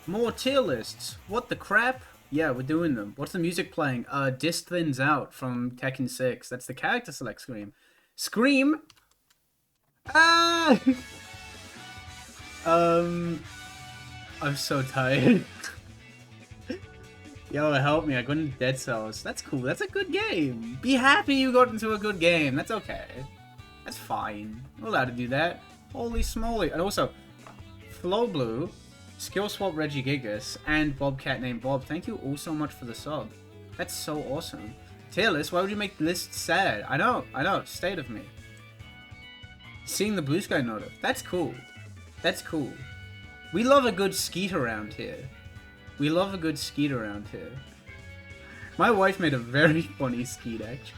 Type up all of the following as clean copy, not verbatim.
More tier lists. What the crap? Yeah, we're doing them. What's the music playing? Dis Thins Out from Tekken 6. That's the character select scream. Scream? Ah! I'm so tired. Yo, help me. I got into Dead Cells. That's cool. That's a good game. Be happy you got into a good game. That's okay. That's fine. We're allowed to do that. Holy smoly. And also, Flow Blue, Skill Swap Reggie Gigas, and Bobcat named Bob. Thank you all so much for the sub. That's so awesome. Tier list, why would you make the list sad? I know. State of me. Seeing the blue sky notif. That's cool. That's cool. We love a good skeet around here. We love a good skeet around here. My wife made a very funny skeet, actually.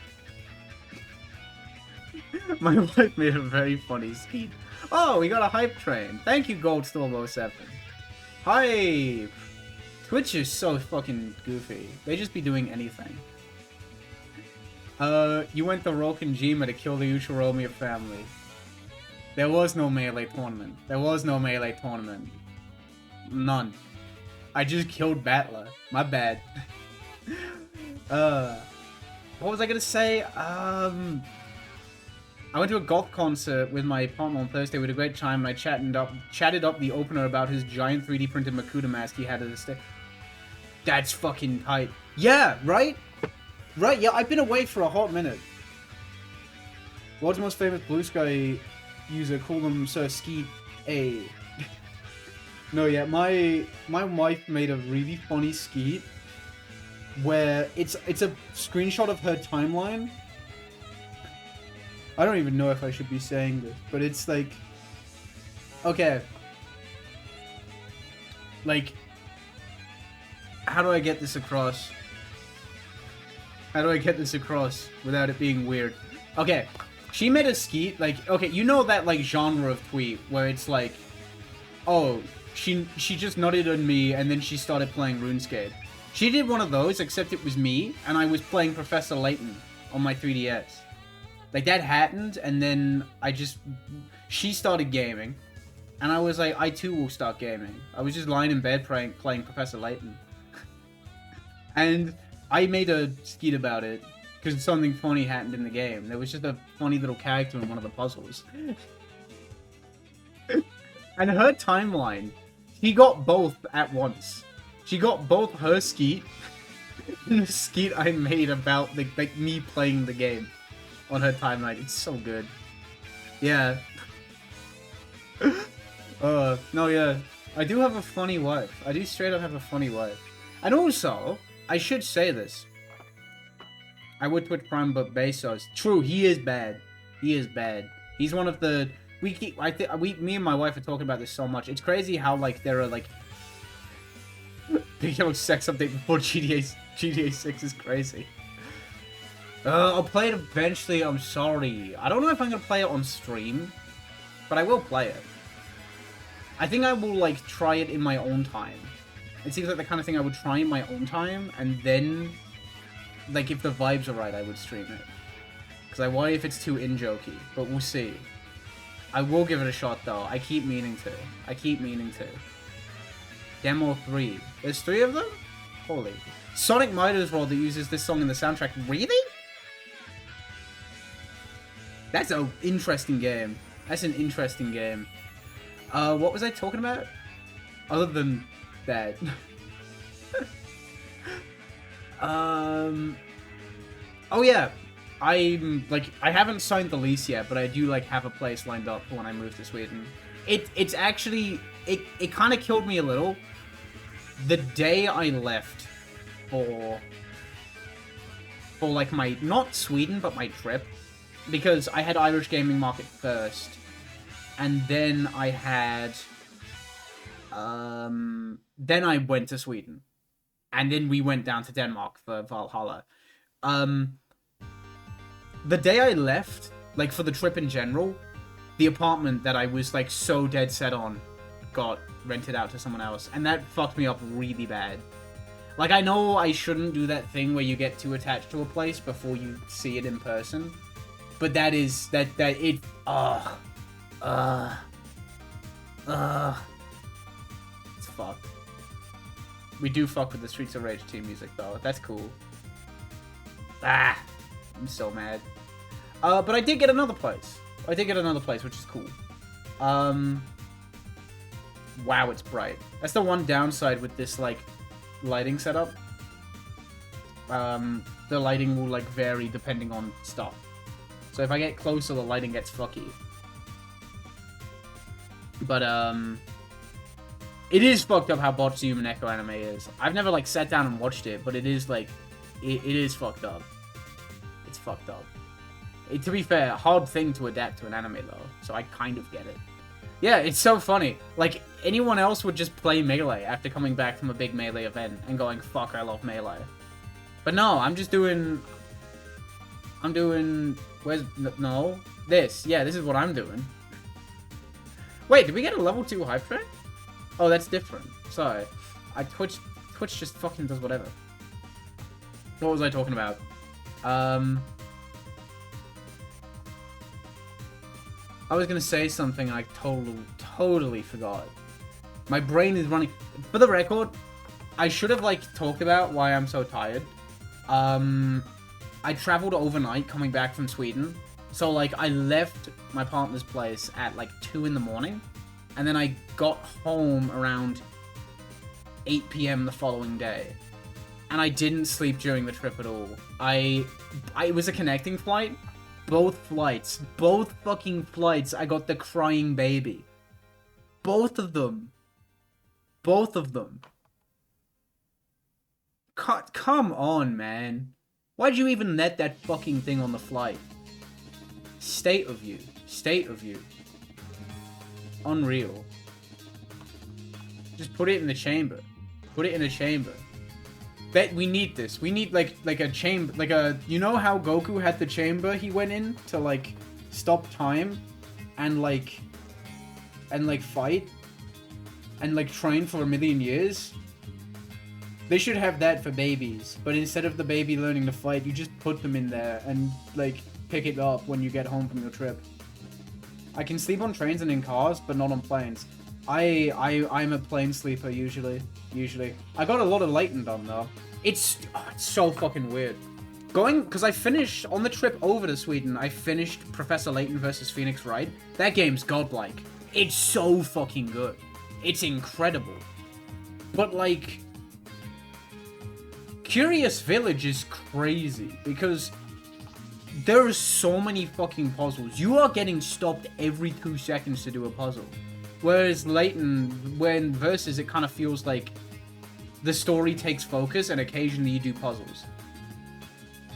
My wife made a very funny skeet. Oh, we got a hype train. Thank you, Goldstorm07. Hype! Twitch is so fucking goofy. They just be doing anything. You went to Rokenjima to kill the Uchiromia family. There was no melee tournament. There was no melee tournament. None. I just killed Battler. My bad. What was I gonna say? I went to a golf concert with my partner on Thursday. We had a great time, and I chatted up the opener about his giant 3D printed Makuta mask he had at his stage. That's fucking tight. Yeah, right? Right, yeah, I've been away for a hot minute. World's most famous blue sky user, call them Sir Skeet A. No, yeah, my wife made a really funny skeet where it's a screenshot of her timeline. I don't even know if I should be saying this, but it's like, okay, like, how do I get this across? How do I get this across without it being weird? Okay, she made a skeet, like, okay, you know that, like, genre of tweet where it's like, oh, she just nodded on me and then she started playing RuneScape. She did one of those, except it was me, and I was playing Professor Layton on my 3DS. Like, that happened, and then she started gaming, and I was like, I too will start gaming. I was just lying in bed playing Professor Layton. And I made a skeet about it, because something funny happened in the game. There was just a funny little character in one of the puzzles. And her timeline, she got both at once. She got both her skeet and the skeet I made about like me playing the game on her timeline. It's so good. Yeah. No, yeah. I do have a funny wife. I do straight up have a funny wife. And also, I should say this. I would Twitch Prime, but Bezos. True, he is bad. He is bad. He's one of the... me and my wife are talking about this so much. It's crazy how, like, there are, like... Big sex update before GTA 6 is crazy. I'll play it eventually, I'm sorry. I don't know if I'm gonna play it on stream, but I will play it. I think I will, like, try it in my own time. It seems like the kind of thing I would try in my own time, and then, like, if the vibes are right, I would stream it. Because I worry if it's too in-jokey, but we'll see. I will give it a shot, though. I keep meaning to. Demo 3. There's 3 of them? Holy. Sonic Midas World that uses this song in the soundtrack. Really? That's an interesting game. That's an interesting game. What was I talking about? Other than that. Oh yeah. I haven't signed the lease yet, but I do, like, have a place lined up for when I move to Sweden. It's actually... It kind of killed me a little. The day I left for like, my... Not Sweden, but my trip. Because I had Irish Gaming Market first. And then I had... Then I went to Sweden. And then we went down to Denmark for Valhalla. The day I left, like, for the trip in general, the apartment that I was, like, so dead set on got rented out to someone else. And that fucked me up really bad. Like, I know I shouldn't do that thing where you get too attached to a place before you see it in person. But that is... It's fucked. We do fuck with the Streets of Rage team music, though. That's cool. Ah! I'm so mad. But I did get another place. Which is cool. Wow, it's bright. That's the one downside with this, like, lighting setup. The lighting will, like, vary depending on stuff. So if I get closer, the lighting gets fucky. But, it is fucked up how botched the Umineko anime is. I've never, like, sat down and watched it, but it is, like, it is fucked up. It's fucked up. To be fair, hard thing to adapt to an anime, though, so I kind of get it. Yeah, it's so funny. Like, anyone else would just play Melee after coming back from a big Melee event and going, fuck, I love Melee. But no, I'm doing... Where's... No? This. Yeah, this is what I'm doing. Wait, did we get a level 2 hype train? Oh, that's different. Sorry. Twitch just fucking does whatever. What was I talking about? I was gonna say something and I totally forgot. My brain is running... For the record, I should have, like, talked about why I'm so tired. I traveled overnight coming back from Sweden. So, like, I left my partner's place at, like, 2 in the morning. And then I got home around 8 p.m. the following day. And I didn't sleep during the trip at all. It was a connecting flight. Both fucking flights, I got the crying baby. Both of them. Come on, man. Why'd you even let that fucking thing on the flight? State of you. Unreal. Just put it in the chamber. Bet we need this. We need like a chamber, like a, you know how Goku had the chamber he went in to like stop time and like fight and like train for 1,000,000 years? They should have that for babies, but instead of the baby learning to fight, you just put them in there and like pick it up when you get home from your trip. I can sleep on trains and in cars, but not on planes. I'm a plane sleeper usually. I got a lot of Layton done though. It's so fucking weird. Because I finished, on the trip over to Sweden, I finished Professor Layton versus Phoenix Wright. That game's godlike. It's so fucking good. It's incredible. But like, Curious Village is crazy because there are so many fucking puzzles. You are getting stopped every 2 seconds to do a puzzle. Whereas Layton, when versus, it kind of feels like the story takes focus and occasionally you do puzzles.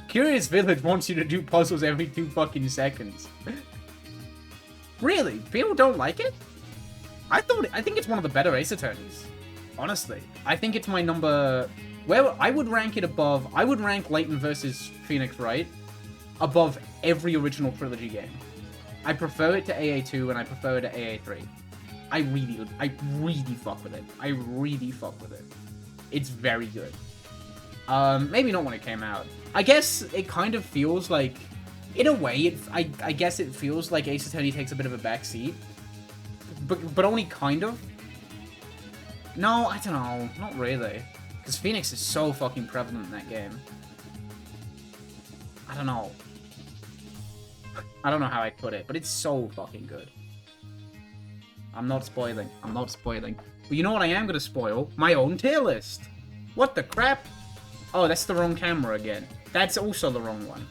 Curious Village wants you to do puzzles every 2 fucking seconds. Really? People don't like it? I think it's one of the better Ace Attorneys. Honestly. I think it's my number... Well, I would rank it above... I would rank Layton versus Phoenix Wright above every original trilogy game. I prefer it to AA2 and I prefer it to AA3. I really fuck with it. It's very good. Maybe not when it came out. I guess it kind of feels like, in a way, I guess it feels like Ace Attorney takes a bit of a backseat. But only kind of. No, I don't know. Not really. Because Phoenix is so fucking prevalent in that game. I don't know. I don't know how I put it, but it's so fucking good. I'm not spoiling. But you know what I am gonna spoil? My own tier list. What the crap? Oh, that's the wrong camera again. That's also the wrong one.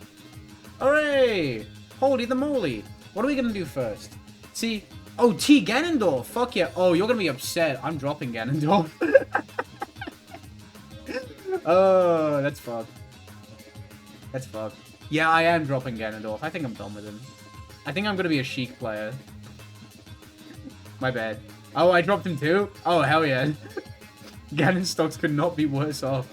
Hooray! Holy the moly. What are we gonna do first? See? Oh, T. Ganondorf. Fuck yeah. Oh, you're gonna be upset. I'm dropping Ganondorf. Oh, that's fucked. Yeah, I am dropping Ganondorf. I think I'm done with him. I think I'm gonna be a Sheik player. My bad. Oh, I dropped him too? Oh, hell yeah. Ganon stocks could not be worse off.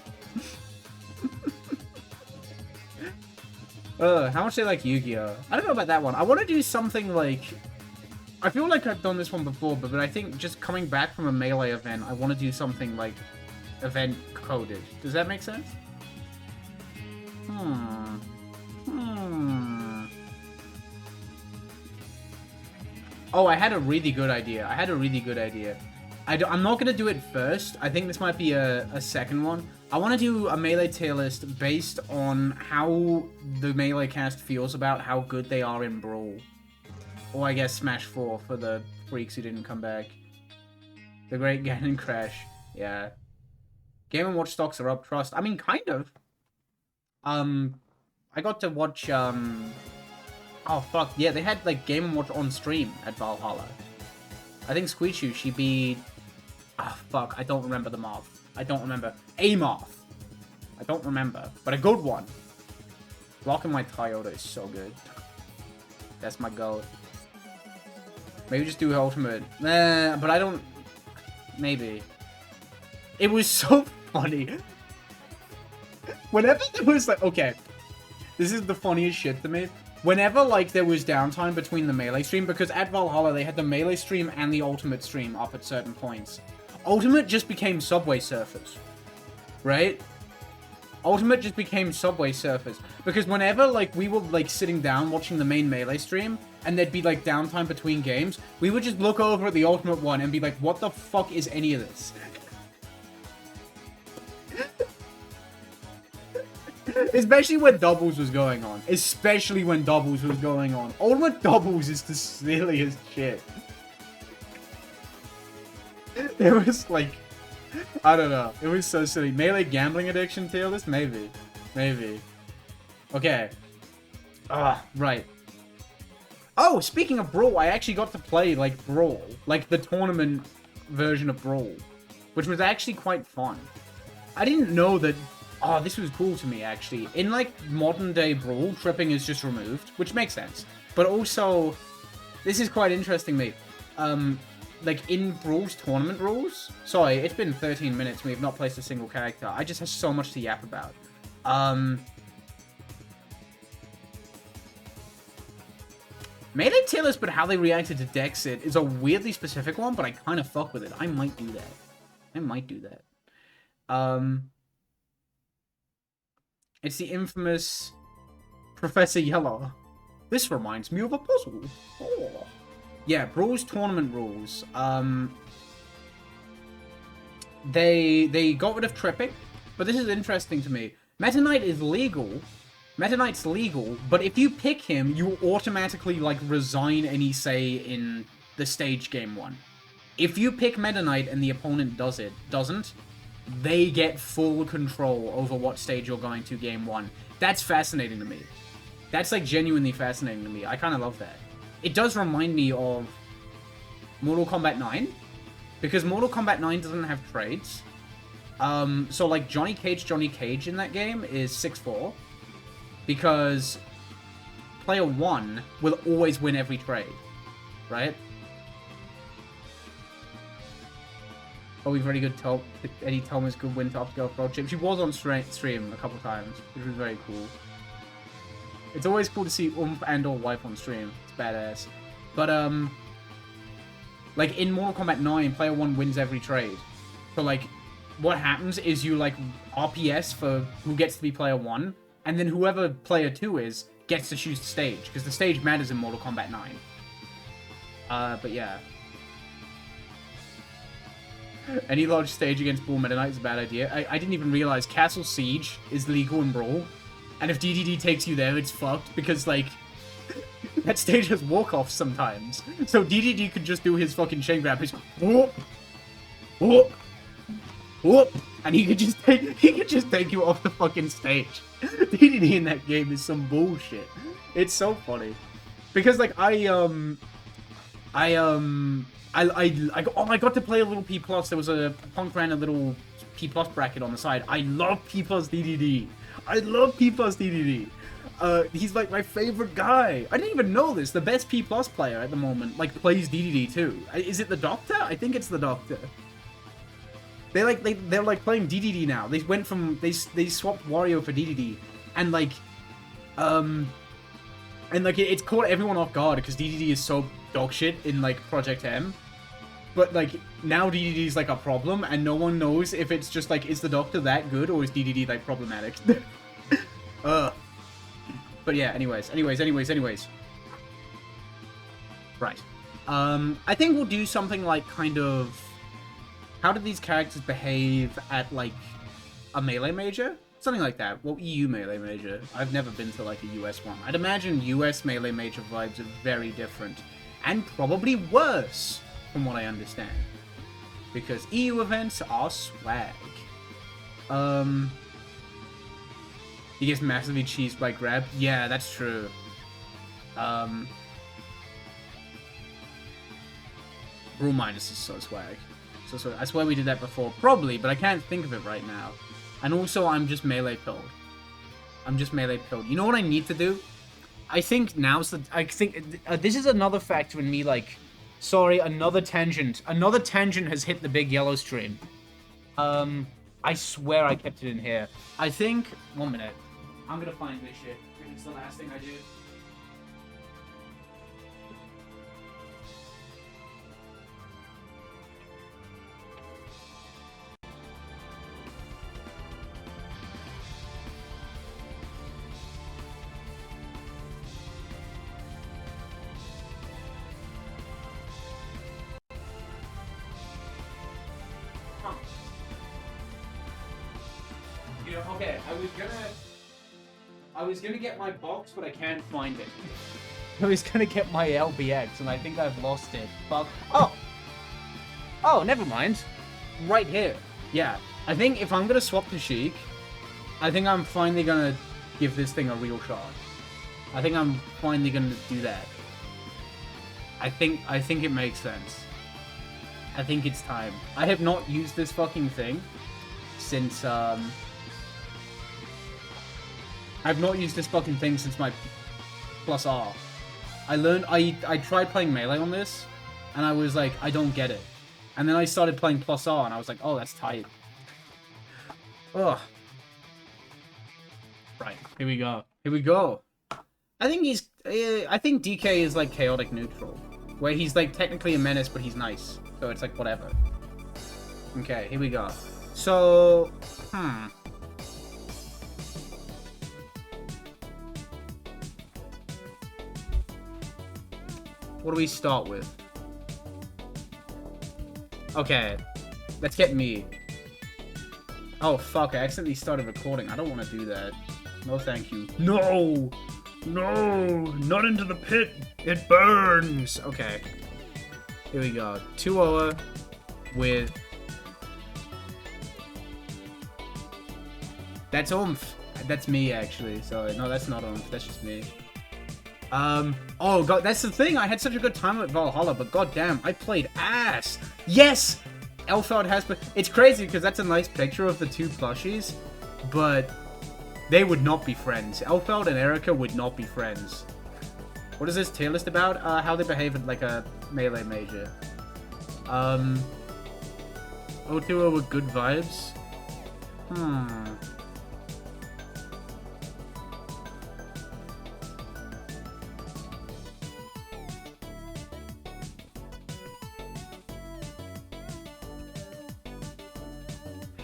How much they like Yu-Gi-Oh? I don't know about that one. I want to do something like... I feel like I've done this one before, but I think just coming back from a Melee event, I want to do something like event coded. Does that make sense? Oh, I had a really good idea. I'm not going to do it first. I think this might be a second one. I want to do a Melee tier list based on how the Melee cast feels about how good they are in Brawl. Or I guess Smash 4 for the freaks who didn't come back. The Great Ganon Crash. Yeah. Game & Watch stocks are up, trust. I mean, kind of. I got to watch, oh, fuck. Yeah, they had, like, Game & Watch on stream at Valhalla. I think Squeachu, she beat... Ah, fuck. I don't remember the moth. I don't remember. A moth. I don't remember. But a good one. Block and White Toyota is so good. That's my goal. Maybe just do ultimate. Nah, but I don't... Maybe. It was so funny. Whenever there was like... Okay. This is the funniest shit to me. Whenever, like, there was downtime between the Melee stream, because at Valhalla they had the Melee stream and the Ultimate stream up at certain points. Ultimate just became Subway Surfers. Right? Ultimate just became Subway Surfers. Because whenever, like, we were, like, sitting down watching the main Melee stream, and there'd be, like, downtime between games, we would just look over at the Ultimate one and be like, what the fuck is any of this? Especially when doubles was going on. Especially when doubles was going on. Ultimate doubles is the silliest shit. It was like... I don't know. It was so silly. Melee gambling addiction tier list? Maybe. Maybe. Okay. Right. Oh, speaking of Brawl, I actually got to play, like, Brawl. Like, the tournament version of Brawl. Which was actually quite fun. I didn't know that... Oh, this was cool to me, actually. In, like, modern-day Brawl, tripping is just removed, which makes sense. But also, this is quite interesting, mate. Like, in Brawl's tournament rules... Sorry, it's been 13 minutes and we have not placed a single character. I just have so much to yap about. Melee tier list, but how they reacted to Dexit is a weirdly specific one, but I kind of fuck with it. I might do that. I might do that. It's the infamous Professor Yellow. This reminds me of a puzzle. Oh. Yeah, Brawl's tournament rules. They got rid of tripping, but this is interesting to me. Meta Knight is legal. Meta Knight's legal, but if you pick him, you automatically, like, resign any say in the stage game one. If you pick Meta Knight and the opponent doesn't, they get full control over what stage you're going to game one. That's fascinating to me. That's, like, genuinely fascinating to me. I kind of love that. It does remind me of Mortal Kombat 9, because Mortal Kombat 9 doesn't have trades. So, like, Johnny Cage in that game is 6-4, because player 1 will always win every trade, right? Oh, we've already good top. Eddie Thomas could win top girl pro chip. She was on stream a couple times, which was very cool. It's always cool to see and or wife on stream. It's badass. But like in Mortal Kombat 9, player 1 wins every trade. So like, what happens is you like RPS for who gets to be player 1, and then whoever player 2 is gets to choose the stage, because the stage matters in Mortal Kombat 9. But yeah. Any large stage against Brawl Meta Knight is a bad idea. I didn't even realize Castle Siege is legal in Brawl. And if DDD takes you there, it's fucked. Because, like, that stage has walk-offs sometimes. So DDD could just do his fucking chain grab. He's whoop, whoop, whoop. And he could just take you off the fucking stage. DDD in that game is some bullshit. It's so funny. Because, like, I got to play a little P+. There was a Punk ran a little P+ bracket on the side. I love P+ DDD. I love P+ DDD. He's like my favorite guy. I didn't even know this. The best P+ player at the moment, like, plays DDD too. Is it the Doctor? I think it's the Doctor. They're like playing DDD now. They went from they swapped Wario for DDD, and like, it's caught everyone off guard because DDD is so dog shit in like Project M. But, like, now DDD is, like, a problem, and no one knows if it's just, like, is the Doctor that good, or is DDD, like, problematic? But, yeah, anyways. Right. I think we'll do something, like, kind of how did these characters behave at, like, a Melee Major? Something like that. Well, EU Melee Major. I've never been to, like, a US one. I'd imagine US Melee Major vibes are very different. And probably worse, from what I understand. Because EU events are swag. He gets massively cheesed by Grab. Yeah, that's true. Rule Minus is so swag. So I swear we did that before. Probably, but I can't think of it right now. And also, I'm just melee pilled. You know what I need to do? I think now's the... I think... this is another factor in me, like... Sorry, another tangent. Another tangent has hit the big yellow stream. I swear I kept it in here. I think... 1 minute. I'm gonna find this shit. If it's the last thing I did. You know, okay, I was gonna get my box, but I can't find it. I was gonna get my LBX, and I think I've lost it. But oh, never mind. Right here. Yeah, I think if I'm gonna swap to Sheik, I think I'm finally gonna give this thing a real shot. I think I'm finally gonna do that. I think it makes sense. I think it's time. I have not used this fucking thing since I've not used this fucking thing since my plus R. I tried playing Melee on this, and I was like, I don't get it. And then I started playing plus R, and I was like, oh, that's tight. Ugh. Right, here we go. I think DK is like chaotic neutral, where he's like technically a menace, but he's nice. So it's like whatever. Okay, here we go. So, what do we start with? Okay, let's get me. Oh fuck, I accidentally started recording. I don't want to do that. No thank you. No! No! Not into the pit! It burns! Okay. Here we go. 2-0 with... That's oomph. That's me, actually. So, no, that's not oomph. That's just me. Oh god, that's the thing. I had such a good time at Valhalla, but goddamn, I played ass. Yes, Elfeld has. It's crazy because that's a nice picture of the two plushies, but they would not be friends. Elfeld and Erica would not be friends. What is this tier list about? How they behave at like a Melee Major. 020 with good vibes.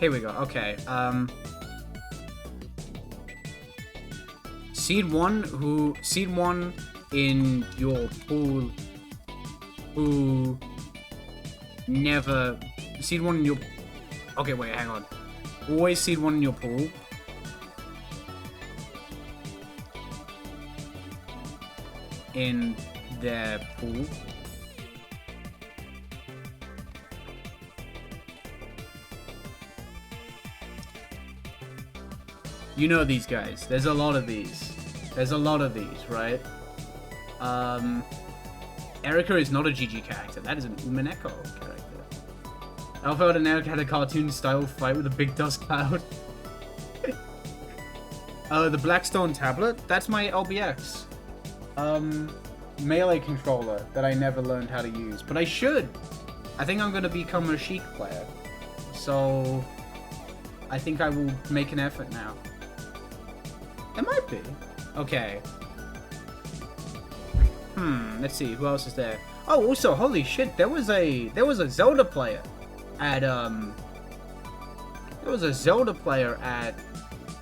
Here we go. Okay. Seed one in your pool who never seed one in your okay, wait, hang on. Always seed one in your pool. In their pool. You know these guys. There's a lot of these. Right? Erica is not a GG character. That is an Umineko character. Alpha and Erica had a cartoon-style fight with a big dust cloud. The Blackstone tablet? That's my LBX. Melee controller that I never learned how to use. But I should. I think I'm going to become a Sheik player. So, I think I will make an effort now. It might be. Okay. Let's see, who else is there? Oh, also, holy shit, there was a Zelda player at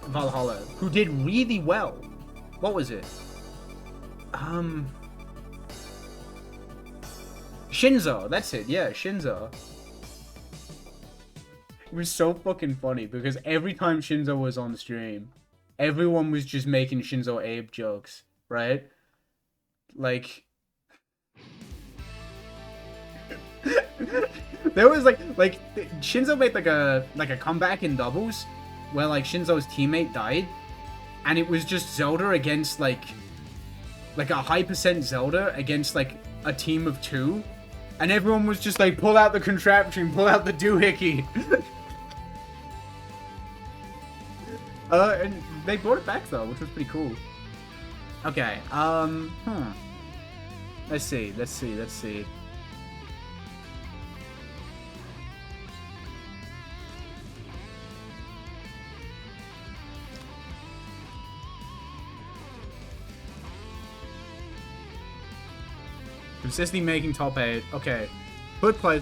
Valhalla who did really well. What was it? Shinzo, that's it, yeah, Shinzo. It was so fucking funny because every time Shinzo was on stream, everyone was just making Shinzo Abe jokes, right? Like, there was like Shinzo made like a comeback in doubles where like Shinzo's teammate died, and it was just Zelda against like a high percent Zelda against like a team of 2, and everyone was just like, pull out the contraption, pull out the doohickey. And they brought it back though, which was pretty cool. Okay, let's see. Consistently making top 8. Okay. Good play.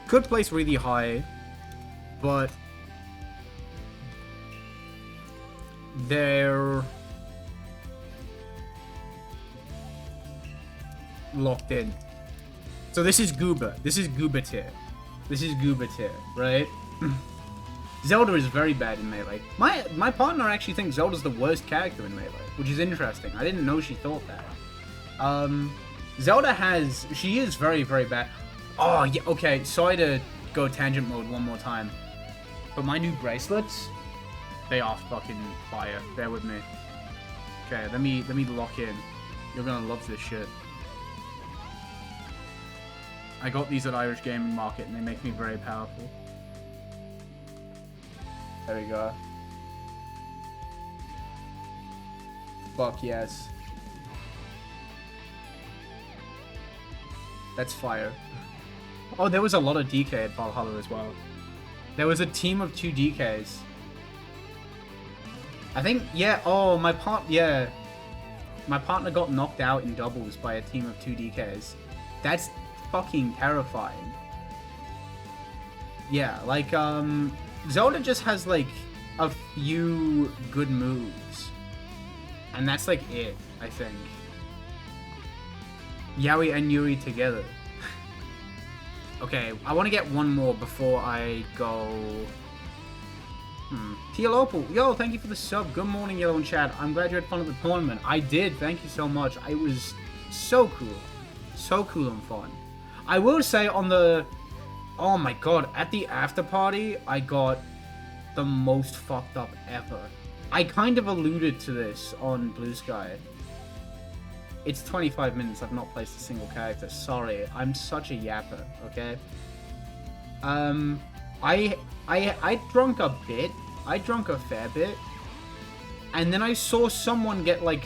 Could place really high, but they're locked in. So this is Gooba. This is Gooba tier. This is Gooba tier, right? Zelda is very bad in Melee. My partner actually thinks Zelda's the worst character in Melee, which is interesting. I didn't know she thought that. Zelda she is very, very bad. Oh, yeah, okay, sorry to go tangent mode one more time. But my new bracelets, they are fucking fire. Bear with me. Okay, let me lock in. You're gonna love this shit. I got these at Irish Gaming Market and they make me very powerful. There we go. Fuck yes. That's fire. Oh, there was a lot of DK at Valhalla as well. There was a team of 2 DKs. I think, yeah, oh, my partner got knocked out in doubles by a team of 2 DKs. That's fucking terrifying. Yeah, like, Zelda just has, like, a few good moves. And that's, like, it, I think. Yaoi and Yuri together. Okay, I want to get one more before I go... Teolopal, yo, thank you for the sub. Good morning, Yellow and Chad. I'm glad you had fun at the tournament. I did, thank you so much. It was so cool. So cool and fun. I will say on the... Oh my god, at the after party, I got the most fucked up ever. I kind of alluded to this on Blue Sky. It's 25 minutes, I've not placed a single character. Sorry, I'm such a yapper, okay? I drunk a bit. I drunk a fair bit. And then I saw someone get, like,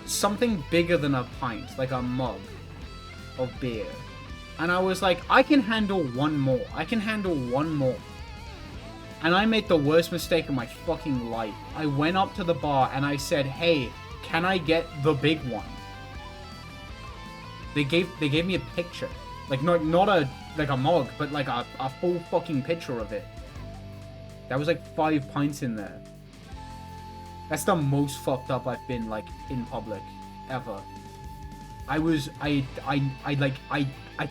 something bigger than a pint. Like a mug of beer. And I was like, I can handle one more. I can handle one more. And I made the worst mistake of my fucking life. I went up to the bar and I said, hey, can I get the big one? They gave me a picture. Like, not a mug, but like a full fucking picture of it. That was like 5 pints in there. That's the most fucked up I've been, like, in public. Ever. I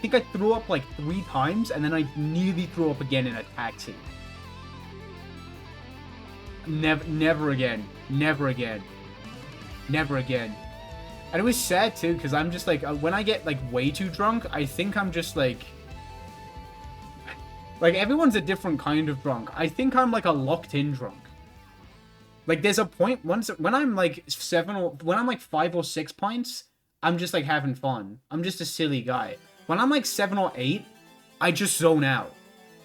think I threw up like 3 times, and then I nearly threw up again in a taxi. Never again. Never again. Never again. And it was sad too, because I'm just like, when I get like way too drunk, I think I'm just like everyone's a different kind of drunk. I think I'm like a locked in drunk. Like there's a point when I'm like 5 or 6 pints, I'm just like having fun. I'm just a silly guy. When I'm like 7 or 8, I just zone out.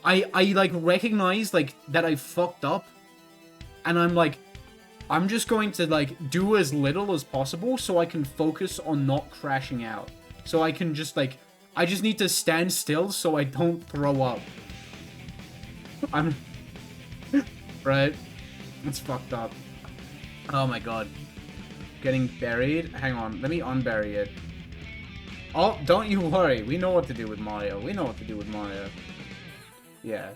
I like recognize like that I fucked up, and I'm like, I'm just going to, like, do as little as possible so I can focus on not crashing out. So I can just, like, I just need to stand still so I don't throw up. Right? It's fucked up. Oh my god. Getting buried? Hang on, let me unbury it. Oh, don't you worry. We know what to do with Mario. We know what to do with Mario. Yeah.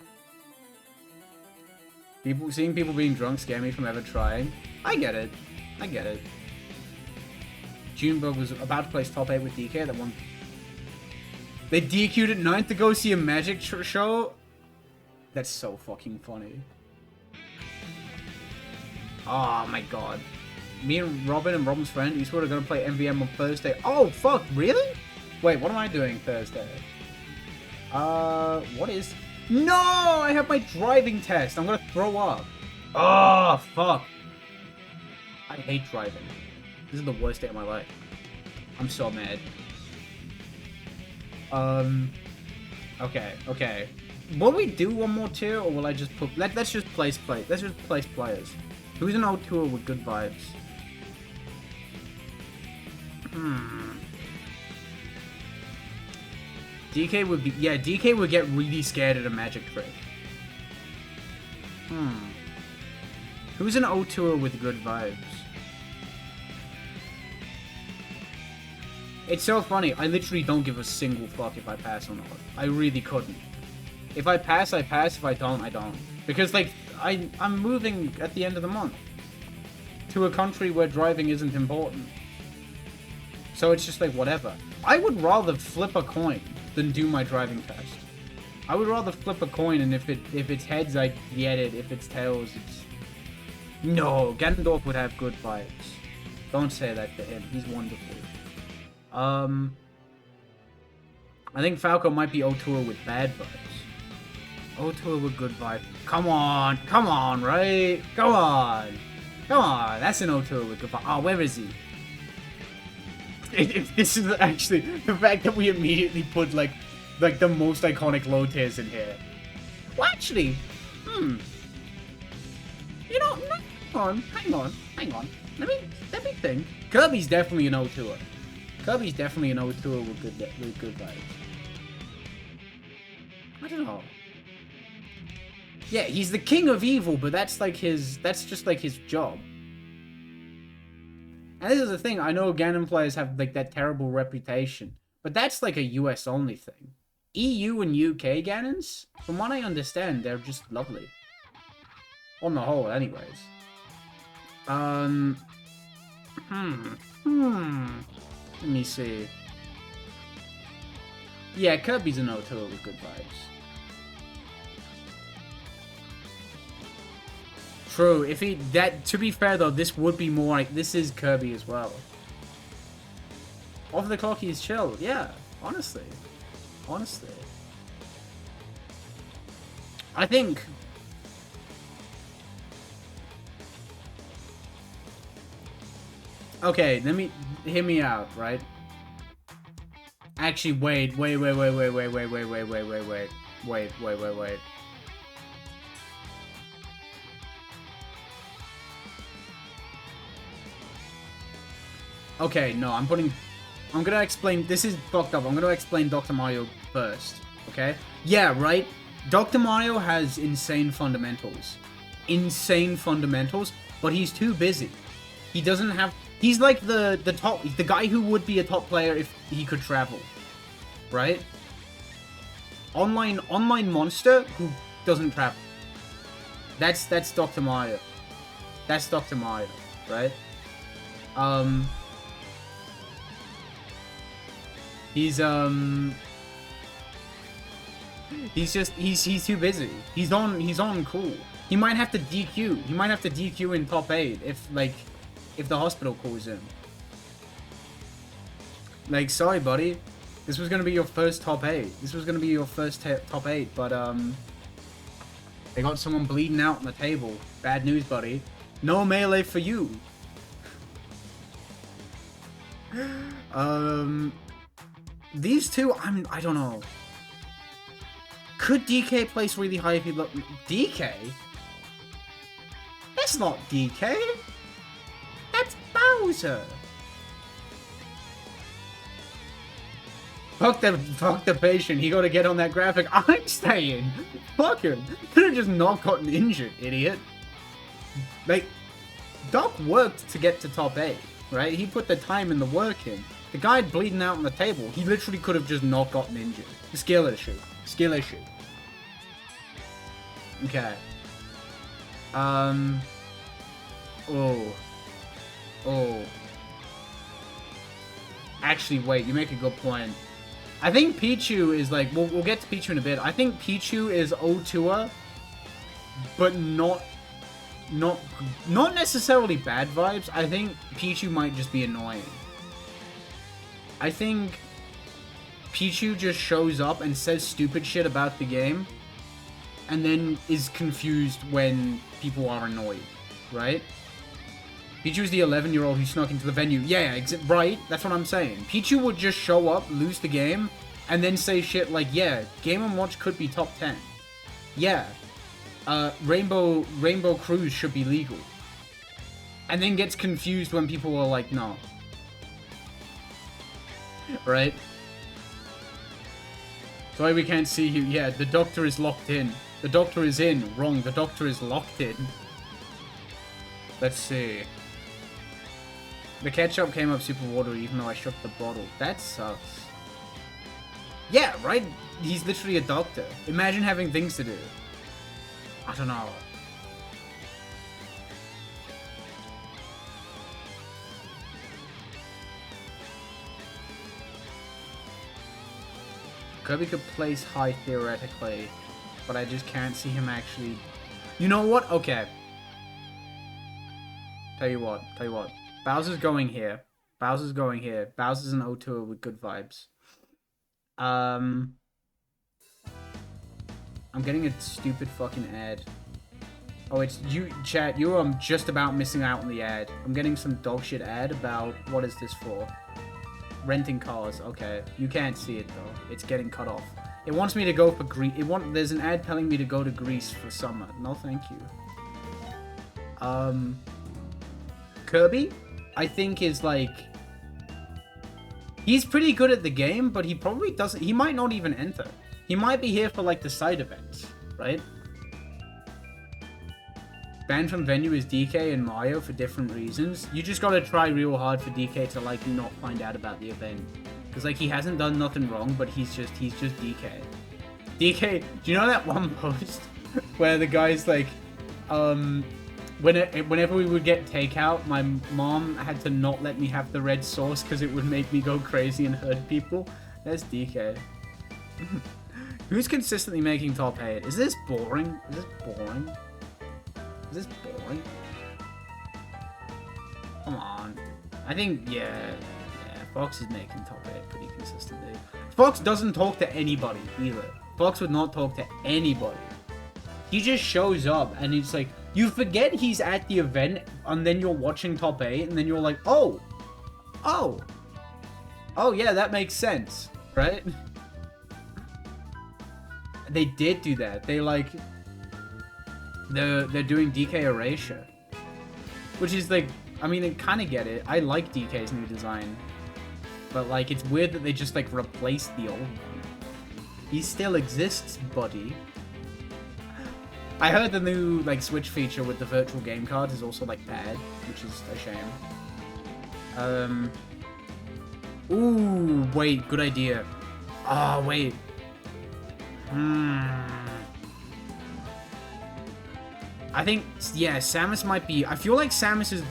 Seeing people being drunk scare me from ever trying. I get it. I get it. Junebug was about to place top 8 with DK that one. They DQ'd at 9 to go see a magic show? That's so fucking funny. Oh my god. Me and Robin's friend, we sort of gonna play MVM on Thursday. Oh, fuck, really? Wait, what am I doing Thursday? What is... No! I have my driving test. I'm gonna throw up. Oh, fuck. I hate driving. This is the worst day of my life. I'm so mad. Okay. Will we do one more tier, or will I just put... Let's just place players. Who's an old tour with good vibes? DK would be... Yeah, DK would get really scared at a magic trick. Who's an old tour with good vibes? It's so funny. I literally don't give a single fuck if I pass or not. I really couldn't. If I pass, I pass. If I don't, I don't. Because, like, I'm moving at the end of the month to a country where driving isn't important. So it's just like, whatever. I would rather flip a coin than do my driving test. I would rather flip a coin, and if it's heads, I get it. If it's tails, it's... No, Ganondorf would have good vibes. Don't say that to him. He's wonderful. I think Falco might be O-Tour with bad vibes. O-Tour with good vibes. Come on, right? Come on. That's an O-Tour with good vibes. Oh, where is he? This is actually the fact that we immediately put like the most iconic low tiers in here. Well, actually, you know, hang on. Let me think. Kirby's definitely an O-Tour. Kirby's definitely an O-Tour with good vibes. I don't know. Yeah, he's the king of evil, but that's just like his job. And this is the thing, I know Ganon players have like that terrible reputation, but that's like a US only thing. EU and UK Ganons, from what I understand, they're just lovely. On the whole, anyways. Let me see. Yeah, Kirby's an O-Tour with good vibes. True, if he... to be fair though, this would be more like... This is Kirby as well. Off the clock, he's chill. Yeah, honestly. I think... Okay, hear me out, right? Actually, wait. Okay, no, I'm gonna explain, this is fucked up, I'm gonna explain Dr. Mario first, okay? Yeah, right? Dr. Mario has insane fundamentals, but he's too busy. He doesn't have, he's like the guy who would be a top player if he could travel, right? Online monster who doesn't travel. That's Dr. Mario. That's Dr. Mario, right? He's too busy. He's on cool. He might have to DQ. He might have to DQ in top 8 if the hospital calls him. Like, sorry, buddy. This was gonna be your first top 8. This was gonna be your first top 8, but they got someone bleeding out on the table. Bad news, buddy. No melee for you. These two, I don't know. Could DK place really high if he look... DK? That's not DK. That's Bowser. Fuck the patient. He gotta get on that graphic. I'm staying. Fuck him. Could have just not gotten injured, idiot. Like, Doc worked to get to top 8, right? He put the time and the work in. The guy bleeding out on the table, he literally could have just not gotten injured. Skill issue. Okay. Actually, wait, you make a good point. I think Pichu is like, we'll get to Pichu in a bit. I think Pichu is O2er, but not necessarily bad vibes. I think Pichu might just be annoying. I think Pichu just shows up and says stupid shit about the game, and then is confused when people are annoyed, right? Pichu's the 11-year-old who snuck into the venue. Yeah, right, that's what I'm saying. Pichu would just show up, lose the game, and then say shit like, yeah, Game & Watch could be top 10. Yeah, Rainbow Cruise should be legal. And then gets confused when people are like, no. Right? Sorry we can't see you. Yeah, the doctor is locked in. The doctor is in. Wrong, the doctor is locked in. Let's see. The ketchup came up super watery even though I shook the bottle. That sucks. Yeah, right? He's literally a doctor. Imagine having things to do. I don't know. Kirby could place high theoretically, but I just can't see him actually... You know what? Okay. Tell you what. Bowser's going here. Bowser's an O2 with good vibes. I'm getting a stupid fucking ad. Oh, it's you, chat. You're just about missing out on the ad. I'm getting some dog shit ad about... What is this for? Renting cars. Okay. You can't see it, though. It's getting cut off. It wants me to go for Greece. There's an ad telling me to go to Greece for summer. No, thank you. Kirby, I think, is like... He's pretty good at the game, but he probably doesn't... He might not even enter. He might be here for, like, the side events, right? Banned from venue is DK and Mario for different reasons. You just gotta try real hard for DK to, like, not find out about the event. Because, like, he hasn't done nothing wrong, but he's just DK. DK, do you know that one post where the guy's like, whenever we would get takeout, my mom had to not let me have the red sauce because it would make me go crazy and hurt people? That's DK. Who's consistently making top 8? Is this boring? Come on. I think, yeah, Fox is making top 8 pretty consistently. Fox doesn't talk to anybody either. Fox would not talk to anybody. He just shows up and it's like, you forget he's at the event and then you're watching top 8 and then you're like, oh yeah, that makes sense, right? They did do that. They're doing DK Erasure. Which is like, I mean, I kind of get it. I like DK's new design. But like, it's weird that they just like replaced the old one. He still exists, buddy. I heard the new like Switch feature with the virtual game cards is also like bad, which is a shame. Ooh, wait, good idea. Oh, wait. I think, yeah, Samus might be... I feel like Samus is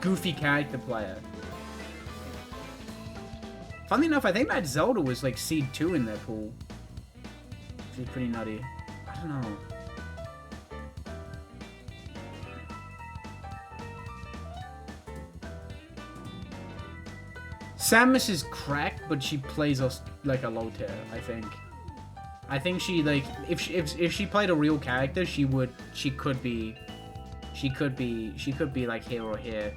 goofy character player. Funnily enough, I think that Zelda was like Seed 2 in their pool. Which is pretty nutty. I don't know. Samus is cracked, but she plays us like a low tier, I think. I think she like if she played a real character, she could be like here or here.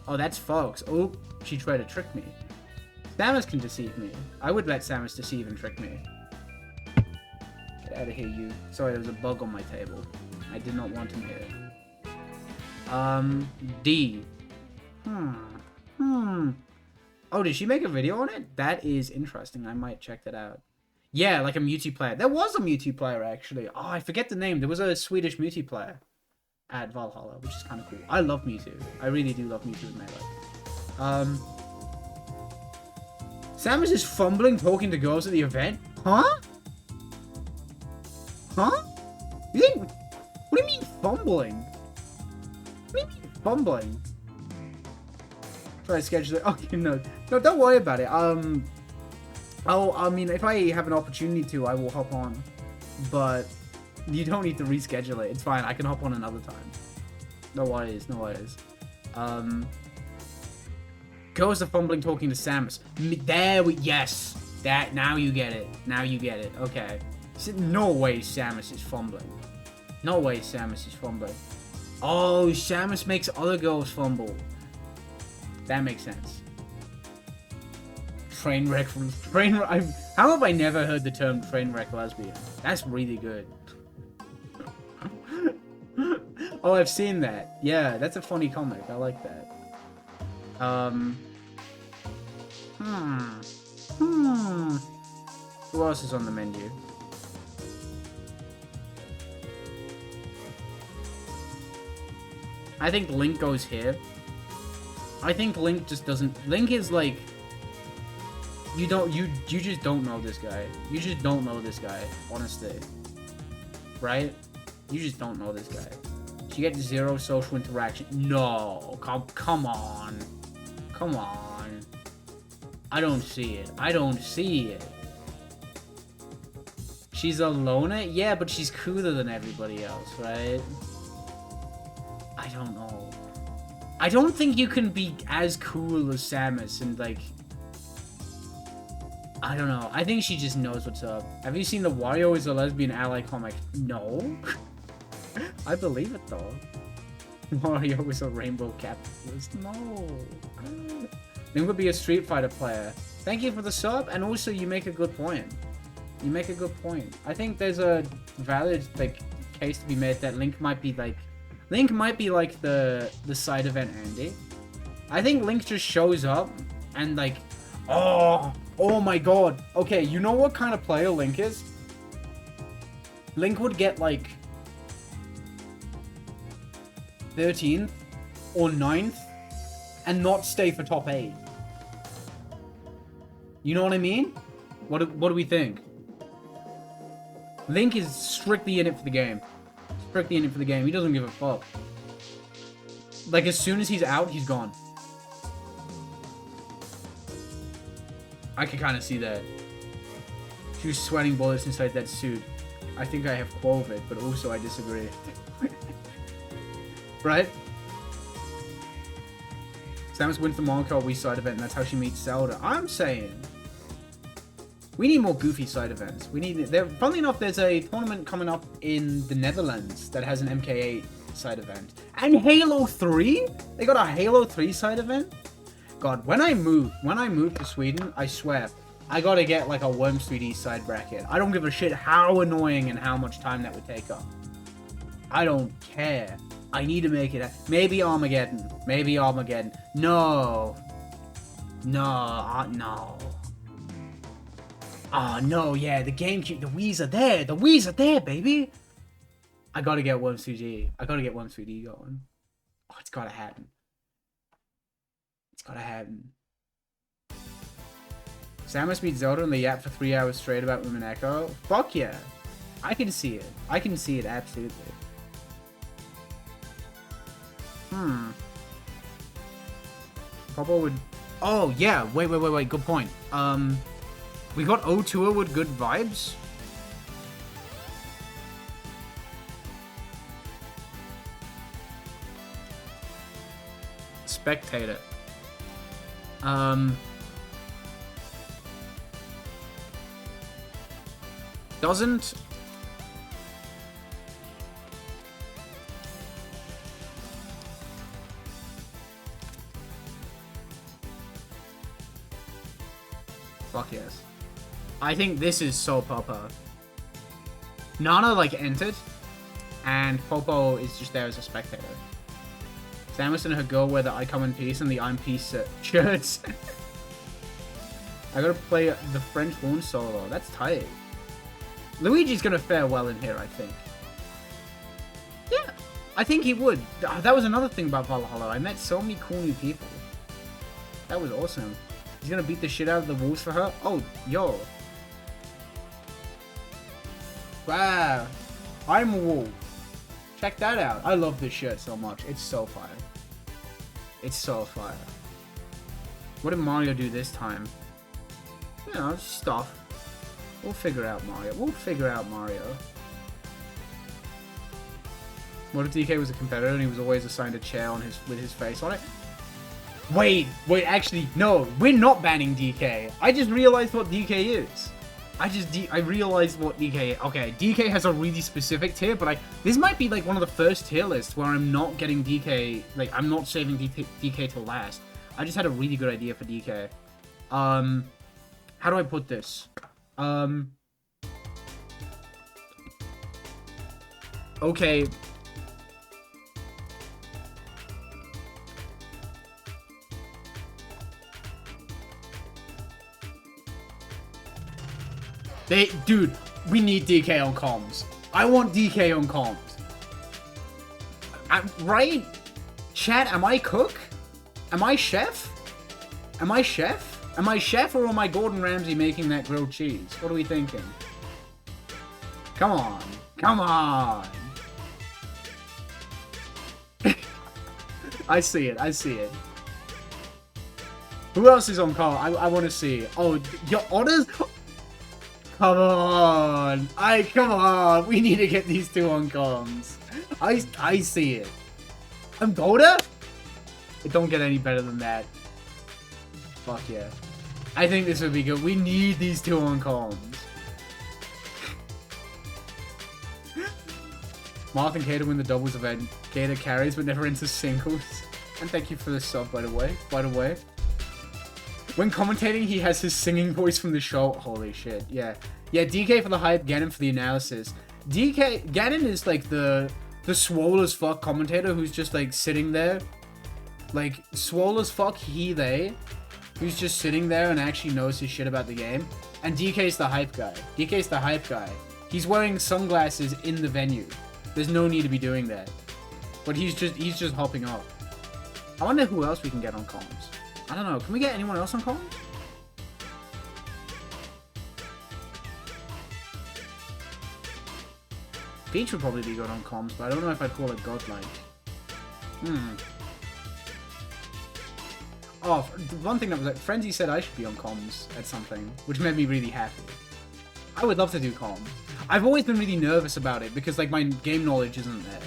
Oh, that's Fox. Oh, she tried to trick me. Samus can deceive me. I would let Samus deceive and trick me. Get out of here, you. Sorry, there was a bug on my table. I did not want him here. D. Oh, did she make a video on it? That is interesting. I might check that out. Yeah, like a Mewtwo player. There was a Mewtwo player, actually. Oh, I forget the name. There was a Swedish Mewtwo player at Valhalla, which is kind of cool. I love Mewtwo. I really do love Mewtwo in Melee. Samus is fumbling talking to girls at the event? Huh? Huh? You think... What do you mean fumbling? What do you mean fumbling? Try to schedule it. Okay, no, don't worry about it. Oh, I mean, if I have an opportunity to, I will hop on. But you don't need to reschedule it. It's fine. I can hop on another time. No worries. No worries. Girls are fumbling talking to Samus. There we... Yes. That... Now you get it. Now you get it. Okay. No way Samus is fumbling. No way Samus is fumbling. Oh, Samus makes other girls fumble. That makes sense. Train wreck from... How have I never heard the term train wreck lesbian? That's really good. Oh, I've seen that. Yeah, that's a funny comic. I like that. Who else is on the menu? I think Link goes here. I think Link just doesn't... Link is like... You just don't know this guy. You just don't know this guy, honestly. Right? You just don't know this guy. She gets 0 social interaction. No, come on. Come on. I don't see it. I don't see it. She's a loner? Yeah, but she's cooler than everybody else, right? I don't know. I don't think you can be as cool as Samus and, like... I don't know. I think she just knows what's up. Have you seen the Wario is a lesbian ally comic? No. I believe it, though. Wario is a rainbow capitalist. No. Link would be a Street Fighter player. Thank you for the sub, and also you make a good point. You make a good point. I think there's a valid, like, case to be made that Link might be like the side event Andy. I think Link just shows up and like, oh my god. Okay, you know what kind of player Link is? Link would get like 13th or 9th and not stay for top 8. You know what I mean? What do we think? Link is strictly in it for the game. Strictly in it for the game. He doesn't give a fuck. Like, as soon as he's out, he's gone. I can kind of see that. She was sweating bullets inside that suit. I think I have COVID, but also I disagree. Right? Samus wins the Monaco Wii side event, and that's how she meets Zelda. I'm saying... We need more goofy side events. We need... Funnily enough, there's a tournament coming up in the Netherlands that has an MK8 side event. And Halo 3? They got a Halo 3 side event? God, when I move to Sweden, I swear, I gotta get like a Worms 3D side bracket. I don't give a shit how annoying and how much time that would take up. I don't care. I need to make it. Maybe Armageddon. Maybe Armageddon. No. No. No. Oh, no, yeah, the GameCube, the Wii's are there. The Wii's are there, baby. I gotta get Worms 3D. I gotta get Worms 3D going. Oh, it's gotta happen. It's gotta happen. Samus beats Zelda in the Yap for 3 hours straight about Umineko. Fuck yeah. I can see it. I can see it, absolutely. Popo would... Oh, yeah. Wait. Good point. We got O2 with good vibes. Spectator. Doesn't... Fuck yes. I think this is so Popo. Nana, like, entered, and Popo is just there as a spectator. Samus and her girl wear the I Come in Peace and the I'm Peace shirts. I gotta play the French horn solo. That's tight. Luigi's gonna fare well in here, I think. Yeah, I think he would. That was another thing about Valhalla. I met so many cool new people. That was awesome. He's gonna beat the shit out of the wolves for her? Oh, yo. Wow. I'm a wolf. Check that out. I love this shirt so much. It's so fire. It's so fire. What did Mario do this time? you know, stuff. We'll figure out Mario. We'll figure out Mario. What if DK was a competitor and he was always assigned a chair on with his face on it? Wait, actually, no, we're not banning DK. I just realized what DK is. I realized what DK is. Okay, DK has a really specific tier, but this might be like one of the first tier lists where I'm not getting DK, like I'm not saving DK till last. I just had a really good idea for DK. How do I put this? Okay. Dude, we need DK on comms. I want DK on comms. Right? Chat, am I cook? Am I chef? Am I chef? Am I chef or am I Gordon Ramsay making that grilled cheese? What are we thinking? Come on. Come on. I see it. I see it. Who else is on call? I want to see. Oh, your orders? Come on. Come on. We need to get these two on comms. I see it. I'm Golda? It don't get any better than that. Fuck yeah. I think this would be good. We need these two on comms. Marth and Kato win the doubles event. Kato carries but never enters singles. And thank you for the sub, by the way. When commentating, he has his singing voice from the show. Holy shit, yeah. Yeah, DK for the hype, Ganon for the analysis. Ganon is like the swole as fuck commentator who's just like sitting there. Like, swole as fuck they. Who's just sitting there and actually knows his shit about the game. And DK's the hype guy. DK's the hype guy. He's wearing sunglasses in the venue. There's no need to be doing that. But he's just hopping up. I wonder who else we can get on comms. I don't know. Can we get anyone else on comms? Peach would probably be good on comms, but I don't know if I'd call it godlike. Oh, one thing that was like, Frenzy said I should be on comms at something, which made me really happy. I would love to do comms. I've always been really nervous about it because like my game knowledge isn't there.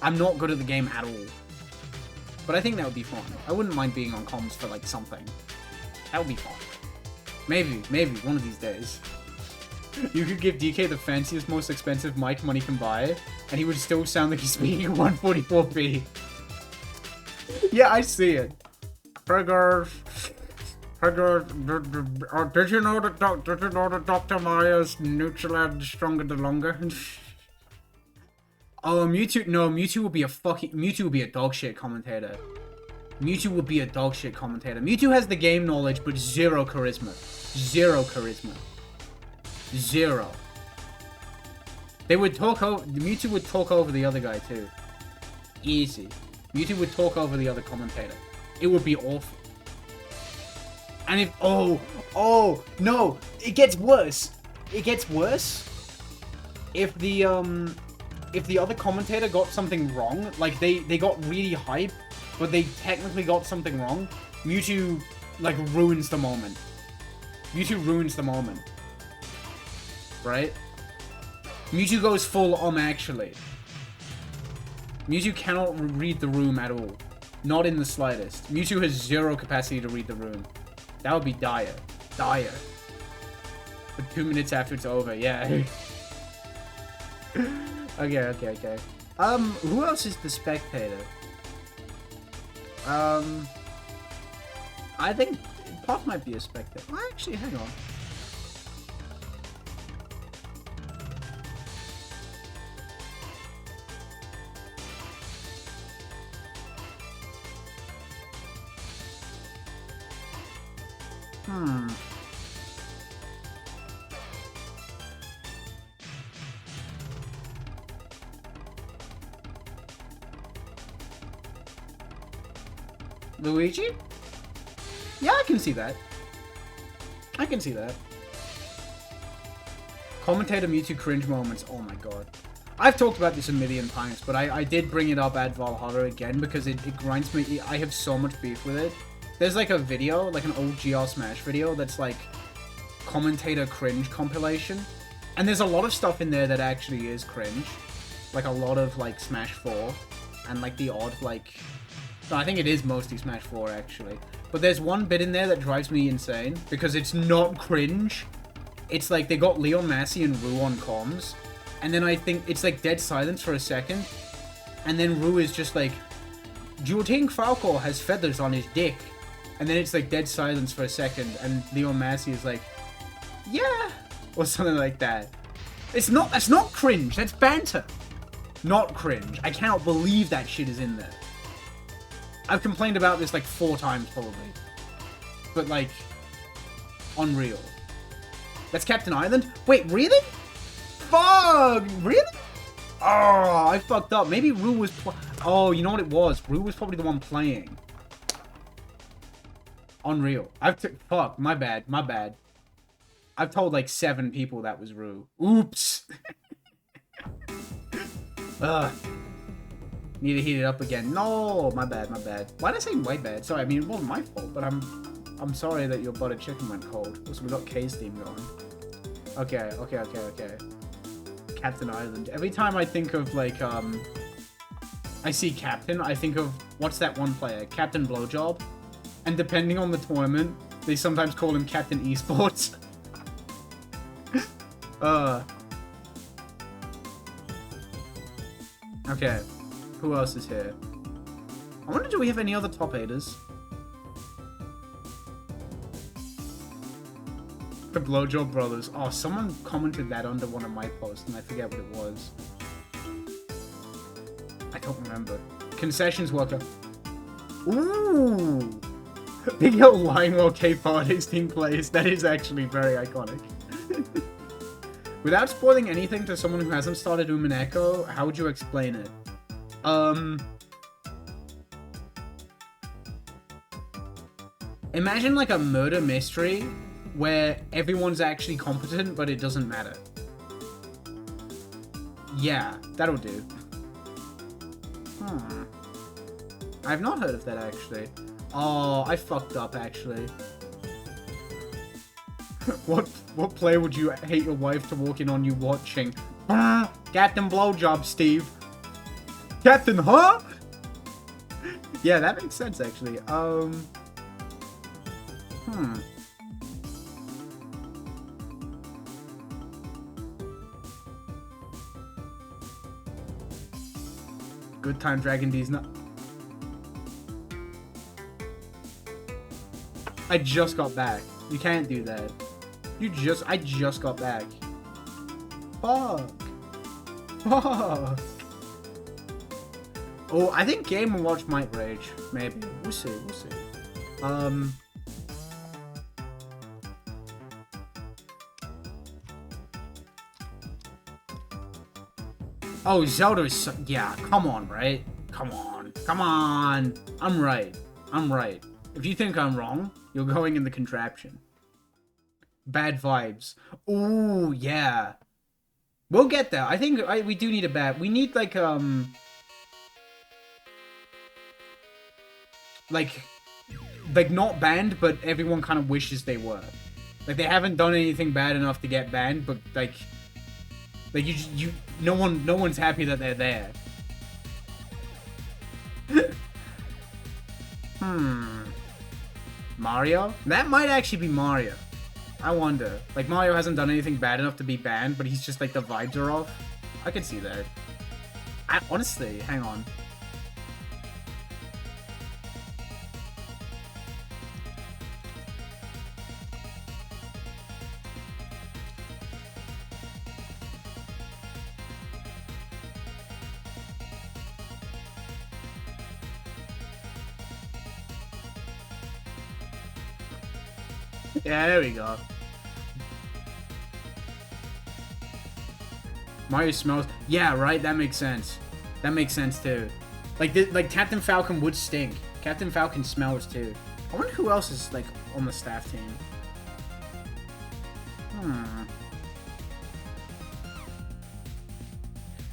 I'm not good at the game at all. But I think that would be fun. I wouldn't mind being on comms for like something. That would be fun. Maybe, one of these days. You could give DK the fanciest, most expensive mic money can buy, and he would still sound like he's speaking at 144p. Yeah, I see it. Did you know that Dr. Maya's neutral and stronger the longer? Oh, Mewtwo, no, Mewtwo will be a dog shit commentator. Mewtwo will be a dog shit commentator. Mewtwo has the game knowledge, but zero charisma. Zero charisma. Zero. Mewtwo would talk over the other guy too. Easy. Mewtwo would talk over the other commentator. It would be awful. And if, oh, no, it gets worse. It gets worse. If the other commentator got something wrong, like they got really hype, but they technically got something wrong, Mewtwo, like, ruins the moment. Mewtwo ruins the moment. Right? Mewtwo goes full actually. Mewtwo cannot read the room at all. Not in the slightest. Mewtwo has zero capacity to read the room. That would be dire. Dire. But 2 minutes after it's over, yeah. Okay. Who else is the spectator? I think Puff might be a spectator. Well, actually, hang on. Luigi? Yeah, I can see that. I can see that. Commentator Mewtwo cringe moments. Oh my god. I've talked about this a million times, but I did bring it up at Valhalla again because it grinds me. I have so much beef with it. There's like a video, like an old GR Smash video that's like commentator cringe compilation. And there's a lot of stuff in there that actually is cringe. Like a lot of like Smash 4 and like the odd like... No, I think it is mostly Smash 4 actually. But there's one bit in there that drives me insane because it's not cringe. It's like they got Leon Massey and Rue on comms. And then I think it's like dead silence for a second. And then Rue is just like, do you think Falco has feathers on his dick? And then it's like dead silence for a second. And Leon Massey is like, yeah. Or something like that. That's not cringe. That's banter. Not cringe. I cannot believe that shit is in there. I've complained about this like 4 times probably. But like, unreal. That's Captain Island? Wait, really? Fuck! Really? Oh, I fucked up. Maybe Rue was oh, you know what it was? Rue was probably the one playing. Unreal. Fuck, my bad, my bad. I've told like 7 people that was Rue. Oops. Ugh. Need to heat it up again. No, my bad, my bad. Why did I say my bad? Sorry, I mean, it wasn't my fault, but I'm sorry that your buttered chicken went cold. Also, we got K's theme going. Okay. Captain Island. Every time I think of, like, I see Captain, I think of, what's that one player? Captain Blowjob. And depending on the tournament, they sometimes call him Captain Esports. Okay. Who else is here? I wonder, do we have any other top 8ers? The Blowjob Brothers. Oh, someone commented that under one of my posts, and I forget what it was. I don't remember. Concessions worker. Ooh! Big Hill lying while K-Party's team plays. That is actually very iconic. Without spoiling anything to someone who hasn't started Umineko, how would you explain it? Imagine like a murder mystery where everyone's actually competent, but it doesn't matter. Yeah, that'll do. I've not heard of that, actually. Oh, I fucked up, actually. What player would you hate your wife to walk in on you watching? Captain Blowjob, Steve. Captain, huh? Yeah, that makes sense, actually. Good time, Dragon D's not. I just got back. You can't do that. I just got back. Fuck. Fuck. Oh, I think Game & Watch might rage. Maybe. We'll see. We'll see. Oh, Zelda is so... Yeah, come on, right? Come on. Come on. I'm right. I'm right. If you think I'm wrong, you're going in the contraption. Bad vibes. Ooh, yeah. We'll get there. I think we do need a bad... We need, like, Like, not banned, but everyone kind of wishes they were. Like, they haven't done anything bad enough to get banned, but, like, no one's happy that they're there. Mario? That might actually be Mario. I wonder. Like, Mario hasn't done anything bad enough to be banned, but he's just, like, the vibes are off. I could see that. Honestly, hang on. Yeah, there we go. Mario smells. Yeah, right. That makes sense. That makes sense too. Like Captain Falcon would stink. Captain Falcon smells too. I wonder who else is like on the staff team.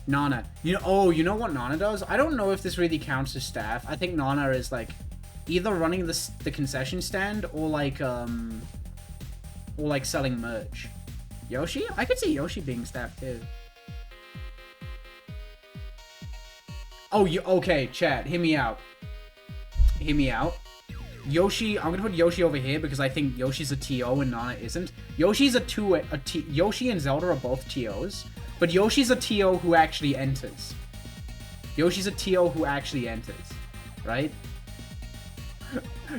Nana. You know what Nana does? I don't know if this really counts as staff. I think Nana is like either running the concession stand or like Or like selling merch. Yoshi? I could see Yoshi being staff too. Oh, okay, chat, hear me out. Hear me out. Yoshi, I'm gonna put Yoshi over here because I think Yoshi's a TO and Nana isn't. Yoshi's Yoshi and Zelda are both TOs, but Yoshi's a TO who actually enters. Yoshi's a TO who actually enters, right?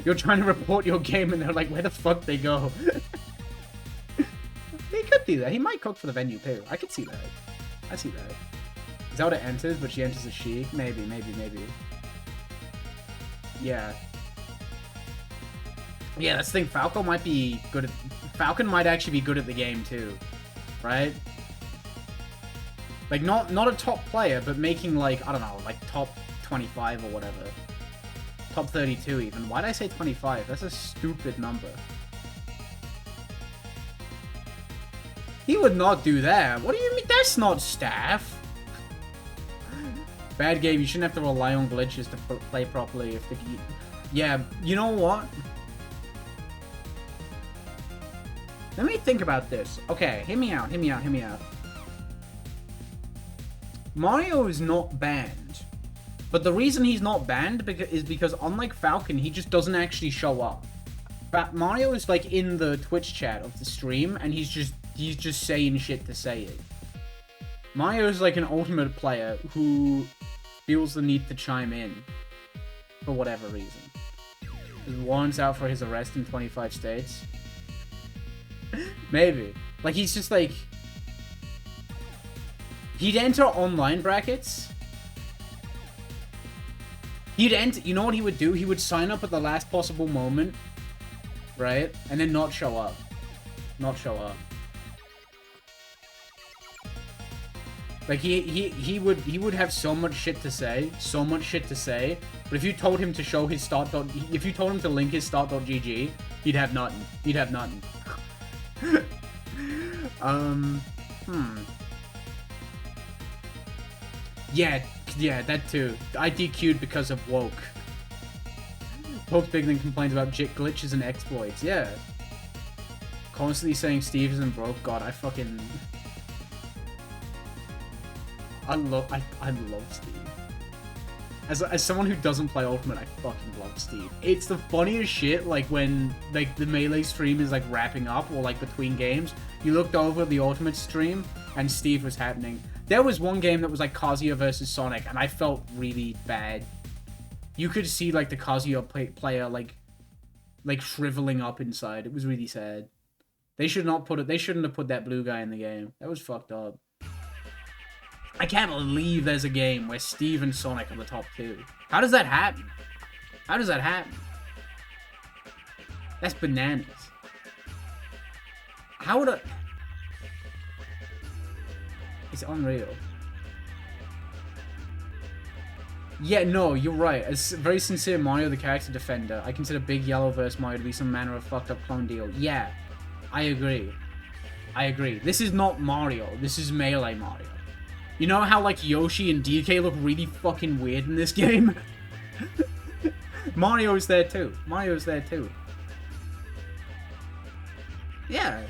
You're trying to report your game and they're like, where the fuck they go? He could do that. He might cook for the venue too. I could see that. I see that. Zelda enters, but she enters as she. Maybe. Yeah. Yeah, that's the thing. Falco might be good at... Falcon might actually be good at the game too, right? Like, not a top player, but making, like, I don't know, like, top 25 or whatever. Top 32 even. Why did I say 25? That's a stupid number. He would not do that. What do you mean? That's not staff. Bad game. You shouldn't have to rely on glitches to play properly. If the... Yeah, you know what? Let me think about this. Okay, hear me out. Mario is not banned. But the reason he's not banned is because unlike Falcon, he just doesn't actually show up. But Mario is like in the Twitch chat of the stream, and he's just saying shit to say it. Mario is like an ultimate player who feels the need to chime in for whatever reason. Is warrants out for his arrest in 25 states. Maybe. Like, he's just like... He'd enter online brackets. He'd enter... You know what he would do? He would sign up at the last possible moment. Right? And then not show up. Like, he would have so much shit to say. But if you told him to show his start... If you told him to link his start.gg, he'd have nothing. Yeah, that too. I DQ'd because of woke. Poke's big then complains about glitches and exploits. Yeah. Constantly saying Steve isn't broke. God, I fucking... I love Steve. As someone who doesn't play Ultimate, I fucking love Steve. It's the funniest shit, like, when, like, the Melee stream is, like, wrapping up, or, like, between games. You looked over the Ultimate stream, and Steve was happening. There was one game that was, like, Kazuya versus Sonic, and I felt really bad. You could see, like, the Kazuya player, like, shriveling up inside. It was really sad. They shouldn't have put that blue guy in the game. That was fucked up. I can't believe there's a game where Steve and Sonic are the top two. How does that happen? That's bananas. How would I... It's unreal. Yeah, no, you're right. As very sincere Mario, the character defender, I consider Big Yellow vs. Mario to be some manner of fucked up clone deal. Yeah, I agree. This is not Mario. This is Melee Mario. You know how, like, Yoshi and DK look really fucking weird in this game? Mario's there too. Yeah.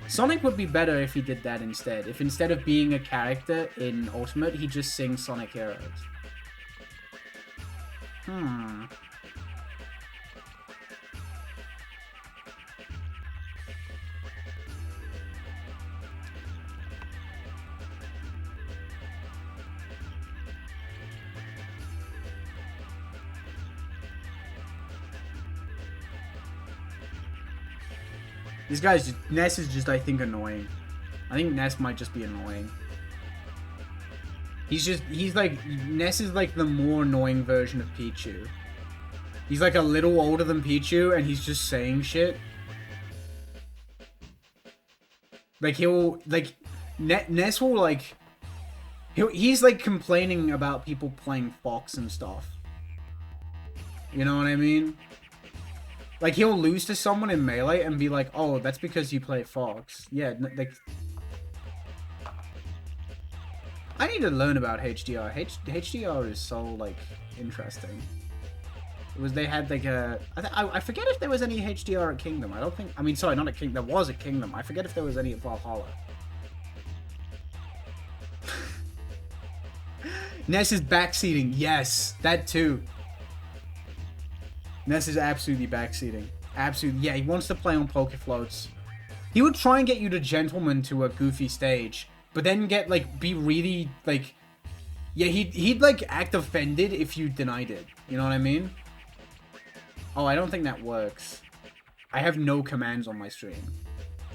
Sonic would be better if he did that instead. If instead of being a character in Ultimate, he just sings Sonic Heroes. This guy's Ness is just, I think, annoying. I think Ness might just be annoying. Ness is like the more annoying version of Pichu. He's like a little older than Pichu, and he's just saying shit. Like, Ness will, like, he's like complaining about people playing Fox and stuff. You know what I mean? Like, he'll lose to someone in Melee and be like, oh, that's because you play Fox. Yeah, like... I need to learn about HDR. HDR is so, like, interesting. was they had like a... I forget if there was any HDR at Kingdom. I don't think... I mean, sorry, not at Kingdom. There was at Kingdom. I forget if there was any at Valhalla. Ness is backseating. Yes, that too. Ness is absolutely backseating. Absolutely. Yeah, he wants to play on Pokefloats. He would try and get you to Gentleman to a goofy stage, but then get, like, be really, like... Yeah, he'd like, act offended if you denied it. You know what I mean? Oh, I don't think that works. I have no commands on my stream.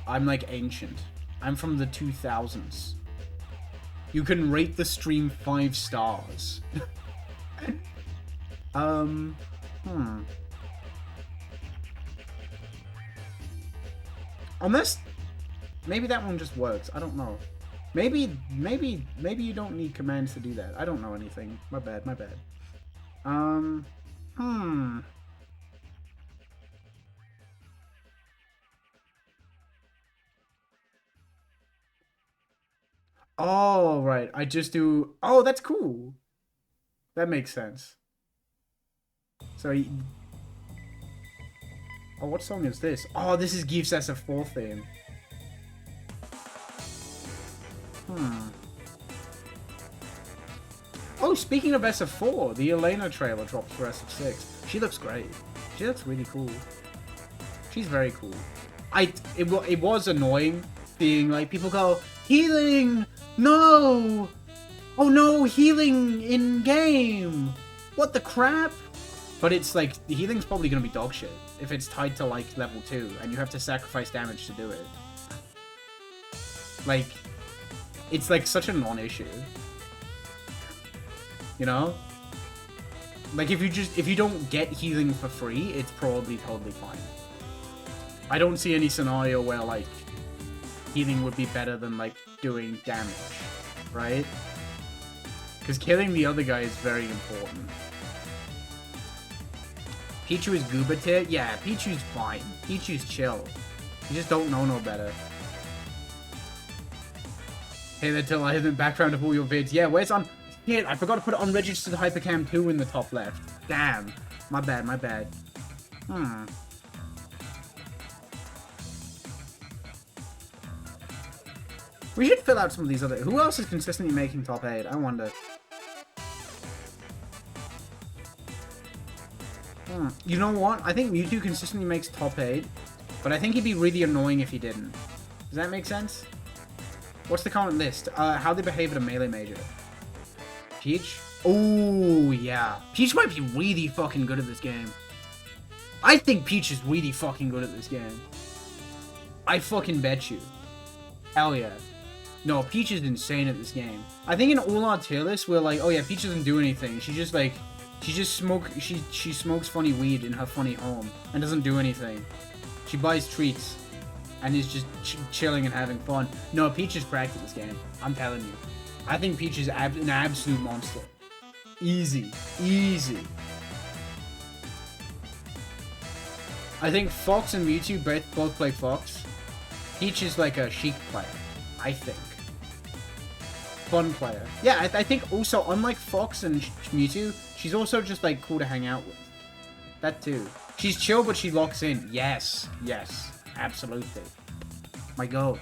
I'm, like, ancient. I'm from the 2000s. You can rate the stream 5 stars. Unless, maybe that one just works. I don't know. Maybe you don't need commands to do that. I don't know anything. My bad. Oh, right. I just do... Oh, that's cool. That makes sense. So, oh, what song is this? Oh, this is Geef's SF4 theme. Oh, speaking of SF4, the Elena trailer drops for SF6. She looks great. She looks really cool. She's very cool. It was annoying being like, people go, healing! No! Oh no, healing in game! What the crap? But it's like, the healing's probably gonna be dog shit if it's tied to like level 2 and you have to sacrifice damage to do it. Like, it's like such a non-issue. You know? Like if you don't get healing for free, it's probably totally fine. I don't see any scenario where like healing would be better than like doing damage, right? Because killing the other guy is very important. Pichu is Gooba tier? Yeah, Pichu's fine. Pichu's chill. You just don't know no better. Hey there, Till, I have the background of all your vids. Yeah, where's on... Shit, I forgot to put unregistered Hypercam 2 in the top left. Damn. My bad. We should fill out some of these other... Who else is consistently making top 8? I wonder. You know what? I think Mewtwo consistently makes top 8, but I think he'd be really annoying if he didn't. Does that make sense? What's the current list? How they behave at a melee major. Peach? Oh, yeah. Peach might be really fucking good at this game. I think Peach is really fucking good at this game. I fucking bet you. Hell yeah. No, Peach is insane at this game. I think in all our tier lists, we're like, oh yeah, Peach doesn't do anything. She just like... She smokes funny weed in her funny home and doesn't do anything. She buys treats and is just chilling and having fun. No, Peach is cracked at this game. I'm telling you. I think Peach is an absolute monster. Easy. I think Fox and Mewtwo both play Fox. Peach is like a Sheik player, I think. Fun player. Yeah, I think also, unlike Fox and Mewtwo, she's also just like cool to hang out with. That too. She's chill, but she locks in. Yes, absolutely. My goal.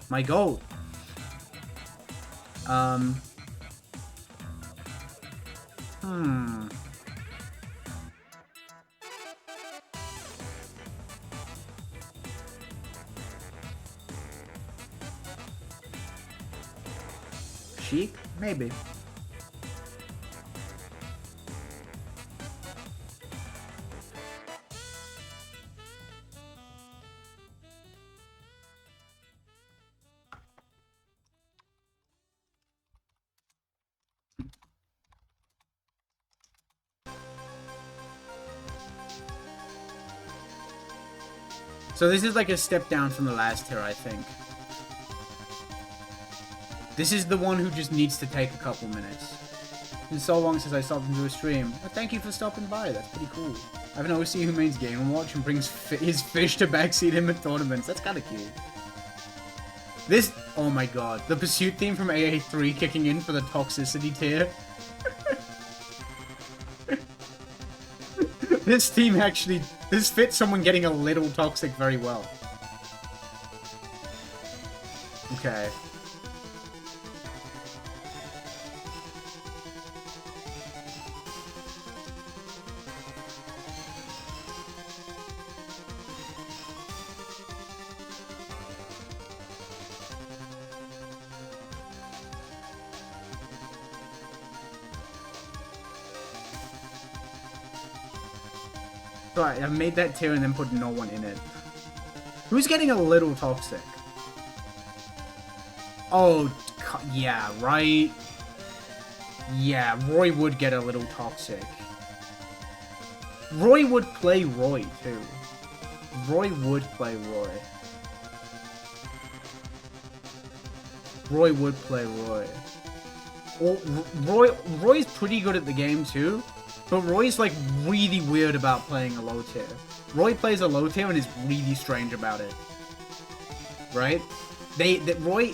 Sheik? Maybe. So this is like a step down from the last tier, I think. This is the one who just needs to take a couple minutes. It's been so long since I stopped into a stream. But thank you for stopping by, that's pretty cool. I have an OC who mains Game & Watch and brings his fish to backseat him at tournaments. That's kinda cute. This, oh my god. The Pursuit theme from AA3 kicking in for the toxicity tier. This team actually... This fits someone getting a little toxic very well. Okay. So I made that tier and then put no one in it. Who's getting a little toxic? Oh, yeah, right? Yeah, Roy would get a little toxic. Roy would play Roy, too. Roy would play Roy. Roy would play Roy. Well, Roy's pretty good at the game, too. But Roy's, like, really weird about playing a low tier. Roy plays a low tier and is really strange about it. Right? Roy,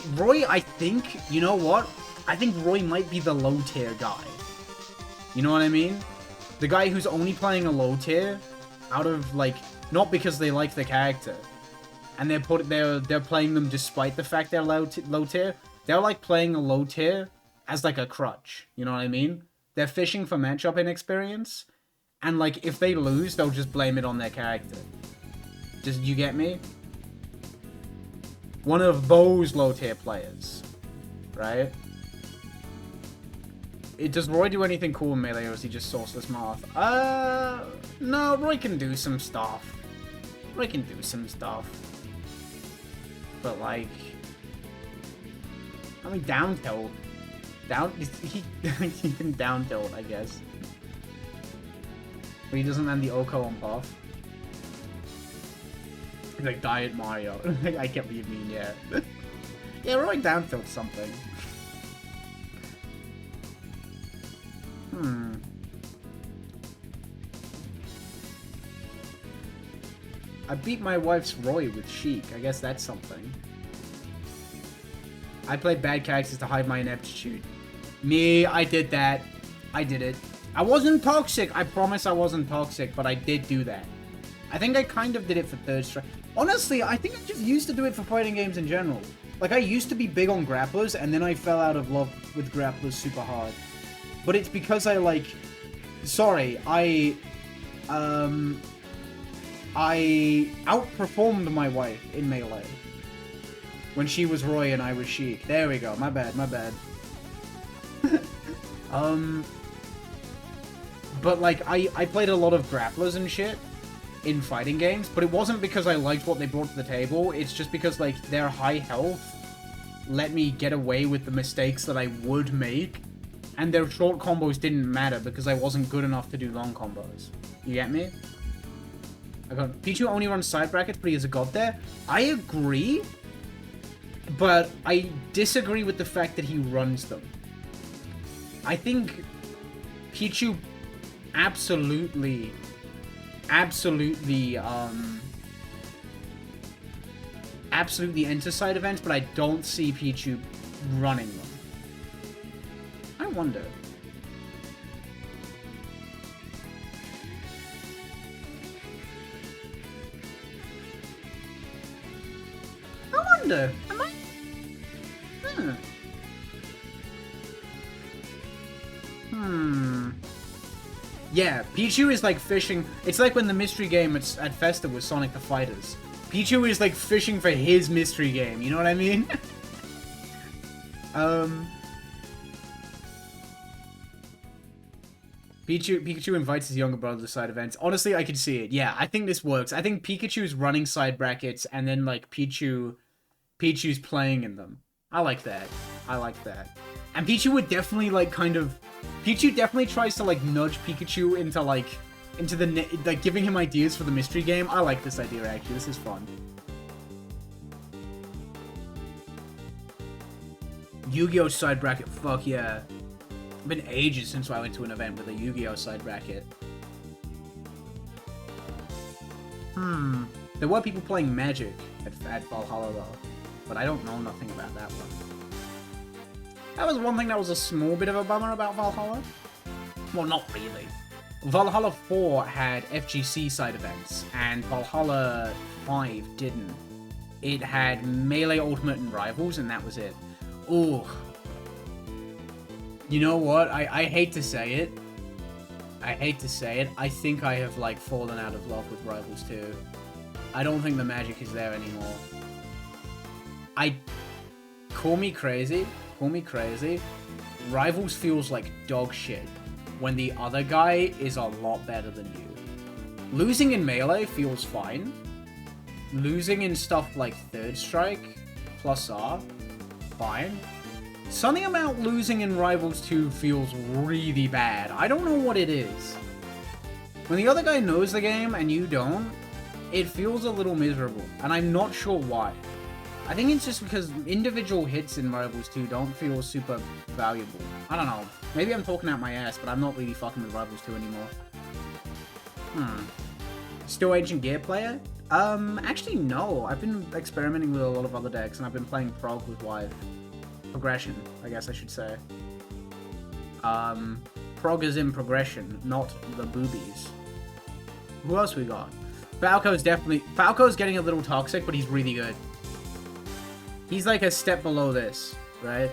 I think, you know what? I think Roy might be the low tier guy. You know what I mean? The guy who's only playing a low tier out of, like, not because they like the character. And they're playing them despite the fact they're low tier. They're, like, playing a low tier as, like, a crutch. You know what I mean? They're fishing for matchup inexperience, and like if they lose, they'll just blame it on their character. Just you get me? One of those low tier players, right? Does Roy do anything cool in Melee, or is he just sourceless Marth? No, Roy can do some stuff. Roy can do some stuff, but like, I mean, down tilt. He can down tilt, I guess. But he doesn't land the Oko on Puff. He's like Diet Mario. I get what you mean, yeah. Yeah, Roy down tilt something. I beat my wife's Roy with Sheik. I guess that's something. I played bad characters to hide my ineptitude. Me, I did that. I did it. I wasn't toxic. I promise I wasn't toxic, but I did do that. I think I kind of did it for third strike. Honestly, I think I just used to do it for fighting games in general. Like, I used to be big on grapplers, and then I fell out of love with grapplers super hard. But it's because I, like... Sorry, I outperformed my wife in Melee. When she was Roy and I was Sheik. There we go. My bad, my bad. But, like, I played a lot of grapplers and shit in fighting games, but it wasn't because I liked what they brought to the table. It's just because, like, their high health let me get away with the mistakes that I would make, and their short combos didn't matter because I wasn't good enough to do long combos. You get me? Pichu only runs side brackets, but he has a god there. I agree, but I disagree with the fact that he runs them. I think Pichu absolutely enter side events, but I don't see Pichu running them. I wonder. Am I? Yeah, Pichu is like fishing. It's like when the mystery game at Festa was Sonic the Fighters. Pichu is like fishing for his mystery game, you know what I mean? Pikachu invites his younger brother to side events. Honestly, I could see it. Yeah, I think this works. I think Pikachu's running side brackets, and then like Pichu's playing in them. I like that. I like that. And Pichu would definitely like Pichu definitely tries to like nudge Pikachu into like giving him ideas for the mystery game. I like this idea actually. This is fun. Yu-Gi-Oh side bracket. Fuck yeah. It's been ages since I went to an event with a Yu-Gi-Oh side bracket. There were people playing Magic at Valhalla though, but I don't know nothing about that one. That was one thing that was a small bit of a bummer about Valhalla. Well, not really. Valhalla 4 had FGC side events, and Valhalla 5 didn't. It had Melee, Ultimate, and Rivals, and that was it. Ooh. You know what? I hate to say it. I hate to say it. I think I have, like, fallen out of love with Rivals 2. I don't think the magic is there anymore. Call me crazy. Call me crazy. Rivals feels like dog shit when the other guy is a lot better than you. Losing in Melee feels fine. Losing in stuff like Third Strike, plus R, fine. Something about losing in Rivals 2 feels really bad. I don't know what it is. When the other guy knows the game and you don't, it feels a little miserable, and I'm not sure why. I think it's just because individual hits in Rivals 2 don't feel super valuable. I don't know. Maybe I'm talking out my ass, but I'm not really fucking with Rivals 2 anymore. Still Ancient Gear player? Actually no. I've been experimenting with a lot of other decks, and I've been playing Prog with Wife. Progression, I guess I should say. Prog is in progression, not the boobies. Who else we got? Falco's getting a little toxic, but he's really good. He's like a step below this, right?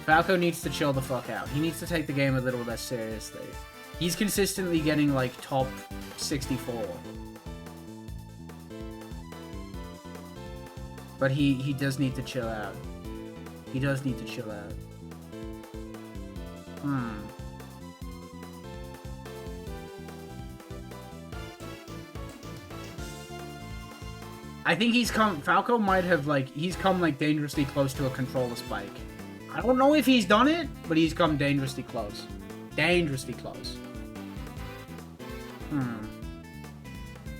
Falco needs to chill the fuck out. He needs to take the game a little less seriously. He's consistently getting like top 64. But he does need to chill out. He does need to chill out. I think Falco might have, he's come, dangerously close to a controller spike. I don't know if he's done it, but he's come dangerously close. Dangerously close.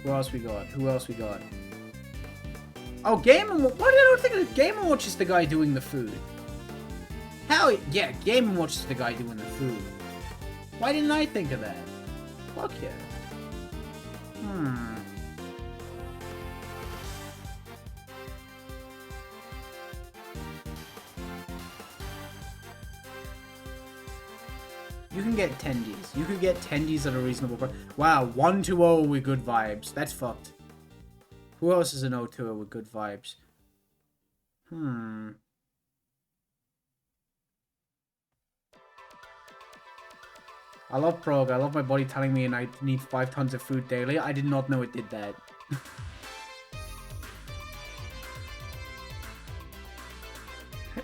Who else we got? Oh, Game & Watch. Why did I think of Game & Watch is the guy doing the food? Hell yeah, Game & Watch is the guy doing the food. Why didn't I think of that? Fuck yeah. You can get tendies. You could get tendies at a reasonable price. Wow, 1-2-0 with good vibes. That's fucked. Who else is an 0-2 with good vibes? I love Prog. I love my body telling me I need 5 tons of food daily. I did not know it did that.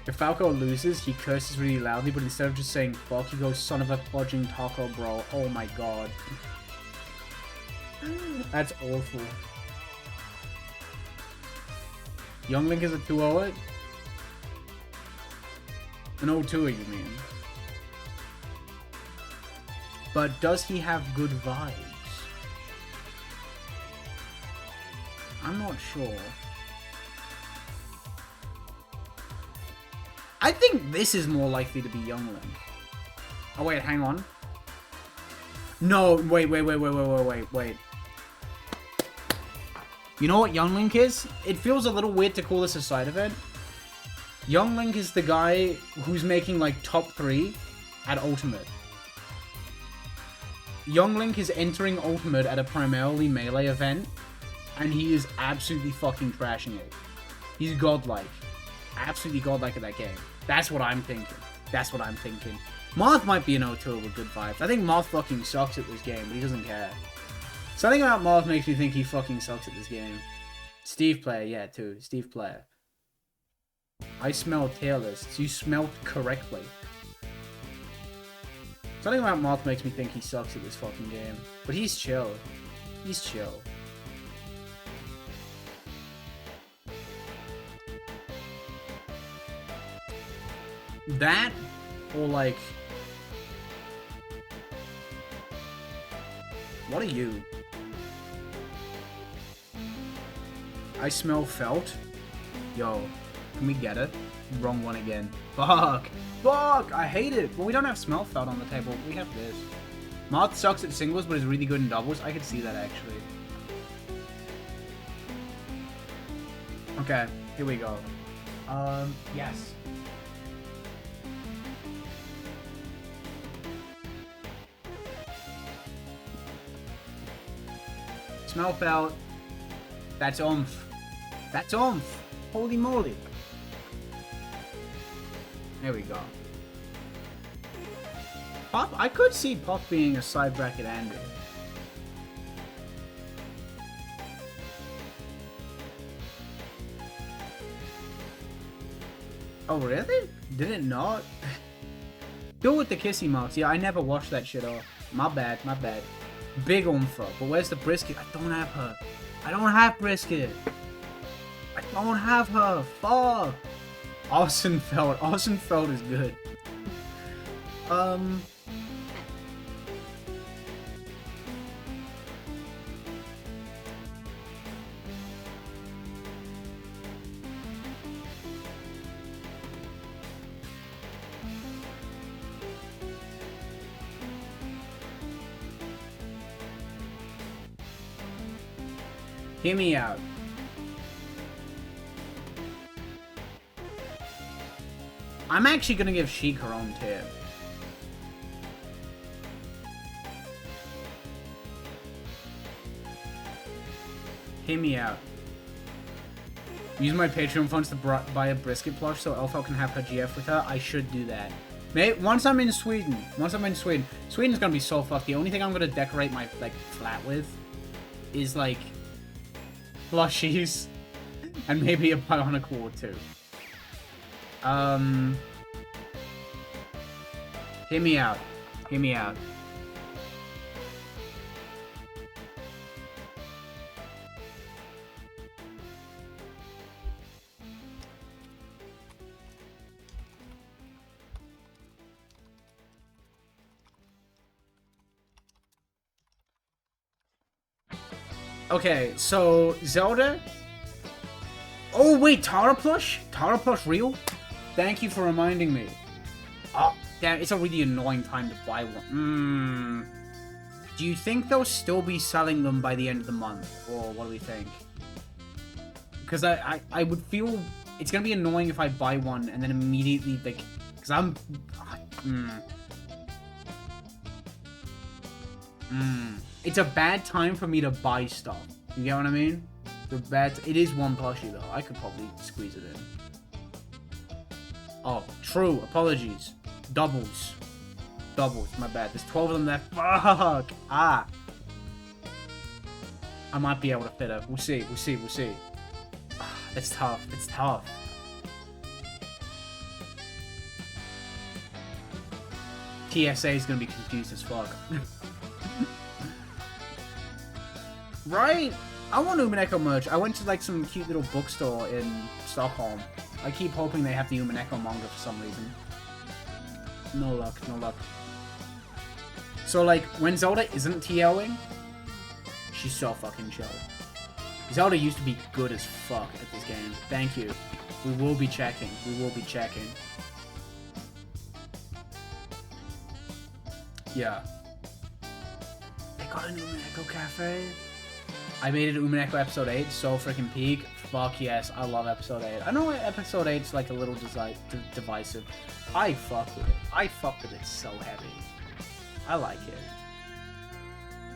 If Falco loses, he curses really loudly, but instead of just saying fuck, he goes son of a fudging taco, bro. Oh my god. That's awful. Young Link is a 2-0? An 0-2, you mean? But does he have good vibes? I'm not sure. I think this is more likely to be Young Link. Oh wait, hang on. No, wait. You know what Young Link is? It feels a little weird to call this a side event. Young Link is the guy who's making top 3 at Ultimate. Young Link is entering Ultimate at a primarily melee event, and he is absolutely fucking trashing it. He's godlike. Absolutely godlike at that game. That's what I'm thinking. Marth might be an 0-2 with good vibes. I think Marth fucking sucks at this game, but he doesn't care. Something about Marth makes me think he fucking sucks at this game. Steve player, yeah, too. Steve player. I smell tier lists. You smelled correctly. Something about Marth makes me think he sucks at this fucking game. But he's chill. He's chill. That, or what are you? I smell felt. Yo, can we get it? Wrong one again. Fuck! I hate it! Well, we don't have smell felt on the table. We have this. Marth sucks at singles, but is really good in doubles. I could see that, actually. Okay, here we go. Yes. Snowfelt. That's oomph. That's oomph. Holy moly. There we go. Pop, I could see Pop being a side bracket Andy. Oh, really? Did it not? Go with the kissy marks. Yeah, I never watched that shit off. My bad, my bad. Big Umpha. But where's the brisket? I don't have her. I don't have brisket. I don't have her. Fuck. Aussenfeld. Aussenfeld is good. Hear me out. I'm actually gonna give Sheik her own tier. Hear me out. Use my Patreon funds to buy a brisket plush so Elfel can have her GF with her. I should do that. Once I'm in Sweden. Sweden's gonna be so fucked. The only thing I'm gonna decorate my flat with is like plushies and maybe a bionic ward too. Hear me out. Hear me out. Okay, so Zelda. Oh wait, Tara plush? Tara plush real? Thank you for reminding me. Oh, damn, it's a really annoying time to buy one. Do you think they'll still be selling them by the end of the month? Or what do we think? Because I would feel it's gonna be annoying if I buy one and then immediately, like, because it's a bad time for me to buy stuff. You get what I mean? It is one plushie though. I could probably squeeze it in. Oh, true. Apologies. Doubles. Doubles. My bad. There's 12 of them left. Fuck. Ah. I might be able to fit her. We'll see. We'll see. We'll see. It's tough. It's tough. TSA is gonna be confused as fuck. Right? I want Umineko merch. I went to like some cute little bookstore in Stockholm. I keep hoping they have the Umineko manga for some reason. No luck, no luck. So like, when Zelda isn't TLing, she's so fucking chill. Zelda used to be good as fuck at this game. Thank you. We will be checking. We will be checking. Yeah. They got an Umineko cafe. I made it to Umineko episode 8, so freaking peak. Fuck yes, I love episode 8. I know episode 8's like a little divisive. I fuck with it. I fuck with it so heavy. I like it.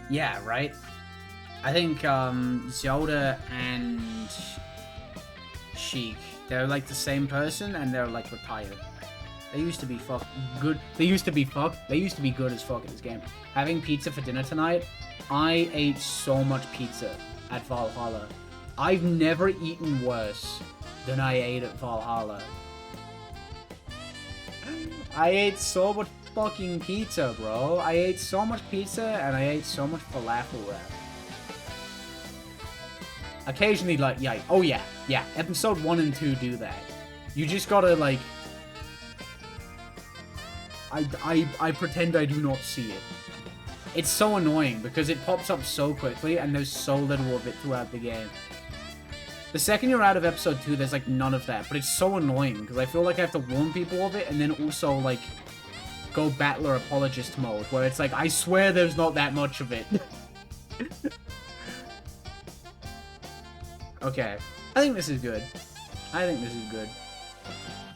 Yeah, right? I think Zelda and Sheik, they're like the same person and they're like retired. They used to be good. They used to be good as fuck at this game. Having pizza for dinner tonight, I ate so much pizza at Valhalla. I've never eaten worse than I ate at Valhalla. I ate so much fucking pizza, bro. I ate so much pizza and I ate so much falafel wrap. Occasionally, like, yeah, oh yeah, yeah, episode 1 and 2 do that. You just gotta, like... I pretend I do not see it. It's so annoying because it pops up so quickly and there's so little of it throughout the game. The second you're out of episode 2, there's like none of that, but it's so annoying because I feel like I have to warn people of it and then also like go battler apologist mode where it's like, I swear there's not that much of it. Okay, I think this is good. I think this is good.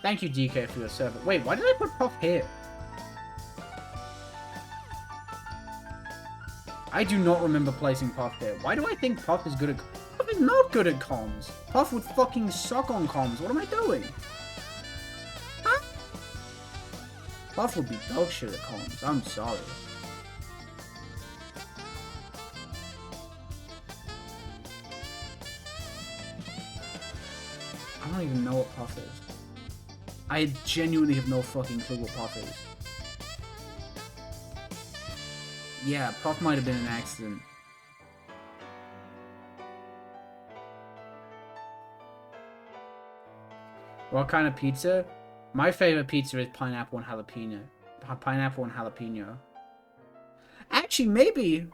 Thank you, DK, for your server. Wait, why did I put Puff here? I do not remember placing Puff there. Why do I think Puff is good at... Puff is not good at comms. Puff would fucking suck on comms. What am I doing? Huh? Puff would be dog shit at comms. I'm sorry. I don't even know what Puff is. I genuinely have no fucking clue what Puff is. Yeah, Puff might have been an accident. What kind of pizza? My favorite pizza is pineapple and jalapeno. Pineapple and jalapeno. Actually, maybe...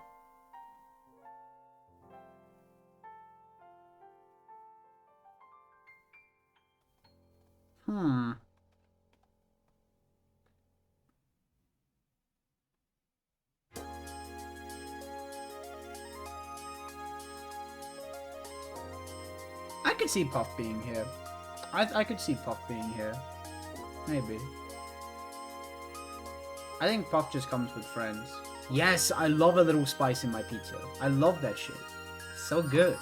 I could see Puff being here. I could see Puff being here. Maybe. I think Puff just comes with friends. Yes, I love a little spice in my pizza. I love that shit. So good.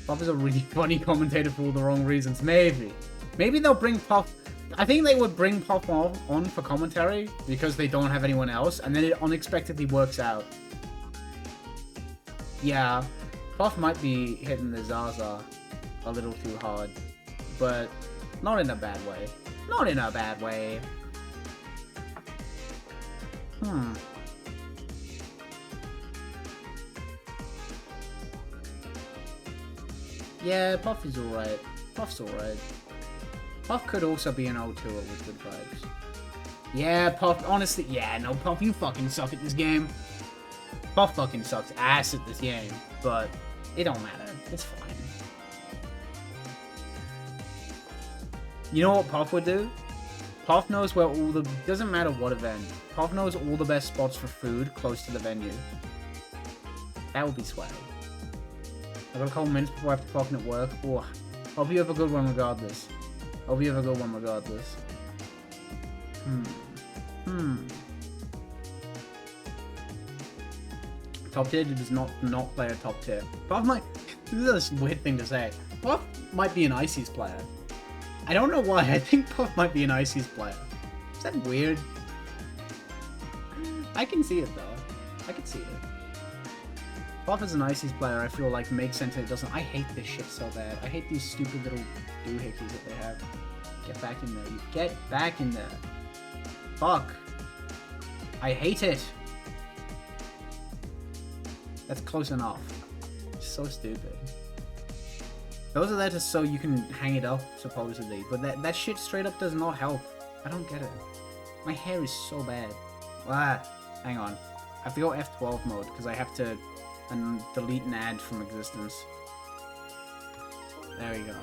Puff is a really funny commentator for all the wrong reasons. Maybe. Maybe they'll bring Puff... I think they would bring Puff on for commentary because they don't have anyone else, and then it unexpectedly works out. Yeah. Puff might be hitting the Zaza a little too hard, but not in a bad way. Not in a bad way. Yeah, Puff is alright. Puff's alright. Puff could also be an O2 with good vibes. Yeah, Puff, honestly, yeah, no, Puff, you fucking suck at this game. Puff fucking sucks ass at this game, but it don't matter. It's fine. You know what Puff would do? Puff knows where all the... Doesn't matter what event. Puff knows all the best spots for food close to the venue. That would be swag. I got a couple minutes before I have to fucking at work. Oh, hope you have a good one regardless. Hope you have a good one regardless. Top tier does not play a top tier. Puff might... This is a weird thing to say. Puff might be an Ices player. I don't know why. I think Puff might be an Ices player. Is that weird? I can see it though. I can see it. Puff as an Ices player, I feel like makes sense and it doesn't. I hate this shit so bad. I hate these stupid little doohickeys that they have. Get back in there. You get back in there. Fuck. I hate it. That's close enough. It's so stupid. Those are there to so you can hang it up, supposedly. But that shit straight up does not help. I don't get it. My hair is so bad. Ah, hang on. I have to go F12 mode, because I have to delete an ad from existence. There we go.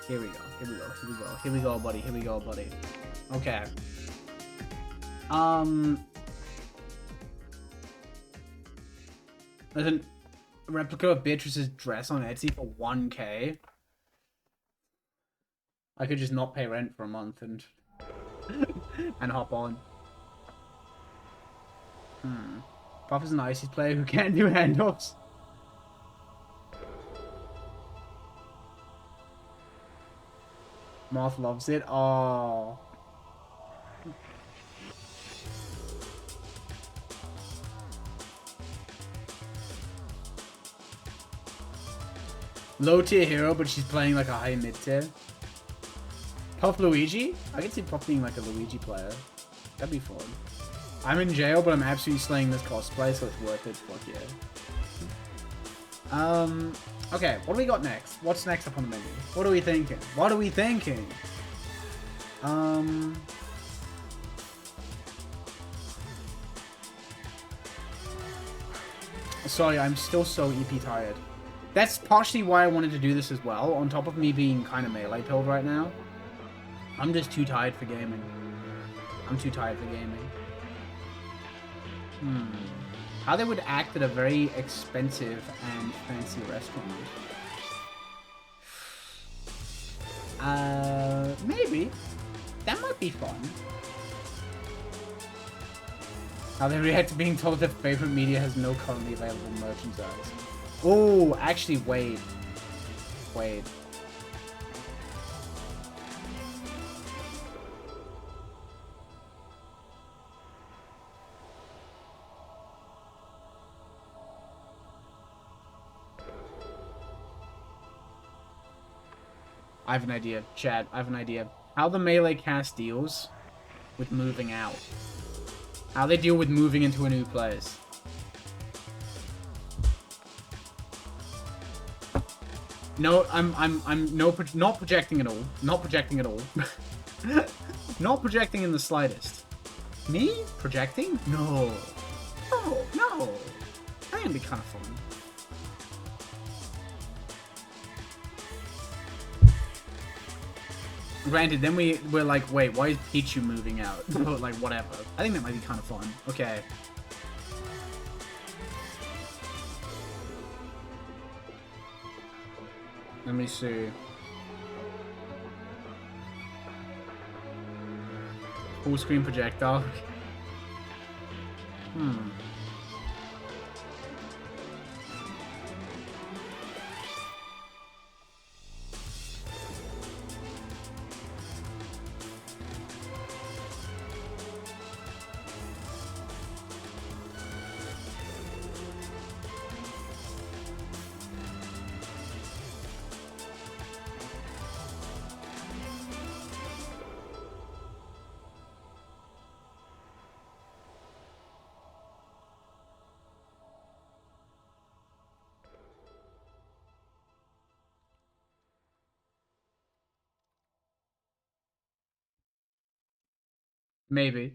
Here we go. Here we go. Here we go. Here we go, buddy. Here we go, buddy. Okay. There's a replica of Beatrice's dress on Etsy for 1K. I could just not pay rent for a month and and hop on. Puff is an Ices player who can't do handoffs. Moth loves it. Oh. Low tier hero, but she's playing like a high mid tier. Puff Luigi? I could see Puff being like a Luigi player. That'd be fun. I'm in jail, but I'm absolutely slaying this cosplay, so it's worth it. Fuck yeah. Okay, what do we got next? What's next up on the menu? What are we thinking? What are we thinking? Sorry, I'm still so EP tired. That's partially why I wanted to do this as well, on top of me being kind of melee pilled right now. I'm just too tired for gaming. I'm too tired for gaming. How they would act at a very expensive and fancy restaurant. Maybe. That might be fun. How they react to being told their favorite media has no currently available merchandise. Oh, actually, wait. Wait. I have an idea, chat. I have an idea. How the melee cast deals with moving out. How they deal with moving into a new place. No, I'm not projecting at all. Not projecting at all. Not projecting in the slightest. Me? Projecting? No. No, no. That can be kind of fun. Granted, then we're like, wait, why is Pichu moving out? But like, whatever. I think that might be kind of fun. Okay. Let me see. Full screen projector. Hmm. Maybe.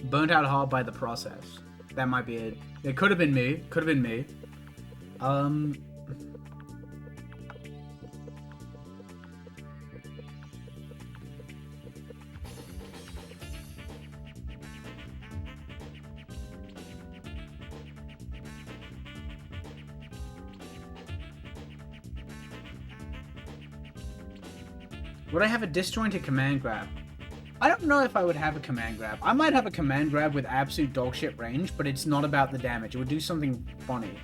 Burnt out hard by the process. That might be it. It could have been me. Could have been me. Would I have a disjointed command grab? I don't know if I would have a command grab. I might have a command grab with absolute dogshit range, but it's not about the damage. It would do something funny.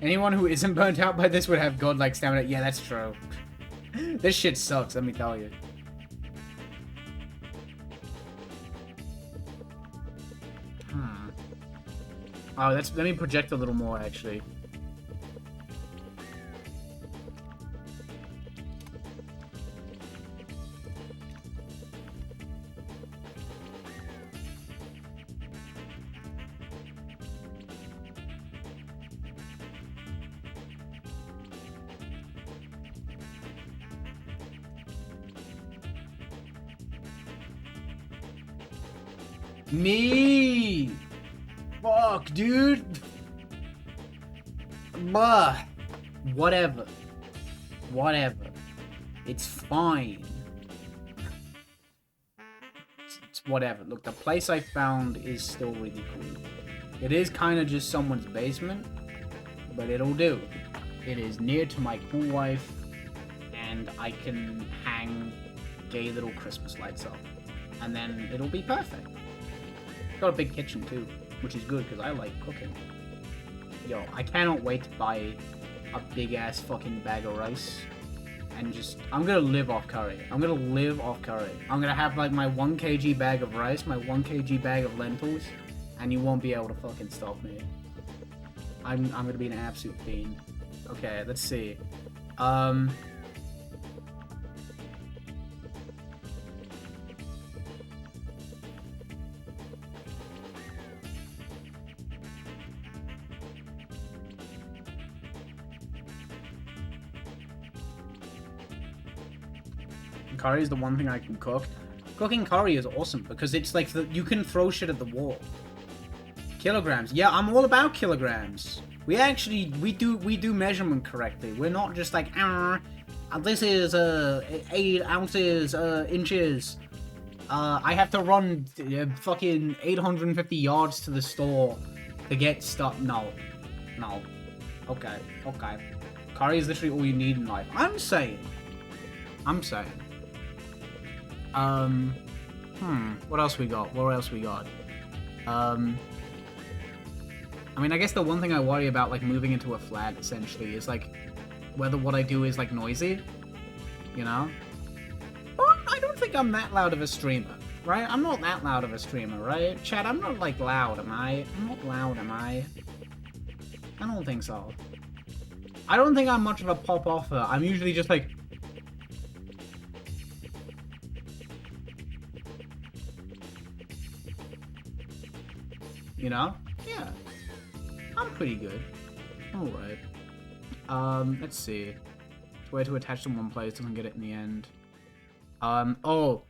Anyone who isn't burnt out by this would have godlike stamina. Yeah, that's true. This shit sucks, let me tell you. Oh, let me project a little more, actually. Me! Fuck, dude! Bah! Whatever. Whatever. It's fine. It's whatever. Look, the place I found is still really cool. It is kind of just someone's basement, but it'll do. It is near to my cool wife, and I can hang gay little Christmas lights up. And then it'll be perfect. Got a big kitchen too, which is good because I like cooking. Yo, I cannot wait to buy a big ass fucking bag of rice and just, I'm gonna live off curry. I'm gonna live off curry. I'm gonna have like my 1 kg bag of rice, my 1 kg bag of lentils, and you won't be able to fucking stop me. I'm gonna be an absolute fiend. Okay, let's see. Curry is the one thing I can cook. Cooking curry is awesome because it's like you can throw shit at the wall. Kilograms. Yeah, I'm all about kilograms. We do measurement correctly. We're not just like, this is 8 ounces, inches. I have to run fucking 850 yards to the store to get stuff. No. Okay. Curry is literally all you need in life. I'm saying. What else we got? What else we got? I mean, I guess the one thing I worry about, like, moving into a flat, essentially, is, like, whether what I do is, like, noisy. You know? But I don't think I'm that loud of a streamer, right? I'm not that loud of a streamer, right? Chat, I'm not, like, loud, am I? I'm not loud, am I? I don't think so. I don't think I'm much of a pop-offer. I'm usually just, like... You know? Yeah. I'm pretty good. Alright. Let's see. Where to attach to one place, doesn't get it in the end. Oh.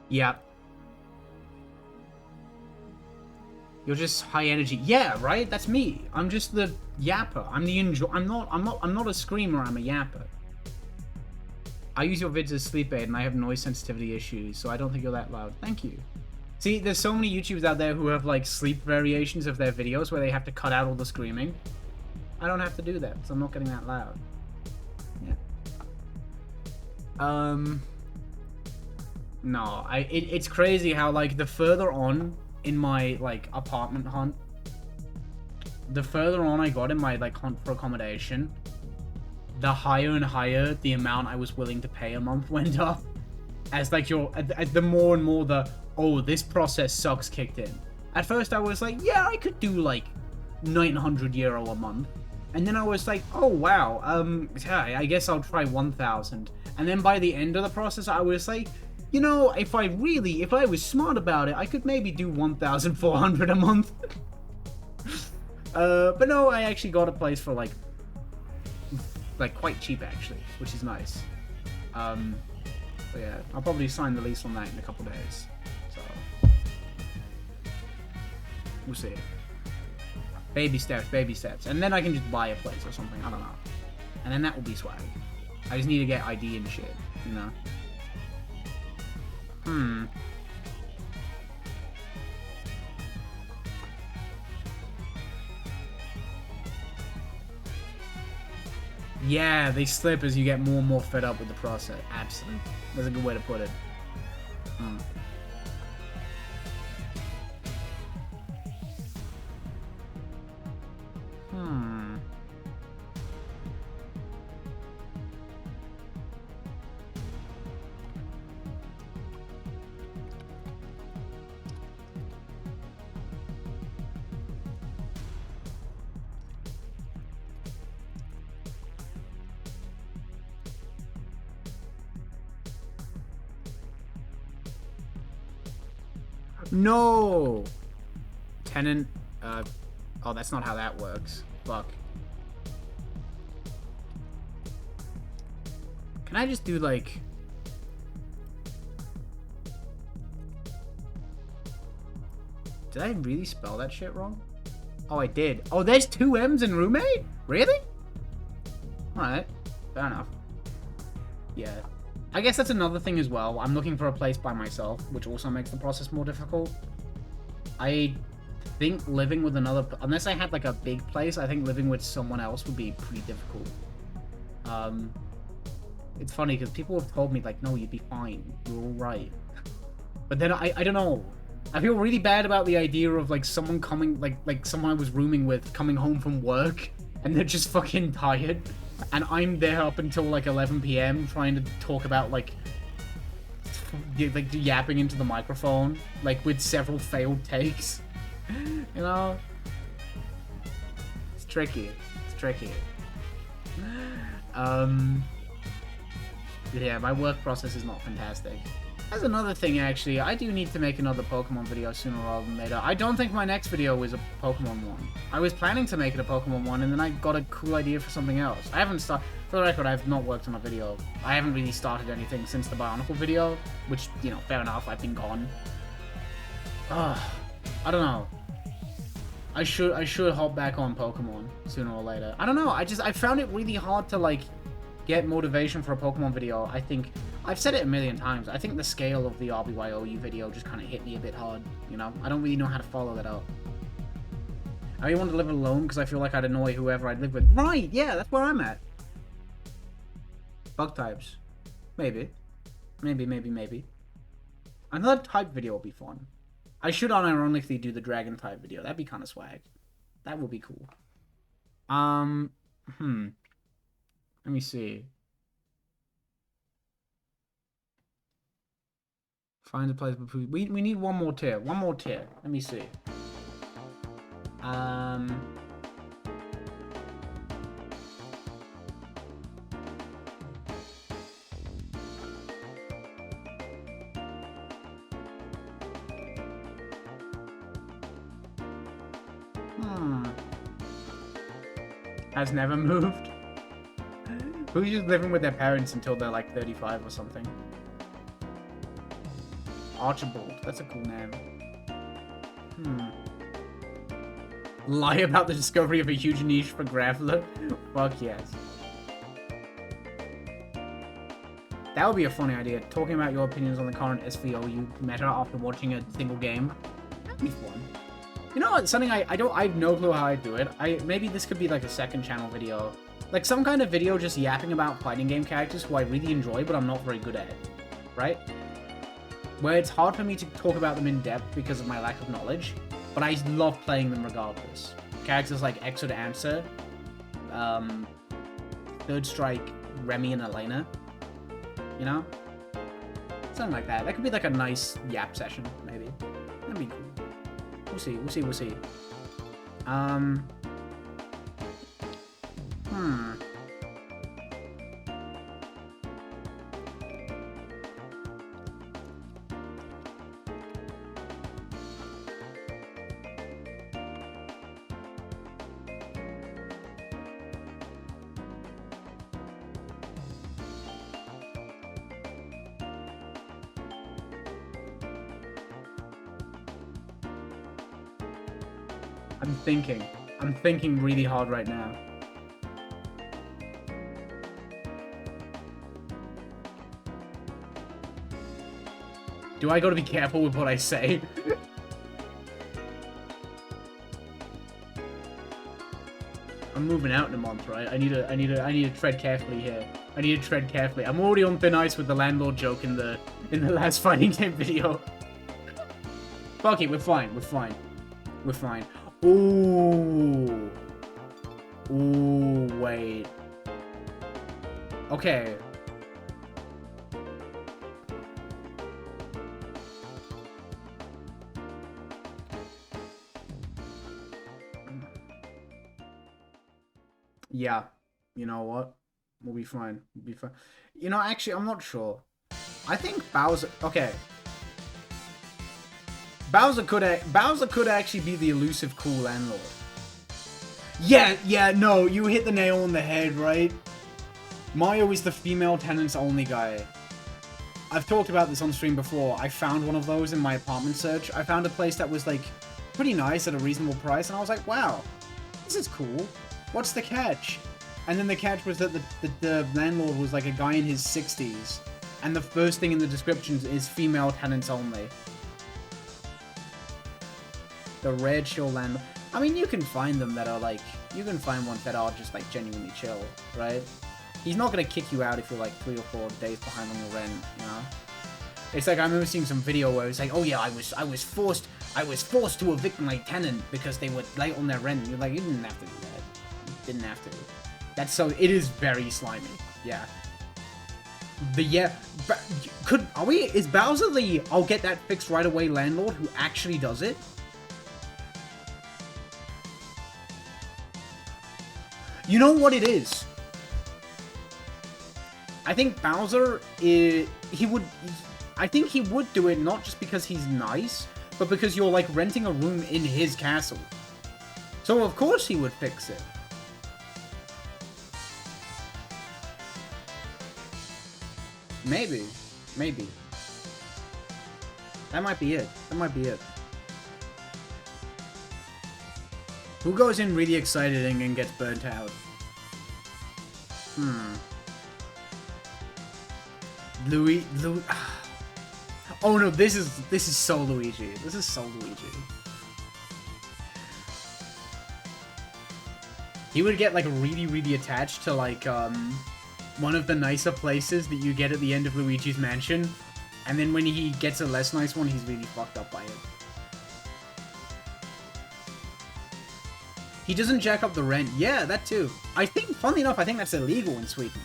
Yeah. You're just high energy. Yeah, right? That's me. I'm just the yapper. I'm the I'm not a screamer, I'm a yapper. I use your vids as sleep aid and I have noise sensitivity issues, so I don't think you're that loud. Thank you. See, there's so many YouTubers out there who have like sleep variations of their videos where they have to cut out all the screaming. I don't have to do that, so I'm not getting that loud. Yeah. No, it's crazy how like the further on in my like apartment hunt, the further on I got in my like hunt for accommodation, the higher and higher the amount I was willing to pay a month went up. As like as the more and more the, oh, this process sucks kicked in. At first I was like, yeah, I could do like 900 euro a month. And then I was like, oh wow, yeah, I guess I'll try 1,000. And then by the end of the process I was like, you know, if I was smart about it, I could maybe do 1,400 a month. But no, I actually got a place for like quite cheap actually, which is nice. But yeah, I'll probably sign the lease on that in a couple days. So we'll see. Baby steps, and then I can just buy a place or something. I don't know, and then that will be swag. I just need to get ID and shit, you know. Yeah, they slip as you get more and more fed up with the process. Absolutely. That's a good way to put it. No! Tenant, oh, that's not how that works. Fuck. Can I just do, like... Did I really spell that shit wrong? Oh, I did. Oh, there's 2 M's in roommate? Really? Alright. Fair enough. Yeah. I guess that's another thing as well. I'm looking for a place by myself, which also makes the process more difficult. I think living with another... Unless I had, like, a big place, I think living with someone else would be pretty difficult. It's funny, because people have told me, like, no, you'd be fine. You're alright. But then, I don't know. I feel really bad about the idea of, like, someone coming... Like someone I was rooming with coming home from work, and they're just fucking tired. And I'm there up until, like, 11 PM trying to talk about, like, yapping into the microphone, like, with several failed takes. You know? It's tricky. It's tricky. Yeah, my work process is not fantastic. That's another thing, actually. I do need to make another Pokemon video sooner rather than later. I don't think my next video is a Pokemon one. I was planning to make it a Pokemon one, and then I got a cool idea for something else. I haven't started... For the record, I've not worked on a video. I haven't really started anything since the Bionicle video, which, you know, fair enough, I've been gone. I don't know. I should hop back on Pokemon sooner or later. I don't know, I found it really hard to, like, get motivation for a Pokemon video. I think I've said it a million times. I think the scale of the RBYOU video just kind of hit me a bit hard, you know? I don't really know how to follow that up. I really want to live alone because I feel like I'd annoy whoever I'd live with. Right, yeah, that's where I'm at. Bug types. Maybe. Maybe. Another type video would be fun. I should unironically do the dragon type video. That'd be kind of swag. That would be cool. Let me see. Find a place. We need one more tier. One more tier. Let me see. Has never moved. Who's just living with their parents until they're like 35 or something? Archibald. That's a cool name. Lie about the discovery of a huge niche for Graveler? Fuck yes. That would be a funny idea. Talking about your opinions on the current SVOU meta after watching a single game. That'd be fun. You know what? Something I have no clue how I do it. Maybe this could be like a second channel video. Like some kind of video just yapping about fighting game characters who I really enjoy but I'm not very good at. Right? Where it's hard for me to talk about them in depth because of my lack of knowledge, but I love playing them regardless. Characters like Exo to Answer, Third Strike, Remy and Elena. You know? Something like that. That could be like a nice yap session, maybe. That'd be cool. We'll see. I'm thinking really hard right now. Do I gotta be careful with what I say? I'm moving out in a month, right? I need to tread carefully here. I need to tread carefully. I'm already on thin ice with the landlord joke in the last fighting game video. Fuck it, we're fine. Ooh. Ooh, wait. Okay. Yeah. You know what? We'll be fine. You know, actually, I'm not sure. I think Bowser... Okay. Bowser could actually be the elusive cool landlord. Yeah, no, you hit the nail on the head, right? Mario is the female tenants only guy. I've talked about this on stream before. I found one of those in my apartment search. I found a place that was, like, pretty nice at a reasonable price, and I was like, wow, this is cool. What's the catch? And then the catch was that the landlord was, like, a guy in his 60s, and the first thing in the descriptions is female tenants only. The red chill land. I mean, you can find them that are like, you can find ones that are just like genuinely chill, right? He's not gonna kick you out if you're like 3 or 4 days behind on your rent, you know? It's like, I remember seeing some video where it's like, oh yeah, I was forced to evict my tenant because they were late on their rent. And you're like, you didn't have to do that. You didn't have to. That's so, it is very slimy. Yeah. But yeah, is Bowser the I'll get that fixed right away landlord who actually does it? You know what it is? I think Bowser, I think he would do it not just because he's nice, but because you're like renting a room in his castle. So of course he would fix it. Maybe. That might be it. Who goes in really excited and gets burnt out? Louis. Oh no, this is so Luigi. This is so Luigi. He would get like really attached to like one of the nicer places that you get at the end of Luigi's Mansion, and then when he gets a less nice one, he's really fucked up by it. He doesn't jack up the rent. Yeah, that too. I think, funnily enough, I think that's illegal in Sweden.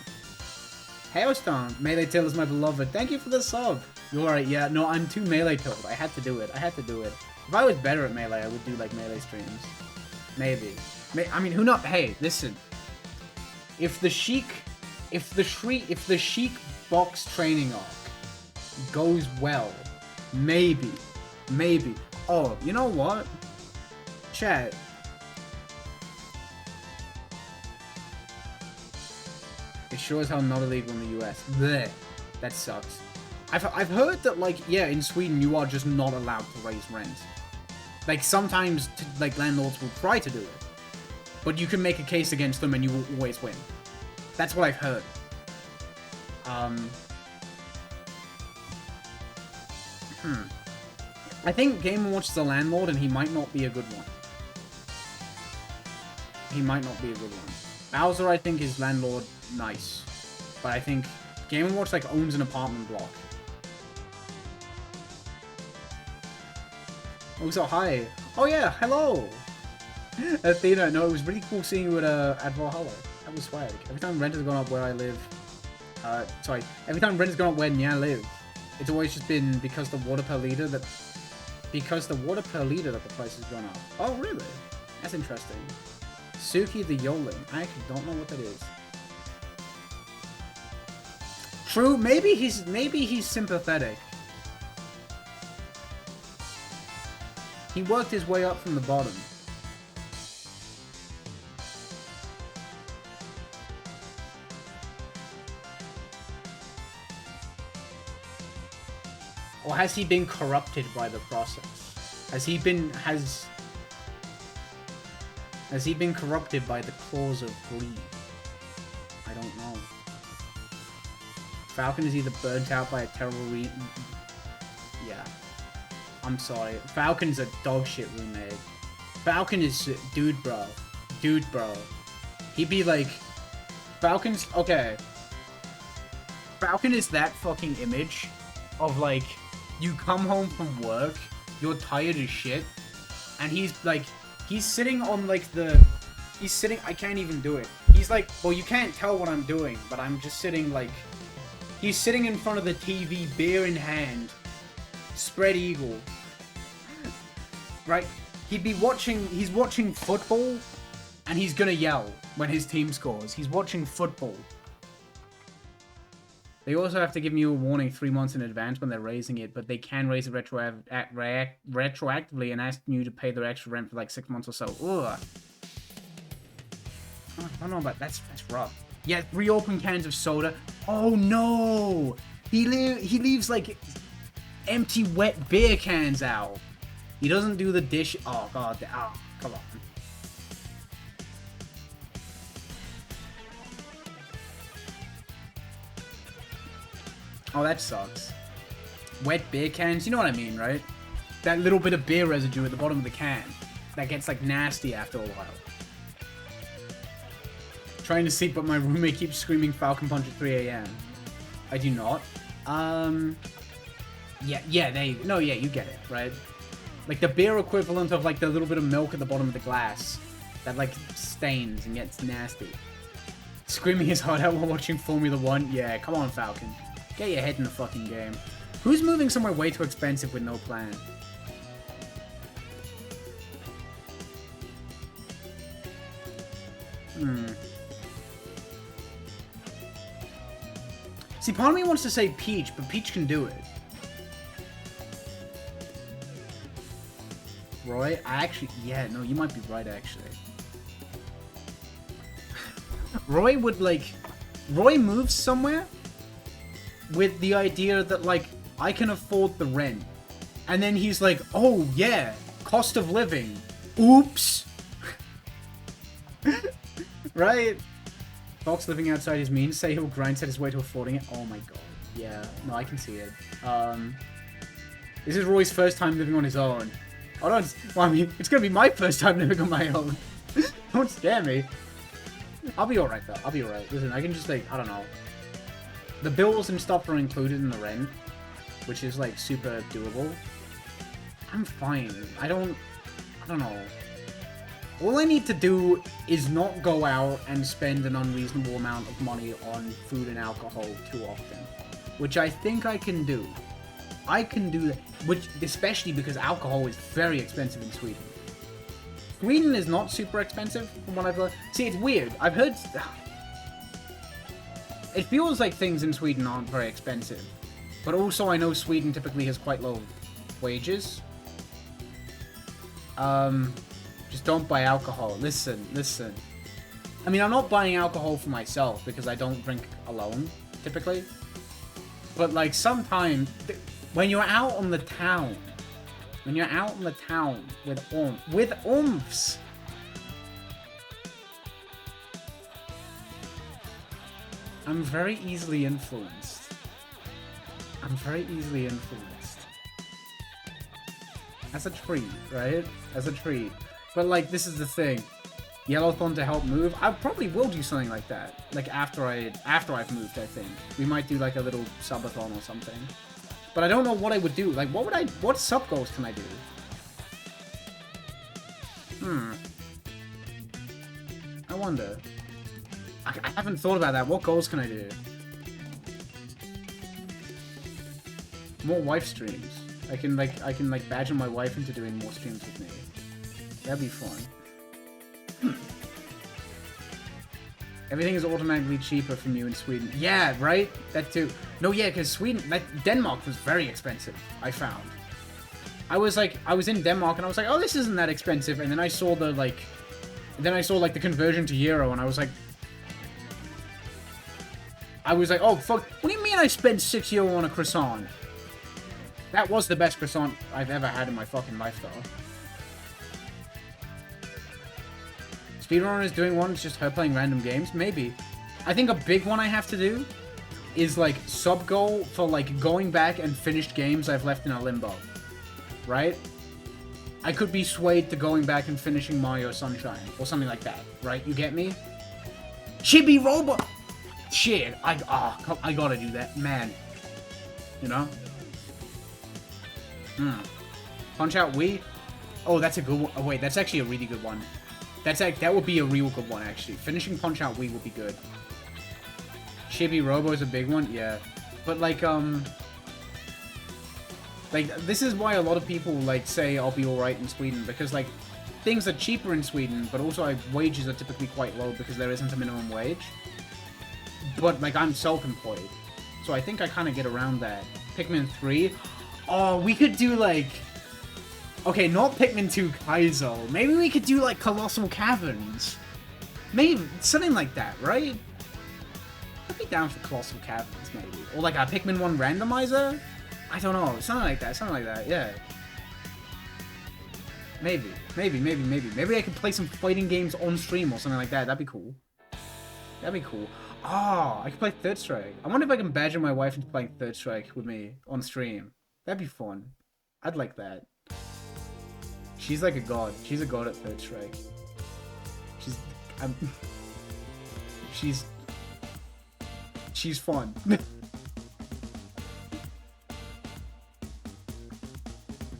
Hailstone, Melee Tail is my beloved. Thank you for the sub. You're alright, yeah. No, I'm too Melee Tailed. I had to do it. I had to do it. If I was better at Melee, I would do, like, Melee streams. Maybe. I mean, who knows? Hey, listen. If the Sheik box training arc goes well, maybe. Oh, you know what? Chat. It sure as hell not illegal in the US. Blech. That sucks. I've heard that, like, yeah, in Sweden you are just not allowed to raise rent. Like, sometimes, like, landlords will try to do it. But you can make a case against them and you will always win. That's what I've heard. I think Game & Watch is a landlord and he might not be a good one. He might not be a good one. Bowser, I think, is landlord nice. But I think Game & Watch, like, owns an apartment block. Oh, so hi. Oh yeah, hello! Athena, no, it was really cool seeing you at Valhalla. That was swag. Every time rent has gone up where I live... every time rent has gone up where Nya live, it's always just been because the water per liter that... Because the water per liter that the price has gone up. Oh, really? That's interesting. Suki the Yoling. I actually don't know what that is. True, maybe he's sympathetic. He worked his way up from the bottom. Or has he been corrupted by the process? Has he been corrupted by the claws of greed? I don't know. Falcon is either burnt out by a terrible yeah. I'm sorry. Falcon's a dog shit roommate. Falcon is... Dude, bro. He'd be like... Falcon's... Okay. Falcon is that fucking image of, like... You come home from work, you're tired as shit, and he's, like... He's sitting on, like, the... He's sitting... I can't even do it. He's like... Well, you can't tell what I'm doing, but I'm just sitting, like... He's sitting in front of the TV, beer in hand, spread eagle. Right? He's watching football, and he's gonna yell when his team scores. He's watching football. They also have to give you a warning 3 months in advance when they're raising it, but they can raise it retroactively and ask you to pay their extra rent for like 6 months or so. Ugh. I don't know about that's rough. Yeah, 3 open cans of soda. Oh no! He leaves like empty wet beer cans out. He doesn't do the dish. Oh god! Oh, come on. Oh, that sucks. Wet beer cans. You know what I mean, right? That little bit of beer residue at the bottom of the can that gets like nasty after a while. Trying to sleep, but my roommate keeps screaming Falcon Punch at 3 AM. I do not. Yeah, you get it, right? Like the beer equivalent of like the little bit of milk at the bottom of the glass that like stains and gets nasty. Screaming his heart out while watching Formula 1. Yeah, come on, Falcon. Get your head in the fucking game. Who's moving somewhere way too expensive with no plan? See, part of me wants to say Peach, but Peach can do it. Roy? Yeah, no, you might be right, actually. Roy moves somewhere with the idea that, like, I can afford the rent. And then he's like, oh, yeah, cost of living. Oops. Right? Fox living outside his means, say he'll grind set his way to affording it. Oh my god. Yeah, no, I can see it. This is Roy's first time living on his own. Oh, don't... Well, I mean, it's gonna be my first time living on my own. Don't scare me. I'll be alright, though. I'll be alright. Listen, I can just, like, I don't know. The bills and stuff are included in the rent, which is, like, super doable. I'm fine. I don't know. All I need to do is not go out and spend an unreasonable amount of money on food and alcohol too often. Which I think I can do. I can do that. Which, especially because alcohol is very expensive in Sweden. Sweden is not super expensive, from what I've heard. See, it's weird. I've heard... It feels like things in Sweden aren't very expensive. But also, I know Sweden typically has quite low wages. Just don't buy alcohol. Listen. I mean, I'm not buying alcohol for myself because I don't drink alone, typically. But, like, sometimes, when you're out on the town, with oomph, I'm very easily influenced. As a treat, right? As a treat. But, like, this is the thing. Yellowthon to help move? I probably will do something like that. Like, after I've moved, I think. We might do, like, a little subathon or something. But I don't know what I would do. Like, what sub goals can I do? I wonder. I haven't thought about that. What goals can I do? More wife streams. I can badger my wife into doing more streams with me. That'd be fun. Everything is automatically cheaper from you in Sweden. Yeah, right? That too. No, yeah, because Denmark was very expensive, I found. I was in Denmark and I was like, oh, this isn't that expensive. And then I saw the, the conversion to euro and I was like, oh, fuck, what do you mean I spent €6 on a croissant? That was the best croissant I've ever had in my fucking life, though. Speedrunner is doing one, it's just her playing random games? Maybe. I think a big one I have to do is, like, sub-goal for, like, going back and finished games I've left in a limbo. Right? I could be swayed to going back and finishing Mario Sunshine, or something like that, right? You get me? Chibi Robot! Shit, I gotta do that, man. You know? Punch Out Wii? Oh, that's a good one. Oh, wait, that's actually a really good one. That would be a real good one, actually. Finishing Punch Out Wii would be good. Chibi Robo is a big one, yeah. But, like, this is why a lot of people, like, say I'll be alright in Sweden, because, like, things are cheaper in Sweden, but also wages are typically quite low because there isn't a minimum wage. But, like, I'm self-employed. So I think I kind of get around that. Pikmin 3? Oh, we could do, like... Okay, not Pikmin 2 Kaizo. Maybe we could do, like, Colossal Caverns. Maybe, something like that, right? I'd be down for Colossal Caverns, maybe. Or, like, a Pikmin 1 randomizer? I don't know. Something like that, yeah. Maybe. Maybe I could play some fighting games on stream or something like that. That'd be cool. Oh, I could play Third Strike. I wonder if I can badger my wife into playing Third Strike with me on stream. That'd be fun. I'd like that. She's like a god. She's a god at Third Strike. She's fun.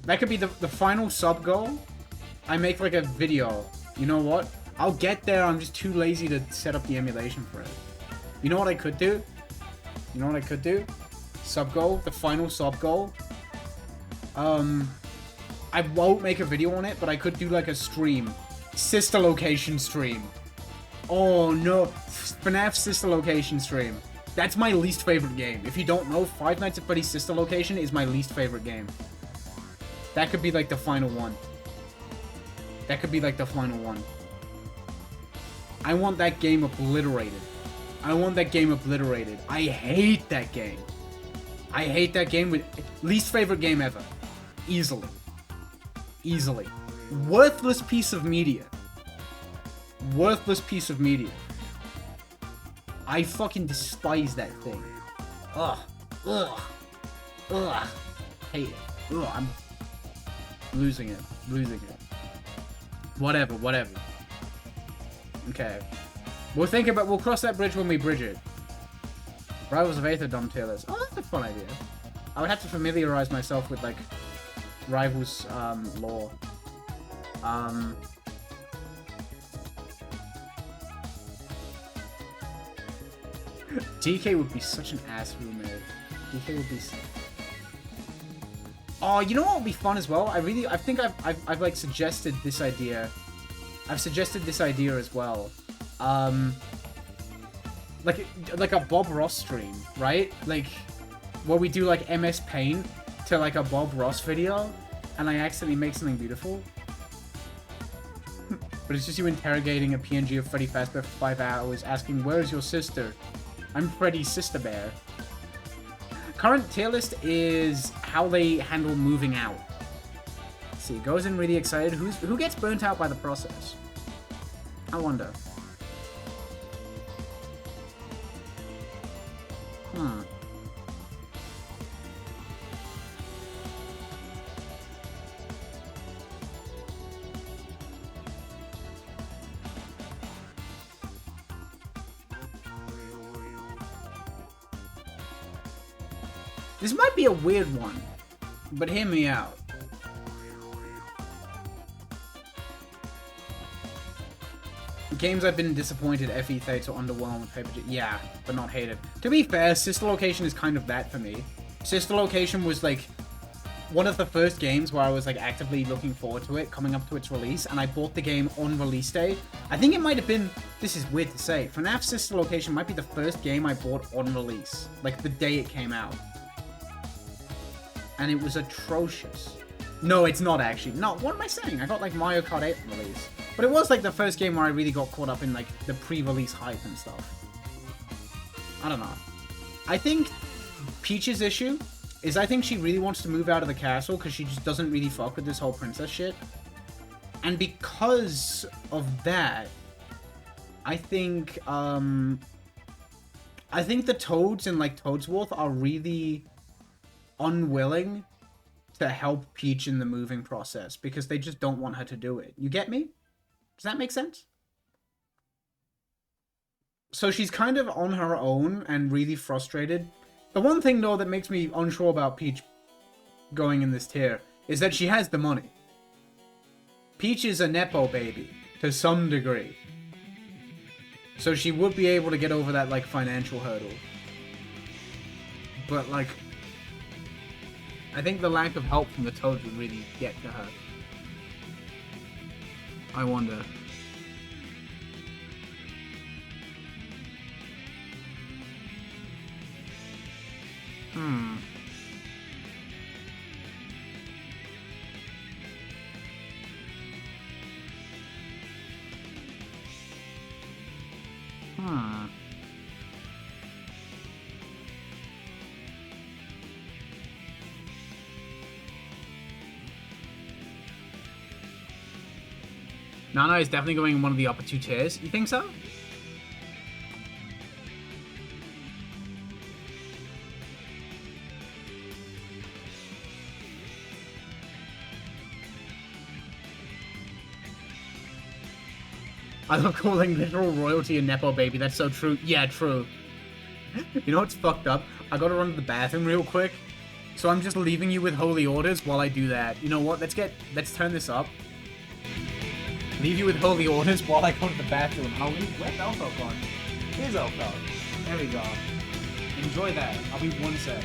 That could be the final sub goal. I make like a video. You know what? I'll get there. I'm just too lazy to set up the emulation for it. You know what I could do? Sub goal. The final sub goal. I won't make a video on it, but I could do like a stream. Sister Location stream. Oh no. FNAF Sister Location stream. That's my least favorite game. If you don't know, Five Nights at Freddy's Sister Location is my least favorite game. That could be like the final one. I want that game obliterated. I hate that game. With least favorite game ever. Easily. Worthless piece of media. I fucking despise that thing. Ugh. Ugh. Ugh. Hate it. Ugh, I'm losing it. Losing it. Whatever, whatever. Okay. We'll cross that bridge when we bridge it. Rivals of Aether Dom tier list. Oh, that's a fun idea. I would have to familiarize myself with, like, Rivals, lore. DK would be such an ass roommate. DK would be... Oh, you know what would be fun as well? I think I've like suggested this idea. I've suggested this idea as well. Like a Bob Ross stream, right? Like, where we do like MS Paint to like a Bob Ross video, and I accidentally make something beautiful. But it's just you interrogating a PNG of Freddy Fazbear for 5 hours, asking, "Where's your sister?" I'm Freddy's sister bear. Current tier list is how they handle moving out. Let's see, goes in really excited. Who gets burnt out by the process? I wonder. This might be a weird one, but hear me out. Games I've been disappointed, FE Thates or underwhelmed, Paper J. Yeah, but not hated. To be fair, Sister Location is kind of that for me. Sister Location was like one of the first games where I was like actively looking forward to it, coming up to its release, and I bought the game on release day. I think it might have been, this is weird to say, FNAF Sister Location might be the first game I bought on release, like the day it came out. And it was atrocious. No, it's not actually. No, what am I saying? I got like Mario Kart 8 on release. But it was like the first game where I really got caught up in like the pre-release hype and stuff. I don't know. I think Peach's issue is I think she really wants to move out of the castle because she just doesn't really fuck with this whole princess shit. And because of that, I think the Toads in like Toadsworth are really unwilling to help Peach in the moving process because they just don't want her to do it. You get me? Does that make sense? So she's kind of on her own and really frustrated. The one thing, though, that makes me unsure about Peach going in this tier is that she has the money. Peach is a Nepo baby, to some degree. So she would be able to get over that, like, financial hurdle. But, like, I think the lack of help from the Toads would really get to her. I wonder. Nana is definitely going in one of the upper 2 tiers. You think so? I love calling literal royalty a Nepo baby. That's so true. Yeah, true. You know what's fucked up? I gotta run to the bathroom real quick. So I'm just leaving you with holy orders while I do that. You know what? Let's turn this up. Leave you with holy orders while I go to the bathroom. I'll leave. Where's Elfo gone? Here's Elfo. There we go. Enjoy that. I'll be 1 sec.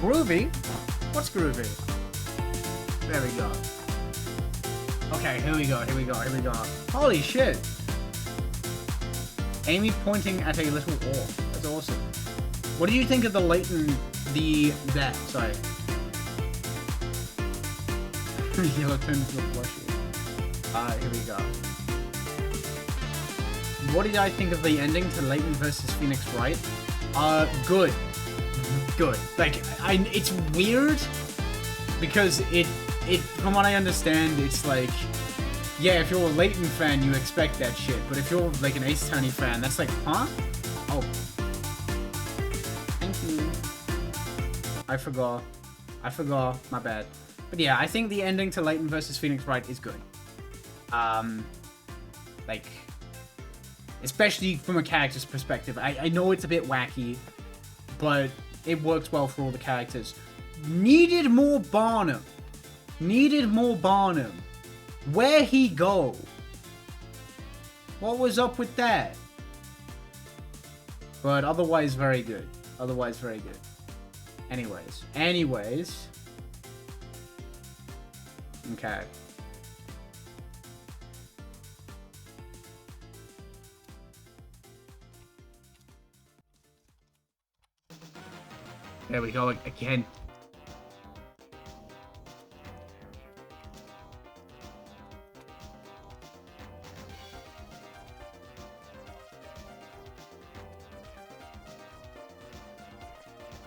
Groovy? What's groovy? There we go. Okay, here we go, here we go, here we go. Holy shit! Amy pointing at a little orb. That's awesome. What do you think of the sorry. Yellow turned into a plushie. Here we go. What did I think of the ending to Layton versus Phoenix Wright? Good. Good. Like, it's weird because it from what I understand, it's like, yeah, if you're a Layton fan, you expect that shit. But if you're like an Ace Attorney fan, that's like, huh? Oh. Thank you. I forgot. My bad. But yeah, I think the ending to Layton versus Phoenix Wright is good. Like, especially from a character's perspective. I know it's a bit wacky, but it works well for all the characters. Needed more Barnum. Needed more Barnum. Where he go? What was up with that? But otherwise, very good. Otherwise, very good. Anyways. Okay. There we go again.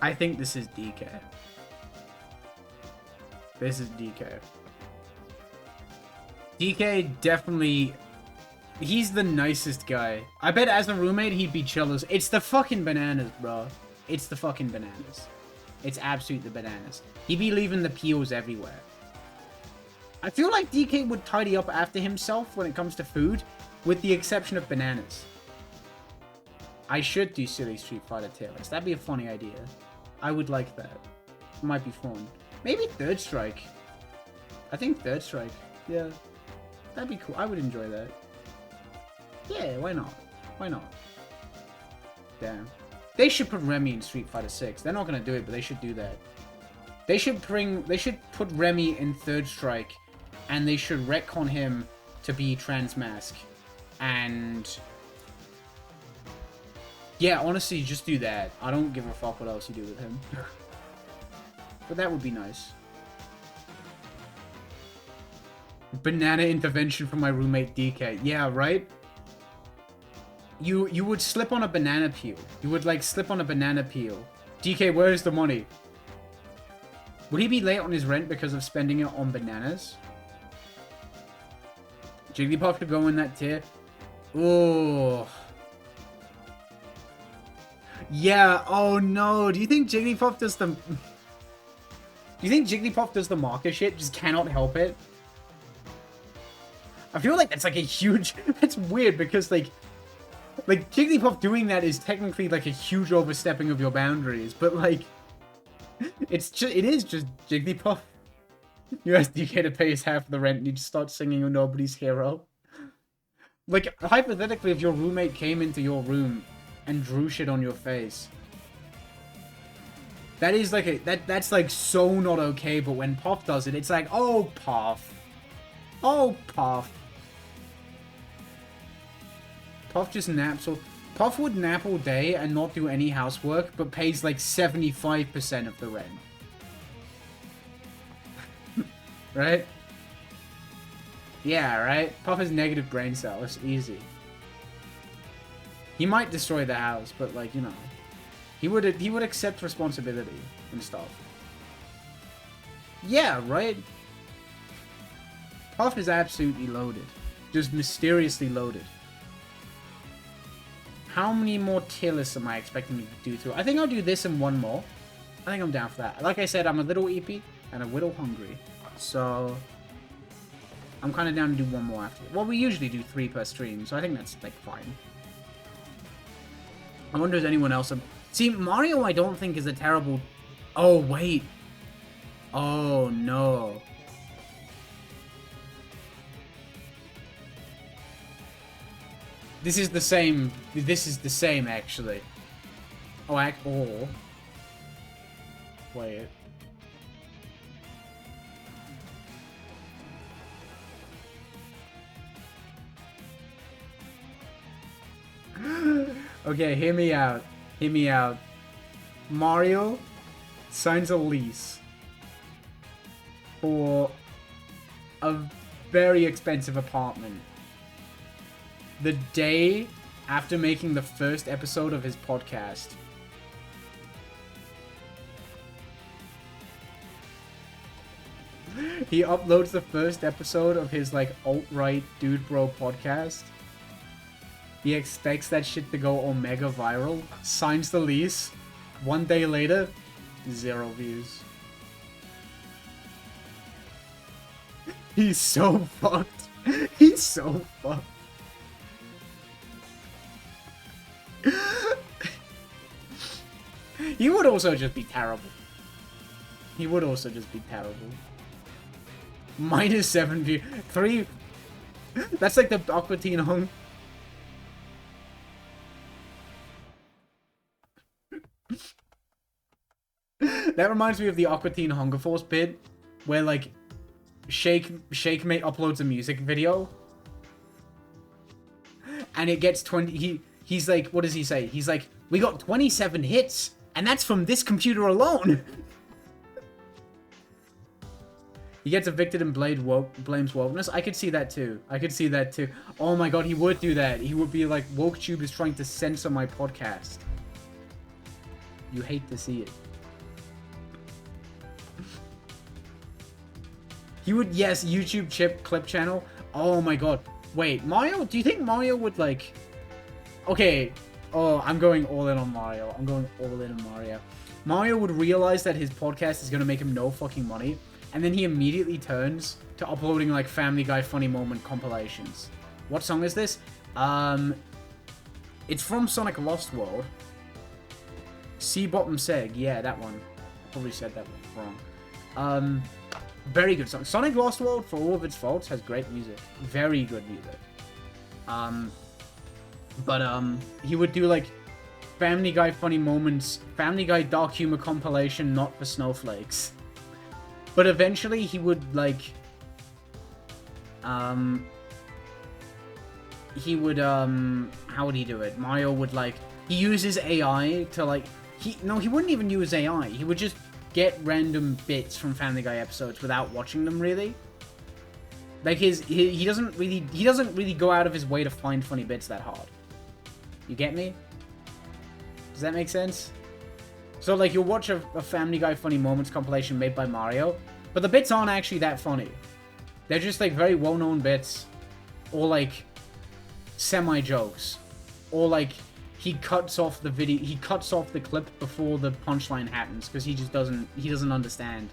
I think this is DK. This is DK. DK definitely... He's the nicest guy. I bet as a roommate, he'd be chillers. It's the fucking bananas, bro. It's the fucking bananas. It's absolutely the bananas. He'd be leaving the peels everywhere. I feel like DK would tidy up after himself when it comes to food, with the exception of bananas. I should do silly Street Fighter tier list. That'd be a funny idea. I would like that. It might be fun. Maybe Third Strike. I think Third Strike. Yeah. That'd be cool. I would enjoy that. Yeah, why not? Why not? Damn. They should put Remy in Street Fighter 6. They're not gonna do it, but they should do that. They should put Remy in Third Strike, and they should retcon him to be Transmask. And yeah, honestly, just do that. I don't give a fuck what else you do with him. But that would be nice. Banana intervention from my roommate DK. Yeah, right? You would slip on a banana peel. You would, like, slip on a banana peel. DK, where's the money? Would he be late on his rent because of spending it on bananas? Jigglypuff could go in that tier. Oh. Yeah, oh no. Do you think Jigglypuff does the... Do you think Jigglypuff does the marker shit? Just cannot help it? I feel like that's like a huge... That's weird because like Jigglypuff doing that is technically like a huge overstepping of your boundaries, but like it is just Jigglypuff. You ask DK to pay his half of the rent and you just start singing Nobody's Hero. Like, hypothetically, if your roommate came into your room and drew shit on your face, that is like that's like so not okay, but when Puff does it, it's like, oh Puff. Oh Puff. Puff just naps all... Puff would nap all day and not do any housework, but pays like 75% of the rent. Right? Yeah, right? Puff has negative brain cells. Easy. He might destroy the house, but like, you know. He would accept responsibility and stuff. Yeah, right? Puff is absolutely loaded. Just mysteriously loaded. How many more tier lists am I expecting to do through? I think I'll do this and one more. I think I'm down for that. Like I said, I'm a little EP and a little hungry. So I'm kind of down to do one more after. Well, we usually do 3 per stream, so I think that's like fine. I wonder if anyone else... See, Mario I don't think is a terrible... Oh, wait. Oh, no. This is the same. This is the same, actually. Oh, Wait. Okay, hear me out. Hear me out. Mario signs a lease for a very expensive apartment the day after making the first episode of his podcast. He uploads the first episode of his, like, alt-right dude bro podcast. He expects that shit to go omega viral. Signs the lease. 1 day later, 0 views. He's so fucked. He's so fucked. He would also just be terrible. He would also just be terrible. -7 views. 3. That's like the Aqua Teen Hung. That reminds me of the Aqua Teen Hunger Force bit, where, like, Shake Mate uploads a music video, and it gets 20. He's like, what does he say? He's like, we got 27 hits, and that's from this computer alone. He gets evicted and blames wokeness. I could see that too. I could see that too. Oh my god, he would do that. He would be like, WokeTube is trying to censor my podcast. You hate to see it. He would, yes, YouTube clip channel. Oh my god. Wait, Mario? Do you think Mario would, like... Okay. Oh, I'm going all in on Mario. I'm going all in on Mario. Mario would realize that his podcast is going to make him no fucking money. And then he immediately turns to uploading, like, Family Guy funny moment compilations. What song is this? It's from Sonic Lost World. C-Bottom Seg. Yeah, that one. I probably said that wrong. Very good song. Sonic Lost World, for all of its faults, has great music. Very good music. He would do, like, Family Guy funny moments, Family Guy dark humor compilation, not for snowflakes. But eventually he would, like, how would he do it? Mario would, like, he uses AI to, like, he wouldn't even use AI. He would just get random bits from Family Guy episodes without watching them, really. Like, he doesn't really go out of his way to find funny bits that hard. You get me? Does that make sense? So, like, you'll watch a Family Guy funny moments compilation made by Mario, but the bits aren't actually that funny. They're just, like, very well-known bits, or, like, semi-jokes, or, like, he cuts off the clip before the punchline happens, because he doesn't understand.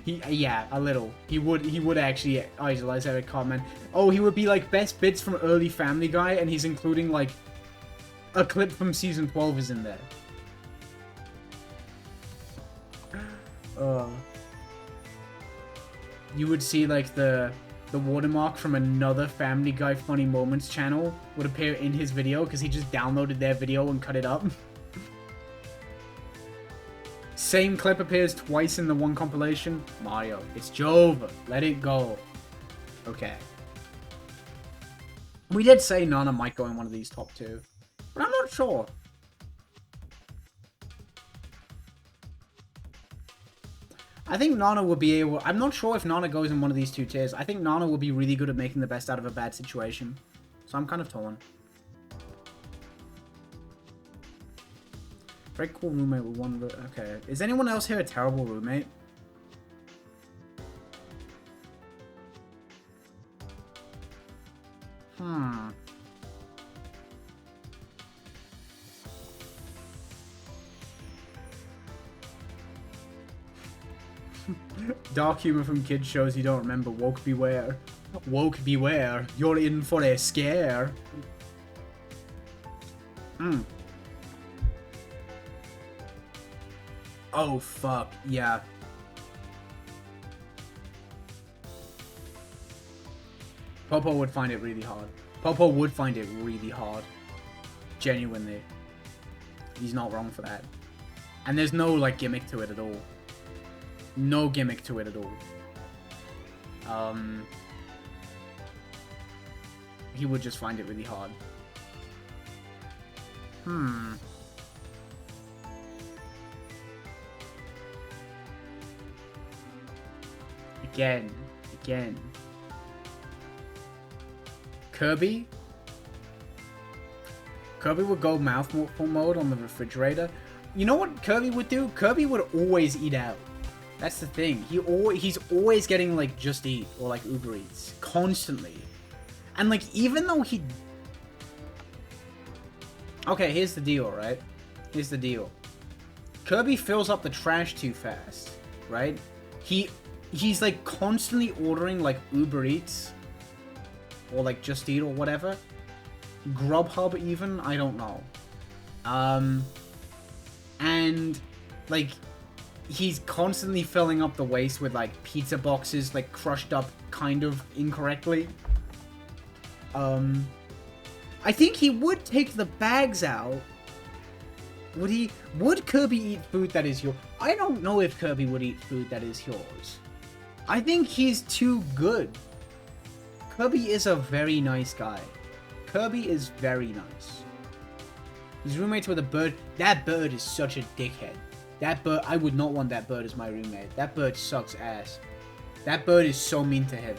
Yeah, a little. He would actually idolize Eric Cartman. Oh, he would be, like, best bits from early Family Guy, and he's including, like, a clip from season 12 is in there. You would see, like, the watermark from another Family Guy Funny Moments channel would appear in his video because he just downloaded their video and cut it up. Same clip appears twice in the one compilation. Mario, it's Jove. Let it go. Okay. We did say Nana might go in one of these top 2. But I'm not sure. I think Nana would be able... I'm not sure if Nana goes in one of these 2 tiers. I think Nana will be really good at making the best out of a bad situation. So I'm kind of torn. Very cool roommate with one... Okay. Is anyone else here a terrible roommate? Dark humor from kids shows you don't remember. Woke beware. Woke beware. You're in for a scare. Oh, fuck. Yeah. Popo would find it really hard. Popo would find it really hard. Genuinely. He's not wrong for that. And there's no, like, gimmick to it at all. No gimmick to it at all. He would just find it really hard. Again. Kirby would go mouthful mode on the refrigerator. You know what Kirby would do? Kirby would always eat out. That's the thing. He's always getting, like, Just Eat or, like, Uber Eats. Constantly. And, like, even though he... Okay, here's the deal, right? Here's the deal. Kirby fills up the trash too fast, right? He's, like, constantly ordering, like, Uber Eats. Or, like, Just Eat or whatever. Grubhub, even? I don't know. And, like... He's constantly filling up the waste with, like, pizza boxes, like, crushed up kind of incorrectly. I think he would take the bags out. Would Kirby eat food that is yours? I don't know if Kirby would eat food that is yours. I think he's too good. Kirby is a very nice guy. Kirby is very nice. He's roommates with a bird. That bird is such a dickhead. That bird, I would not want that bird as my roommate. That bird sucks ass. That bird is so mean to him.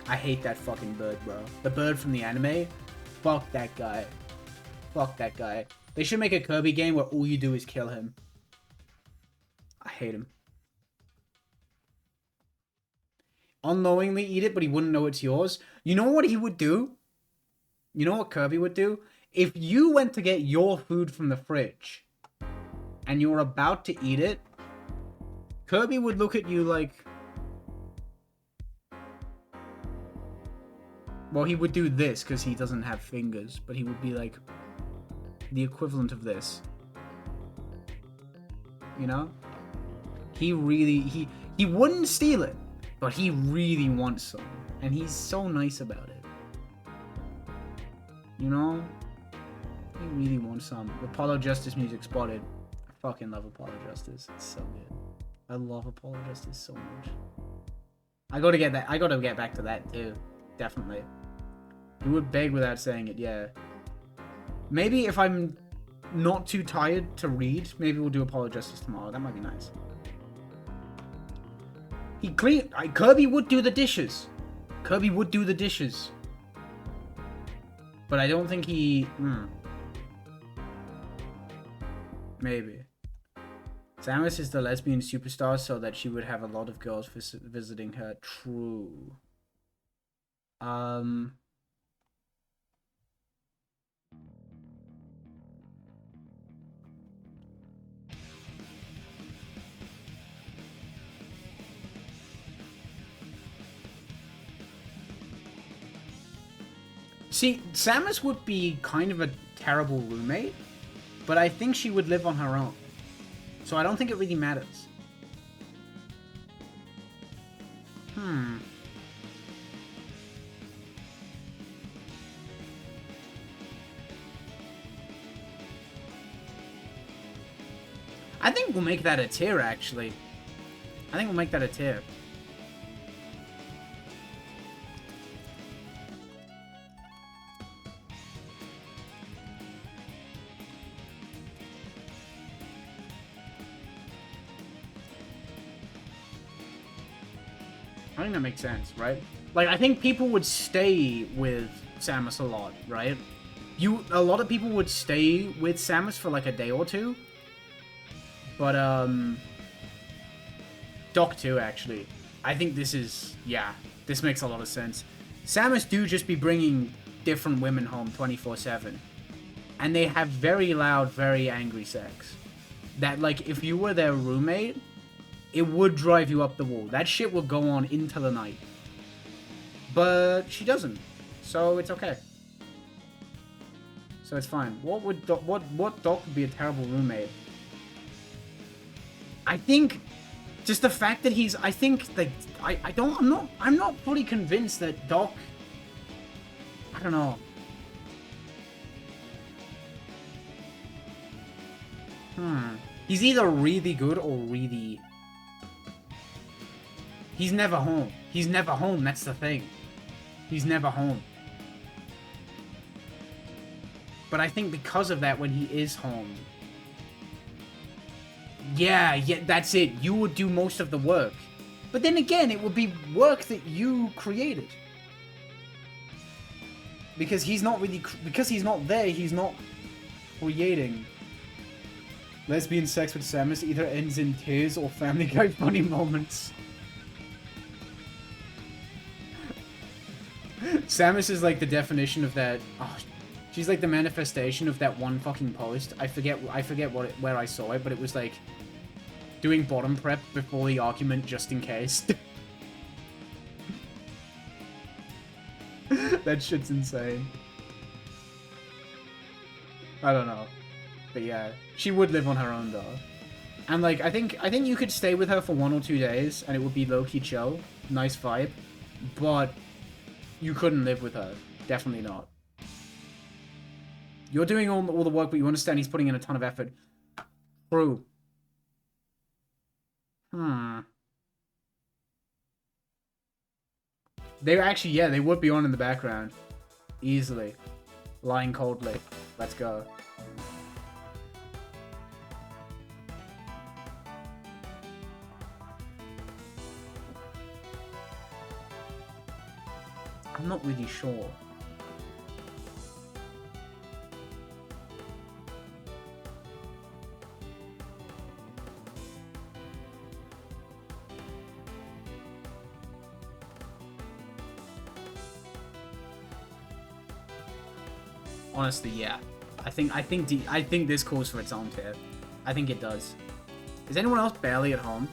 I hate that fucking bird, bro. The bird from the anime? Fuck that guy. Fuck that guy. They should make a Kirby game where all you do is kill him. I hate him. Unknowingly eat it, but he wouldn't know it's yours. You know what he would do? You know what Kirby would do? If you went to get your food from the fridge... and you were about to eat it, Kirby would look at you like... Well, he would do this, because he doesn't have fingers, but he would be like... the equivalent of this. You know? He really... He wouldn't steal it, but he really wants some. And he's so nice about it. You know? He really wants some. Apollo Justice music spotted. Fucking love Apollo Justice. It's so good. I love Apollo Justice so much. I gotta get back to that too. Definitely. You would beg without saying it, yeah. Maybe if I'm not too tired to read, maybe we'll do Apollo Justice tomorrow. That might be nice. Kirby would do the dishes. Kirby would do the dishes. But I don't think he... Maybe. Samus is the lesbian superstar so that she would have a lot of girls visiting her. True. See, Samus would be kind of a terrible roommate, but I think she would live on her own. So I don't think it really matters. I think we'll make that a tier, actually. I think we'll make that a tier. I think that makes sense, right? Like, I think people would stay with Samus a lot, right? A lot of people would stay with Samus for like a day or two. But, Doc too, actually. I think this is, yeah, this makes a lot of sense. Samus do just be bringing different women home 24/7. And they have very loud, very angry sex. That, like, if you were their roommate, it would drive you up the wall. That shit will go on into the night. But she doesn't. So it's okay. So it's fine. What Doc would be a terrible roommate? I think just the fact that he's, I think like I'm not fully convinced that Doc, I don't know. He's either really good or really... He's never home. He's never home, that's the thing. He's never home. But I think because of that, when he is home... Yeah, that's it. You would do most of the work. But then again, it would be work that you created. Because he's not really... Because he's not there, he's not creating. Lesbian sex with Samus either ends in tears or Family Guy funny moments. Samus is like the definition of that... Oh, she's like the manifestation of that one fucking post. I forget where I saw it, but it was like... Doing bottom prep before the argument just in case. That shit's insane. I don't know. But yeah, she would live on her own though. And like, I think you could stay with her for 1 or 2 days and it would be low-key chill. Nice vibe. But you couldn't live with her. Definitely not. You're doing all the work, but you understand he's putting in a ton of effort. True. They actually, yeah, they would be on in the background. Easily. Lying coldly. Let's go. I'm not really sure. Honestly, yeah. I think this calls for its own tier. I think it does. Is anyone else barely at home?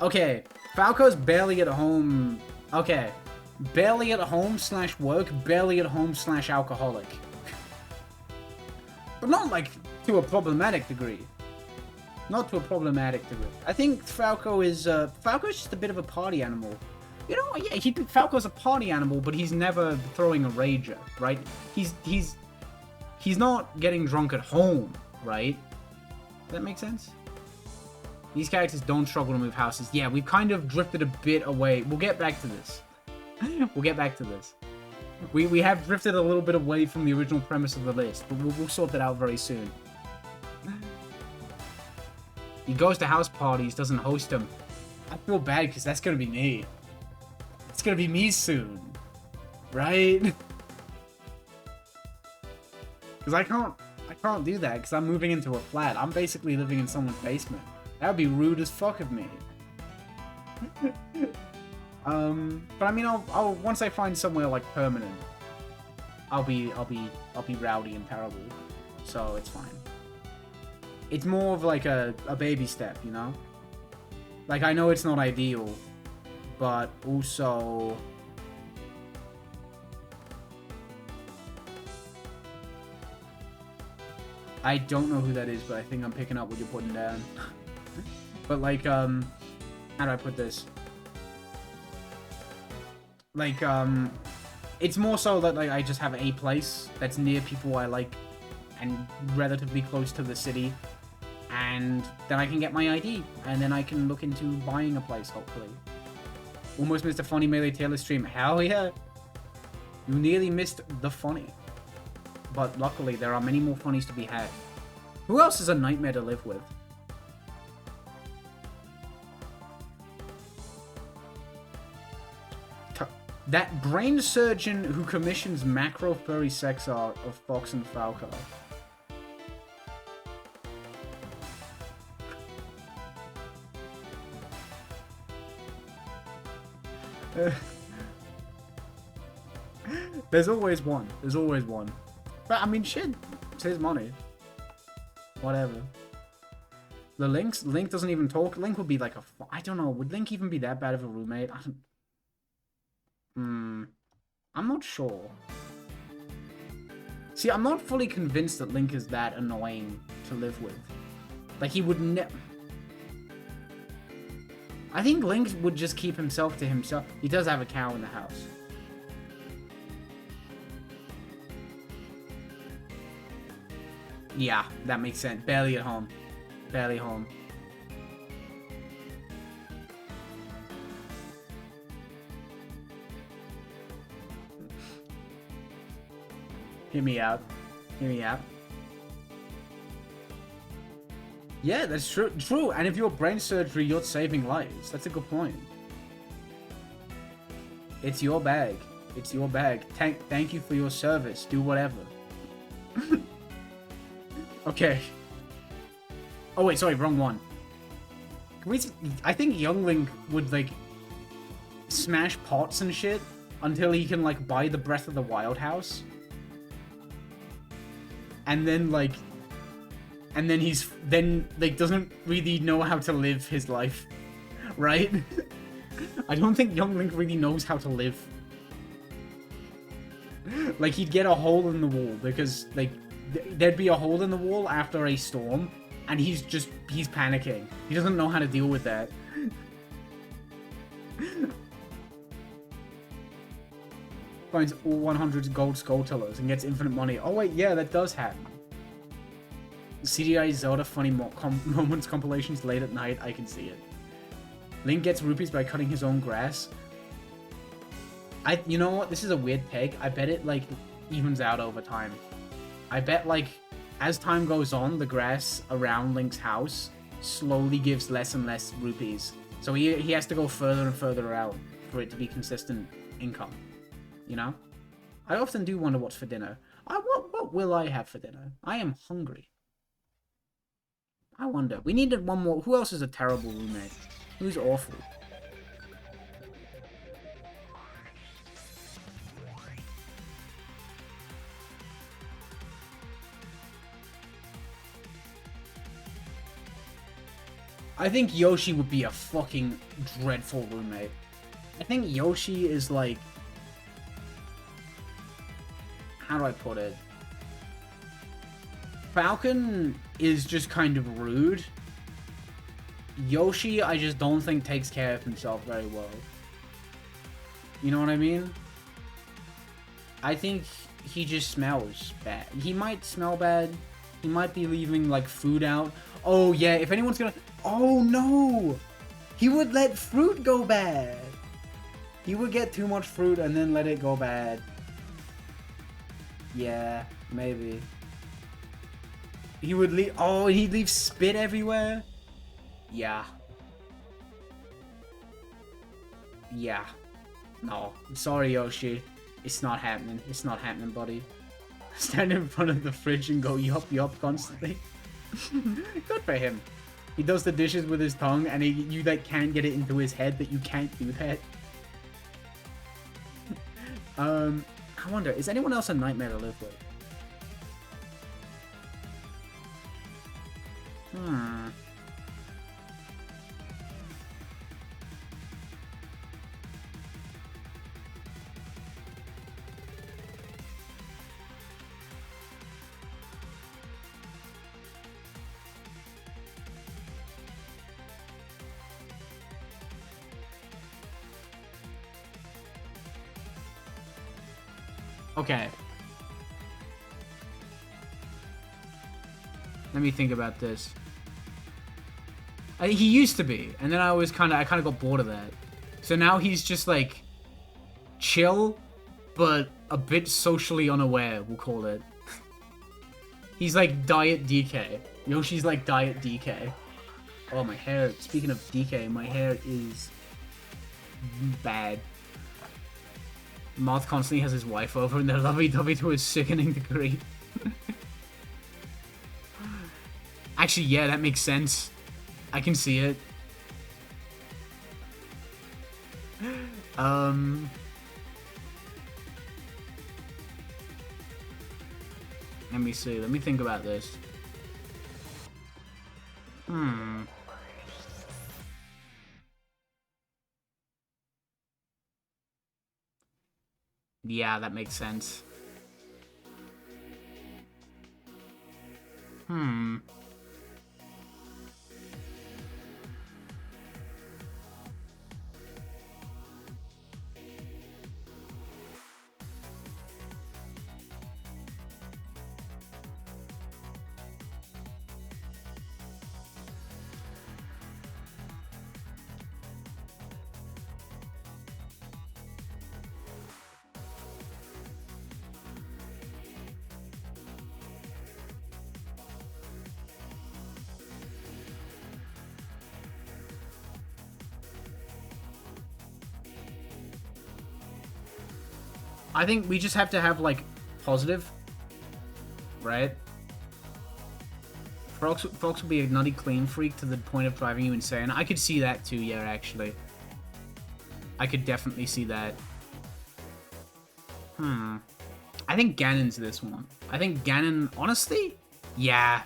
Okay, Falco's barely at home. Okay, barely at home / work, barely at home / alcoholic. But not like to a problematic degree. Not to a problematic degree. I think Falco is Falco's just a bit of a party animal. You know, yeah, Falco's a party animal, but he's never throwing a rager, right? He's not getting drunk at home, right? Does that make sense? These characters don't struggle to move houses. Yeah, we've kind of drifted a bit away. We'll get back to this. We'll get back to this. We have drifted a little bit away from the original premise of the list, but we'll sort that out very soon. He goes to house parties, doesn't host them. I feel bad because that's gonna be me. It's gonna be me soon, right? Because I can't do that because I'm moving into a flat. I'm basically living in someone's basement. That would be rude as fuck of me. But I mean, I'll once I find somewhere like permanent, I'll be rowdy and terrible, so it's fine. It's more of like a baby step, you know? Like, I know it's not ideal, but also... I don't know who that is, but I think I'm picking up what you're putting down. But like, how do I put this? Like, it's more so that like I just have a place that's near people I like and relatively close to the city. And then I can get my ID, and then I can look into buying a place, hopefully. Almost missed a funny Melee Taylor stream. Hell yeah! You nearly missed the funny. But luckily, there are many more funnies to be had. Who else is a nightmare to live with? That brain surgeon who commissions macro furry sex art of Fox and Falco. There's always one. There's always one. But I mean, shit. It's his money. Whatever. The Link doesn't even talk. Link would be like a... I don't know. Would Link even be that bad of a roommate? I don't... I'm not sure. See, I'm not fully convinced that Link is that annoying to live with. Like, he would never... I think Link would just keep himself to himself. He does have a cow in the house. Yeah, that makes sense. Barely at home. Barely home. Hear me out. Hear me out. Yeah, that's true. True. And if you're brain surgery, you're saving lives. That's a good point. It's your bag. It's your bag. Thank you for your service. Do whatever. Okay. Oh wait, sorry, wrong one. I think Youngling would like smash pots and shit until he can like buy the Breath of the Wild house. And then like he's then like doesn't really know how to live his life. Right? I don't think Young Link really knows how to live. Like, he'd get a hole in the wall because, like, there'd be a hole in the wall after a storm, and he's panicking. He doesn't know how to deal with that. Finds all 100 gold skulltulas and gets infinite money. Oh wait, yeah, that does happen. CGI Zelda funny moments compilations late at night, I can see it. Link gets rupees by cutting his own grass. You know what? This is a weird take. I bet it, like, evens out over time. I bet, like, as time goes on, the grass around Link's house slowly gives less and less rupees. So he has to go further and further out for it to be consistent income. You know? I often do wonder what's for dinner. What will I have for dinner? I am hungry. I wonder. We needed one more. Who else is a terrible roommate? Who's awful? I think Yoshi would be a fucking dreadful roommate. I think Yoshi is like... How do I put it? Falcon is just kind of rude. Yoshi, I just don't think takes care of himself very well. You know what I mean? I think he just smells bad. He might smell bad. He might be leaving, like, food out. Oh, yeah, if anyone's gonna... Oh, no! He would let fruit go bad! He would get too much fruit and then let it go bad. Yeah, maybe. He would leave... Oh, he'd leave spit everywhere? Yeah. Yeah. No. I'm sorry, Yoshi. It's not happening. It's not happening, buddy. Stand in front of the fridge and go yup yup constantly. Good for him. He does the dishes with his tongue and you like can't get it into his head that you can't do that. I wonder, is anyone else a nightmare to live with? Okay. Let me think about this. He used to be, and then I kind of got bored of that. So now he's just like chill, but a bit socially unaware, we'll call it. He's like Diet DK. Yoshi's like Diet DK. Oh, my hair. Speaking of DK, my hair is bad. Moth constantly has his wife over and they're lovey-dovey to a sickening degree. Actually, yeah, that makes sense. I can see it. Let me see. Let me think about this. Yeah, that makes sense. I think we just have to have, like, positive. Right? Fox will be a nutty clean freak to the point of driving you insane. I could see that too, yeah, actually. I could definitely see that. I think Ganon's this one. I think Ganon, honestly? Yeah.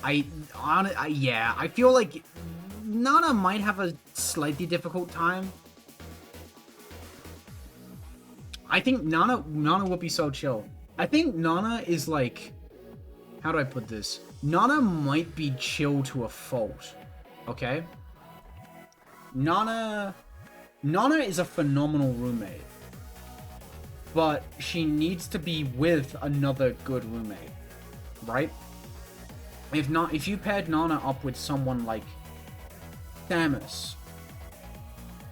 Yeah, I feel like Nana might have a slightly difficult time. I think Nana would be so chill. I think Nana is like... How do I put this? Nana might be chill to a fault. Okay? Nana is a phenomenal roommate. But she needs to be with another good roommate. Right? If you paired Nana up with someone like Samus,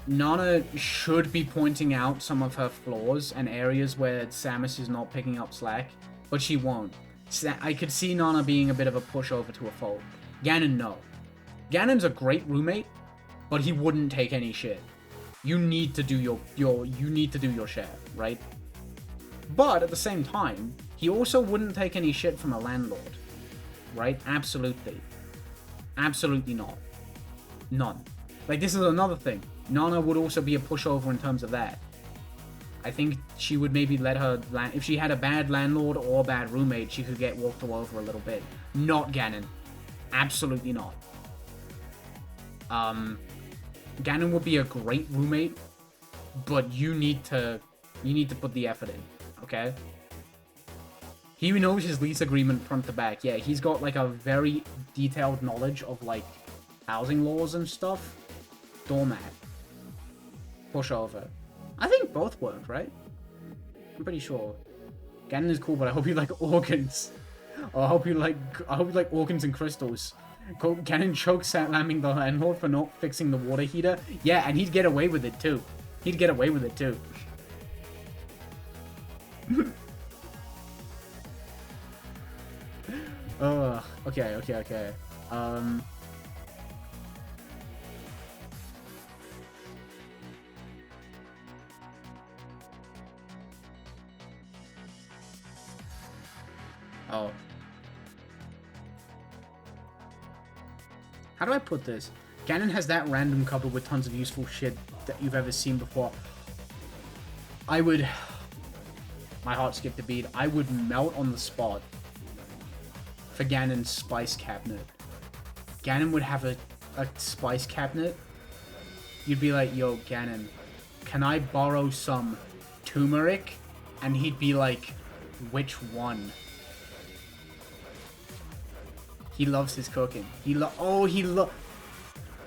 Nana should be pointing out some of her flaws and areas where Samus is not picking up slack, but she won't. I could see Nana being a bit of a pushover to a fault. Ganon, no. Ganon's a great roommate, but he wouldn't take any shit. You need to do your share, right? But at the same time, he also wouldn't take any shit from a landlord. Right? Absolutely. Absolutely not. None. Like, this is another thing. Nana would also be a pushover in terms of that. I think she would maybe let her... If she had a bad landlord or a bad roommate, she could get walked all over a little bit. Not Ganon. Absolutely not. Ganon would be a great roommate, but you need to put the effort in, okay? He knows his lease agreement front to back. Yeah, he's got, like, a very detailed knowledge of, like, housing laws and stuff. Doormat. Pushover. I think both work, right? I'm pretty sure. Ganon is cool, but I hope you like organs. Or I hope you like organs and crystals. Ganon chokes slamming the landlord for not fixing the water heater. Yeah, and he'd get away with it too. He'd get away with it too. Okay. Oh. How do I put this? Ganon has that random cupboard with tons of useful shit that you've ever seen before. I would... My heart skipped a beat. I would melt on the spot for Ganon's spice cabinet. Ganon would have a spice cabinet. You'd be like, yo, Ganon, can I borrow some turmeric? And he'd be like, which one? He loves his cooking. I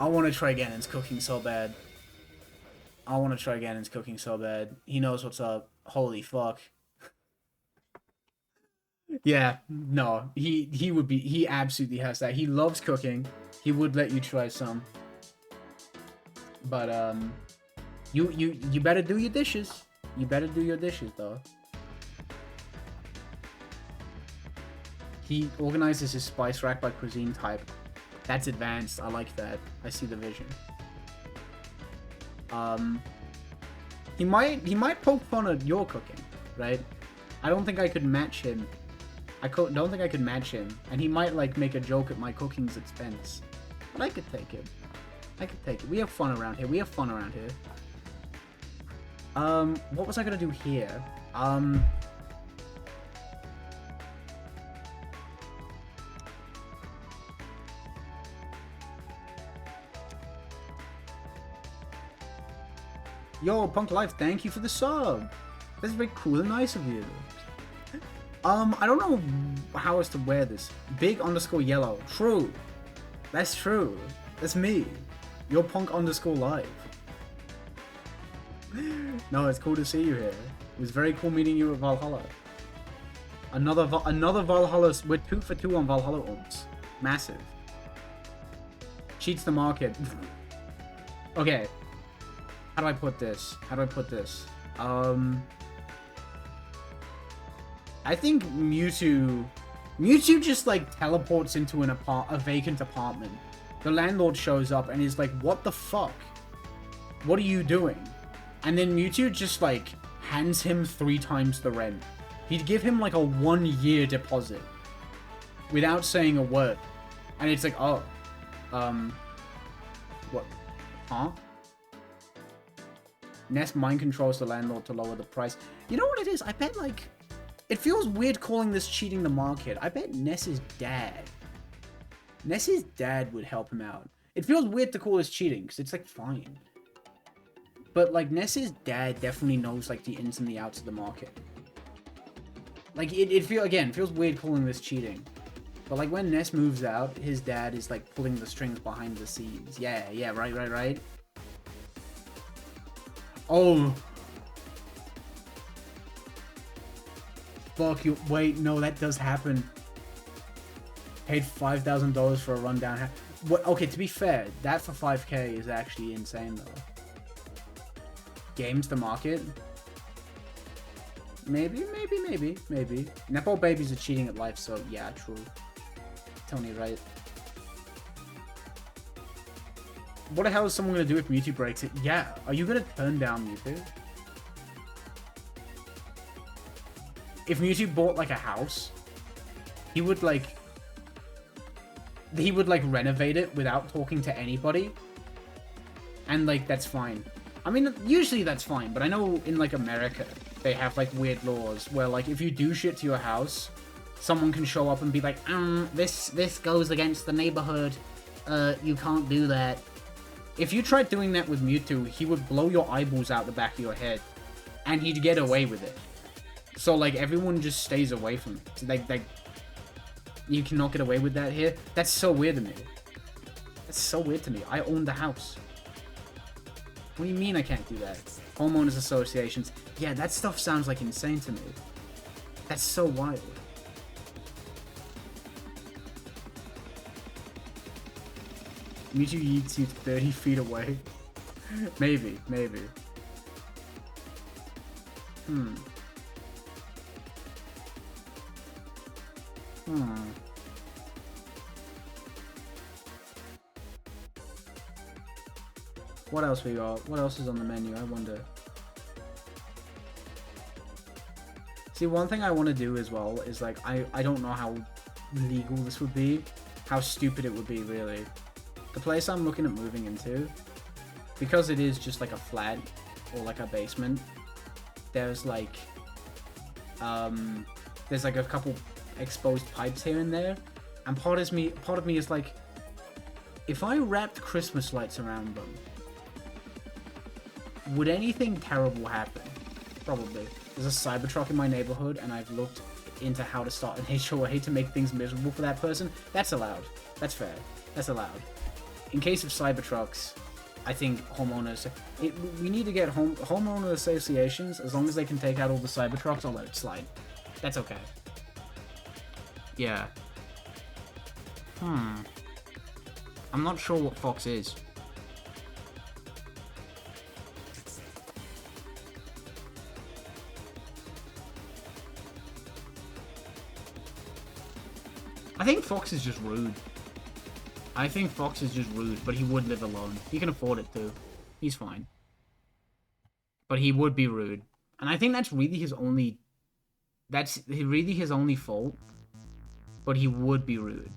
want to try Ganon's cooking so bad. He knows what's up. Holy fuck. Yeah, no. He absolutely has that. He loves cooking. He would let you try some. But you better do your dishes. You better do your dishes though. He organizes his spice rack by cuisine type. That's advanced. I like that. I see the vision. He might poke fun at your cooking, right? I don't think I could match him. Don't think I could match him. And he might, like, make a joke at my cooking's expense. But I could take it. We have fun around here. What was I gonna do here? Yo, Punk Life, thank you for the sub. That's very cool and nice of you. I don't know how else to wear this. Big_yellow. True. That's true. That's me. Your Punk_life. No, it's cool to see you here. It was very cool meeting you at Valhalla. Another Valhalla. We're 2 for 2 on Valhalla owns. Massive. Cheats the market. Okay. How do I put this? I think Mewtwo just, like, teleports into a vacant apartment. The landlord shows up and is like, what the fuck? What are you doing? And then Mewtwo just, like, hands him 3 times the rent. He'd give him like a 1-year deposit without saying a word. And it's like, oh, what? Huh? Ness mind controls the landlord to lower the price. You know what it is? I bet, like, it feels weird calling this cheating the market. I bet Ness's dad would help him out. It feels weird to call this cheating, because it's, like, fine. But, like, Ness's dad definitely knows, like, the ins and the outs of the market. Like, it feels weird calling this cheating. But, like, when Ness moves out, his dad is, like, pulling the strings behind the scenes. Yeah, right. Oh. Fuck you. Wait, no, that does happen. Paid $5,000 for a rundown house. What? Okay, to be fair, that for 5K is actually insane, though. Games the market? Maybe. Nepo babies are cheating at life, so yeah, true. Tony, right? What the hell is someone gonna do if Mewtwo breaks it? Yeah, are you gonna turn down Mewtwo? If Mewtwo bought, like, a house, he would, like, renovate it without talking to anybody. And, like, that's fine. I mean, usually that's fine, but I know in, like, America, they have, like, weird laws where, like, if you do shit to your house, someone can show up and be like, this goes against the neighborhood. You can't do that. If you tried doing that with Mewtwo, he would blow your eyeballs out the back of your head. And he'd get away with it. So, like, everyone just stays away from it. Like, you cannot get away with that here? That's so weird to me. I own the house. What do you mean I can't do that? Homeowners associations. Yeah, that stuff sounds, like, insane to me. That's so wild. Mewtwo yeets you 30 feet away. Maybe. What else we got? What else is on the menu? I wonder. See, one thing I want to do as well is, like, I don't know how legal this would be. How stupid it would be, really. The place I'm looking at moving into, because it is just, like, a flat or, like, a basement, there's, like, a couple exposed pipes here and there, and part of me is like, if I wrapped Christmas lights around them, would anything terrible happen? Probably. There's a Cybertruck in my neighborhood, and I've looked into how to start an HOA to make things miserable for that person. That's allowed. That's fair. That's allowed. In case of Cybertrucks, I think homeowners... we need to get homeowner associations. As long as they can take out all the Cybertrucks, I'll let it slide. That's okay. Yeah. I'm not sure what Fox is. I think Fox is just rude. But he would live alone. He can afford it too. He's fine. But he would be rude. And I think that's really his only... That's really his only fault. But he would be rude.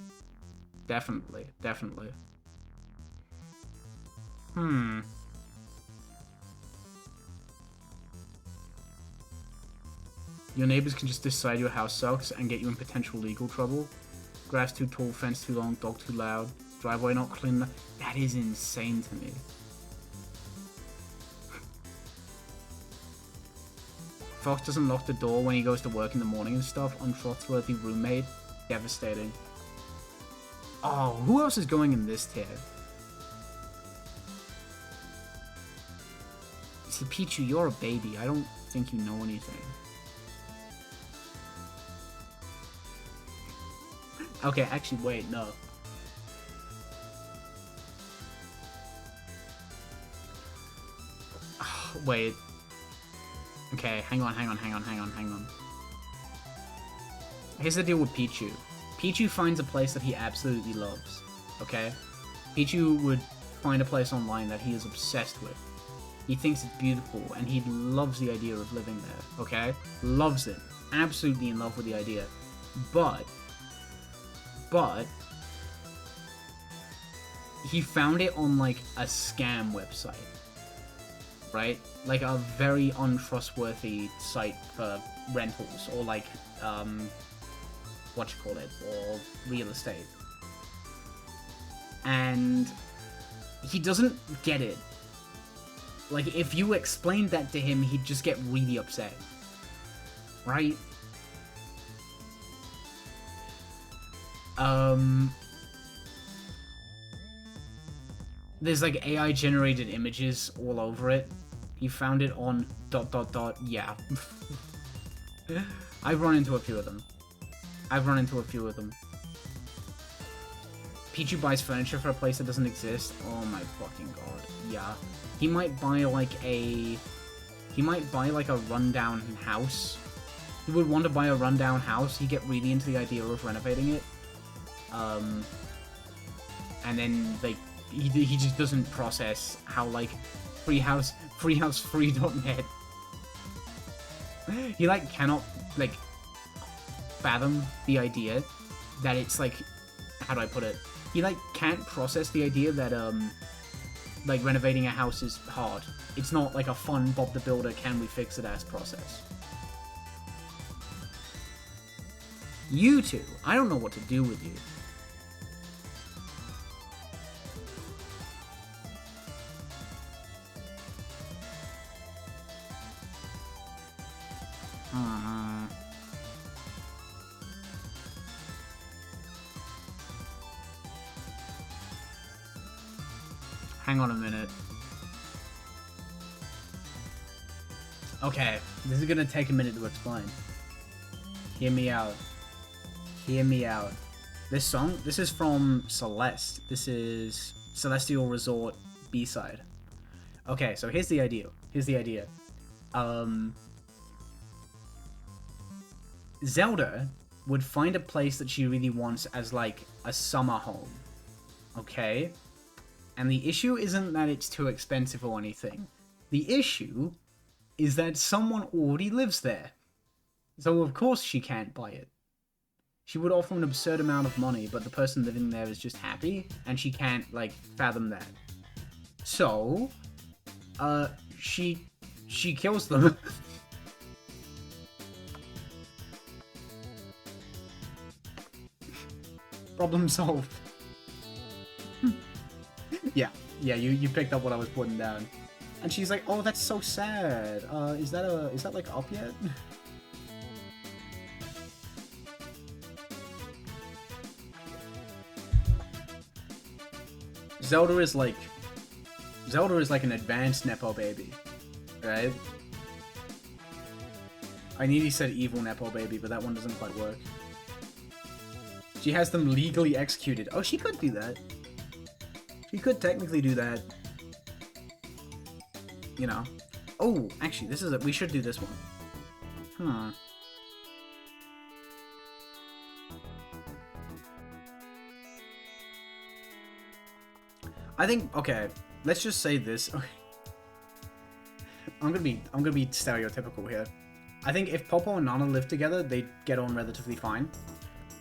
Definitely. Your neighbors can just decide your house sucks and get you in potential legal trouble. Grass too tall, fence too long, dog too loud, driveway not clean enough. That is insane to me. Fox doesn't lock the door when he goes to work in the morning and stuff. Untrustworthy roommate. Devastating. Oh, who else is going in this tier? See, Pichu, you're a baby. I don't think you know anything. Okay, actually, wait, no. Oh, wait. Okay, hang on. Here's the deal with Pichu. Pichu finds a place that he absolutely loves, okay? Pichu would find a place online that he is obsessed with. He thinks it's beautiful, and he loves the idea of living there, okay? Loves it. Absolutely in love with the idea. But, he found it on, like, a scam website, right? Like, a very untrustworthy site for rentals, or, like, or real estate. And he doesn't get it. Like, if you explained that to him, he'd just get really upset. Right? There's, like, AI-generated images all over it. He found it on ... Yeah. I've run into a few of them. Pichu buys furniture for a place that doesn't exist. Oh my fucking god. Yeah. He might buy like a rundown house. He would want to buy a rundown house. He'd get really into the idea of renovating it. And then like he just doesn't process how like freehousefree.net. He like cannot like fathom the idea that it's like, how do I put it? He like can't process the idea that like renovating a house is hard. It's not like a fun Bob the Builder can we fix it ass process. You two, I don't know what to do with you. Hang on a minute. Okay, this is gonna take a minute to explain. Hear me out. Hear me out. This song, this is from Celeste. This is Celestial Resort B-side. Okay, so here's the idea. Zelda would find a place that she really wants as like a summer home. Okay? And the issue isn't that it's too expensive or anything. The issue is that someone already lives there. So of course she can't buy it. She would offer an absurd amount of money, but the person living there is just happy, and she can't, like, fathom that. So, she kills them. Problem solved. Yeah, you picked up what I was putting down. And she's like, oh, that's so sad. Is that like up yet? Zelda is like an advanced Nepo baby, right? I nearly said evil Nepo baby, but that one doesn't quite work. She has them legally executed. Oh, she could do that. She could technically do that. You know. Oh, actually, we should do this one. I think, okay, let's just say this. Okay. I'm gonna be stereotypical here. I think if Popo and Nana lived together, they'd get on relatively fine.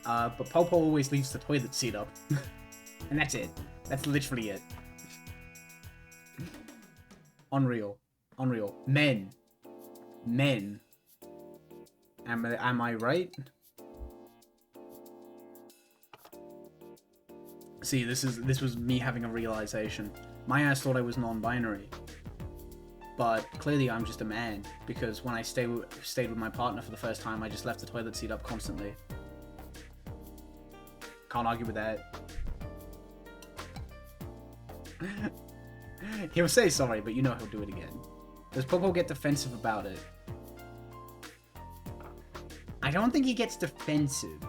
But Popo always leaves the toilet seat up. And that's it. That's literally it. Unreal. Men. Am I right? See, this was me having a realization. My ass thought I was non-binary. But clearly I'm just a man, because when I stayed with my partner for the first time, I just left the toilet seat up constantly. Can't argue with that. He'll say sorry, but you know he'll do it again. Does Popo get defensive about it? I don't think he gets defensive.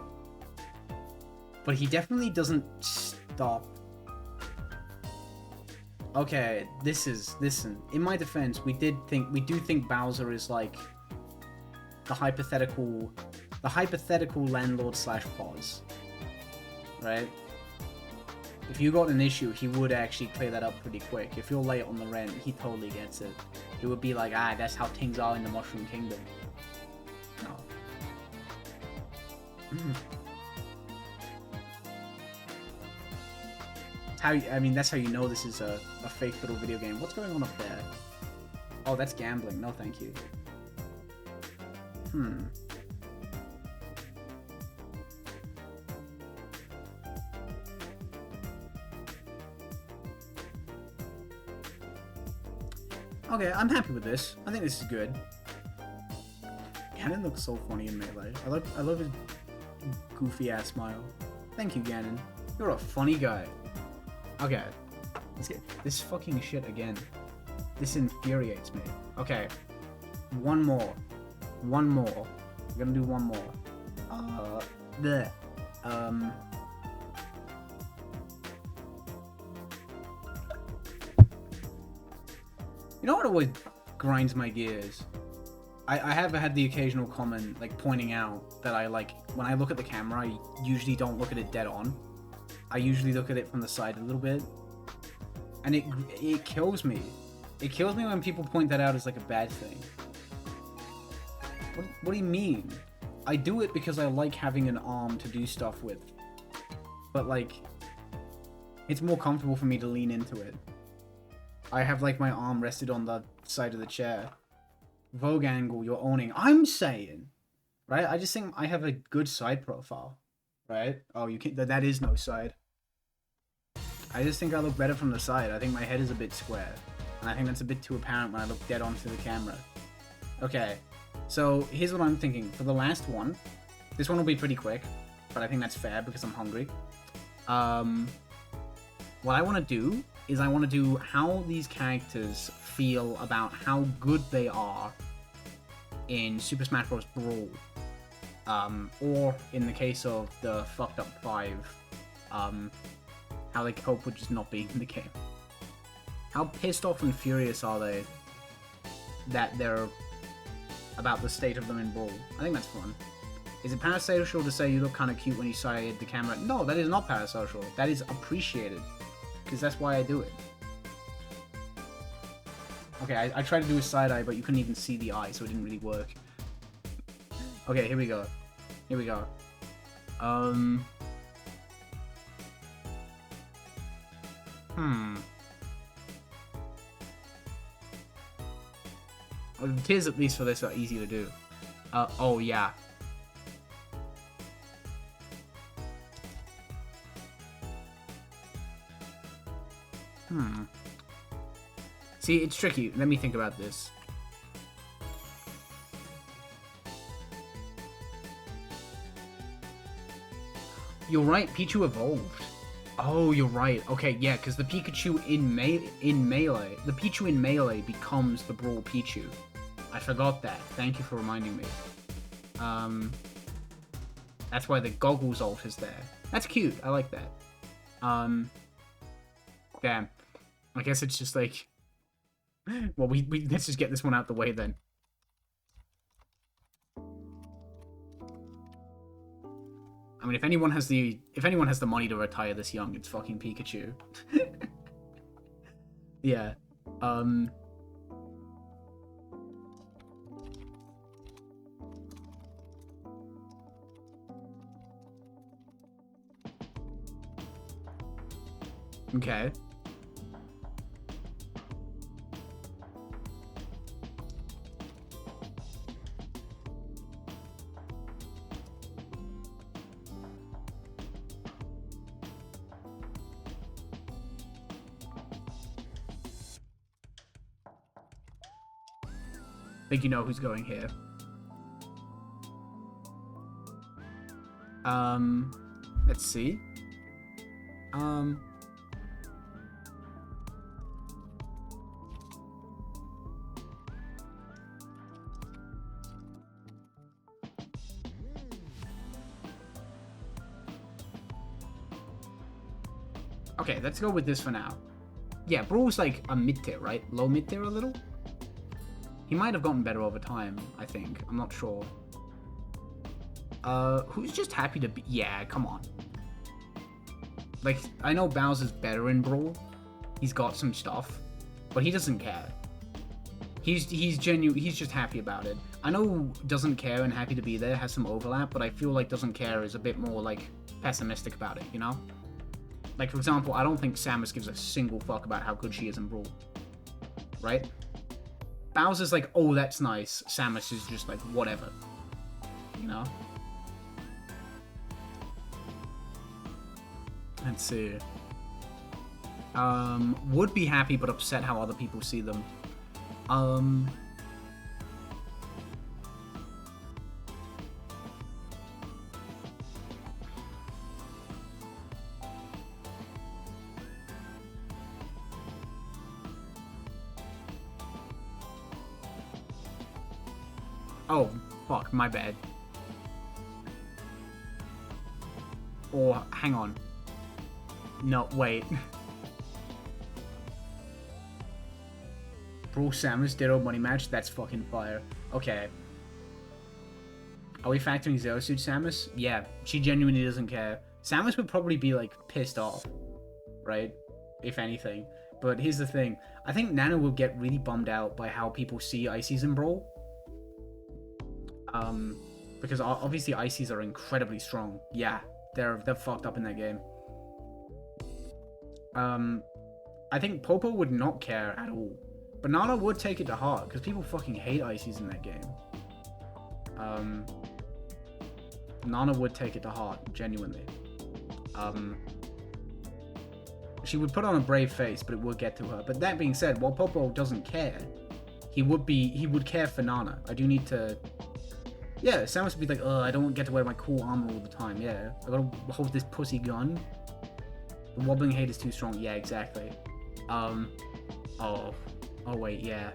But he definitely doesn't stop. Okay, listen. In my defense, we do think Bowser is like the hypothetical landlord / pause. Right? If you got an issue, he would actually clear that up pretty quick. If you're late on the rent, he totally gets it. It would be like, that's how things are in the Mushroom Kingdom. No. I mean, that's how you know this is a fake little video game. What's going on up there? Oh, that's gambling. No, thank you. Okay, I'm happy with this. I think this is good. Ganon looks so funny in Melee. I love his goofy ass smile. Thank you, Ganon. You're a funny guy. Okay, let's get this fucking shit again. This infuriates me. Okay, one more. We're gonna do one more. Bleh. You know what always grinds my gears? I have had the occasional comment, like, pointing out that when I look at the camera, I usually don't look at it dead on. I usually look at it from the side a little bit. And it kills me. It kills me when people point that out as, like, a bad thing. What do you mean? I do it because I like having an arm to do stuff with. But, like, it's more comfortable for me to lean into it. I have, like, my arm rested on the side of the chair. Vogue angle, you're owning. I'm saying, right? I just think I have a good side profile, right? Oh, you can't. That is no side. I just think I look better from the side. I think my head is a bit square, and I think that's a bit too apparent when I look dead onto the camera. Okay, so here's what I'm thinking. For the last one, this one will be pretty quick, but I think that's fair because I'm hungry. What I want to do is I want to do how these characters feel about how good they are in Super Smash Bros. Brawl. Or in the case of the fucked up 5, how they cope with just not being in the game. How pissed off and furious are they that they're about the state of them in Brawl? I think that's fun. Is it parasocial to say you look kind of cute when you side the camera? No, that is not parasocial. That is appreciated. Because that's why I do it. Okay, I tried to do a side-eye, but you couldn't even see the eye, so it didn't really work. Okay, here we go. Well, the tiers, at least for this, are easy to do. Oh, yeah. See, it's tricky. Let me think about this. You're right, Pichu evolved. Oh, you're right. Okay, yeah, because the Pikachu in Melee, the Pichu in Melee becomes the Brawl Pichu. I forgot that. Thank you for reminding me. That's why the Goggles ult is there. That's cute. I like that. Damn. I guess it's just like... Well, we let's just get this one out the way then. I mean, if anyone has the money to retire this young, it's fucking Pikachu. Yeah. Okay. I think you know who's going here. Let's see. Okay, let's go with this for now. Yeah, Brawl's like a mid-tier, right? Low mid-tier a little? He might have gotten better over time, I think. I'm not sure. Who's just happy to be... Yeah, come on. Like, I know Bowser's better in Brawl. He's got some stuff, but he doesn't care. He's genuine. He's just happy about it. I know doesn't care and happy to be there has some overlap, but I feel like doesn't care is a bit more like pessimistic about it, you know? Like, for example, I don't think Samus gives a single fuck about how good she is in Brawl. Right? Bowser's like, oh, that's nice. Samus is just like, whatever. You know? Let's see. Would be happy but upset how other people see them. Oh, fuck, my bad. Or, hang on. No, wait. Brawl Samus Ditto Money Match? That's fucking fire. Okay. Are we factoring Zero Suit Samus? Yeah, she genuinely doesn't care. Samus would probably be, like, pissed off. Right? If anything. But here's the thing. I think Nana will get really bummed out by how people see Ices in Brawl. Because obviously Ices are incredibly strong. Yeah, they're fucked up in that game. I think Popo would not care at all. But Nana would take it to heart, because people fucking hate Ices in that game. Nana would take it to heart, genuinely. She would put on a brave face, but it would get to her. But that being said, while Popo doesn't care, he would care for Nana. I do need to... Yeah, Samus would be like, I don't get to wear my cool armor all the time. Yeah, I gotta hold this pussy gun. The wobbling hate is too strong. Yeah, exactly. Oh wait, yeah.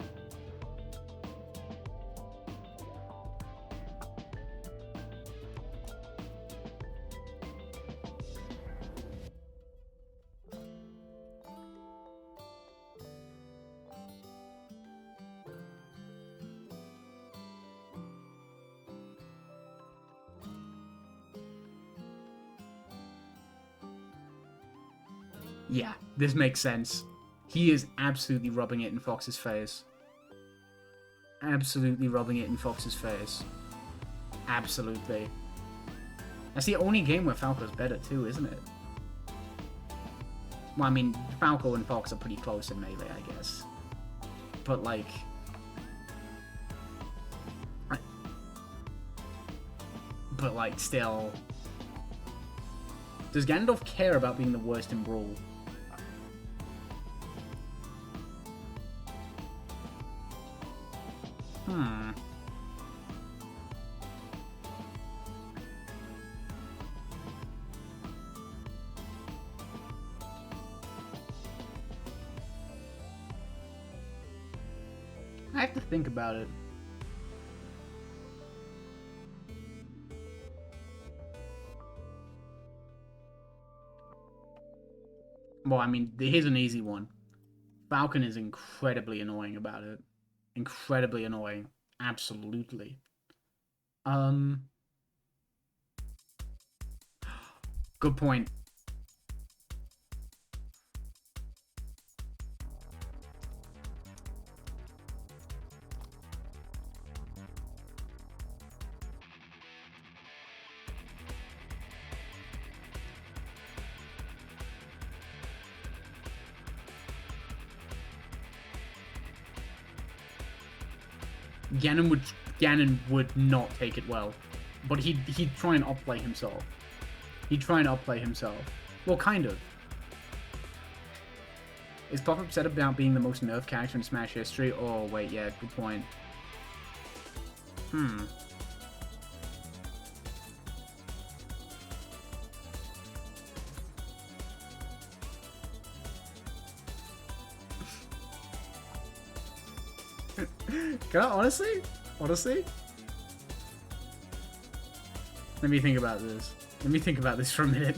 Yeah, this makes sense. He is absolutely rubbing it in Fox's face. Absolutely rubbing it in Fox's face. Absolutely. That's the only game where Falco's better too, isn't it? Well, I mean, Falco and Fox are pretty close in Melee, I guess. But, like... But, like, still... Does Ganondorf care about being the worst in Brawl? I have to think about it. Well, I mean, here's an easy one. Falcon is incredibly annoying about it. Incredibly annoying. Absolutely. Good point. Ganon would not take it well, but he'd try and outplay himself. He'd try and outplay himself. Well, kind of. Is Pop upset about being the most nerfed character in Smash history? Oh, wait, yeah, good point. Can I honestly? Honestly? Let me think about this. Let me think about this for a minute.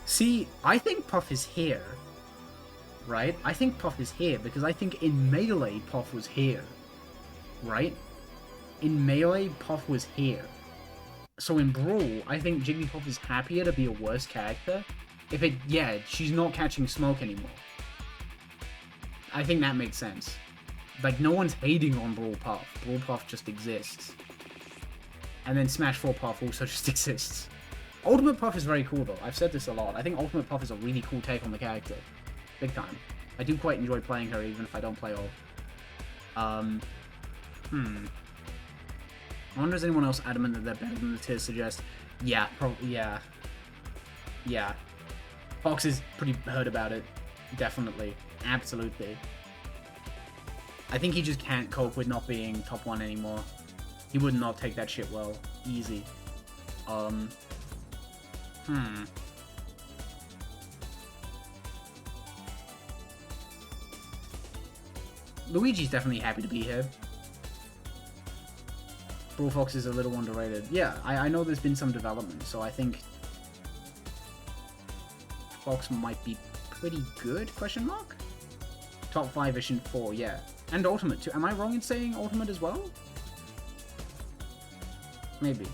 See, I think Puff is here. Right? I think Puff is here because I think in Melee Puff was here. Right? in Melee, Puff was here. So in Brawl, I think Jigglypuff is happier to be a worse character. If it, yeah, she's not catching smoke anymore. I think that makes sense. Like, no one's hating on Brawl Puff. Brawl Puff just exists. And then Smash 4 Puff also just exists. Ultimate Puff is very cool, though. I've said this a lot. I think Ultimate Puff is a really cool take on the character. Big time. I do quite enjoy playing her, even if I don't play all. I wonder is anyone else adamant that they're better than the tiers suggest? Yeah, probably, yeah. Yeah. Fox is pretty hurt about it. Definitely. Absolutely. I think he just can't cope with not being top 1 anymore. He would not take that shit well. Easy. Luigi's definitely happy to be here. Brawl Fox is a little underrated. Yeah, I know there's been some development, so I think Fox might be pretty good, question mark? Top 5-ish in 4, yeah. And Ultimate too. Am I wrong in saying Ultimate as well? Maybe.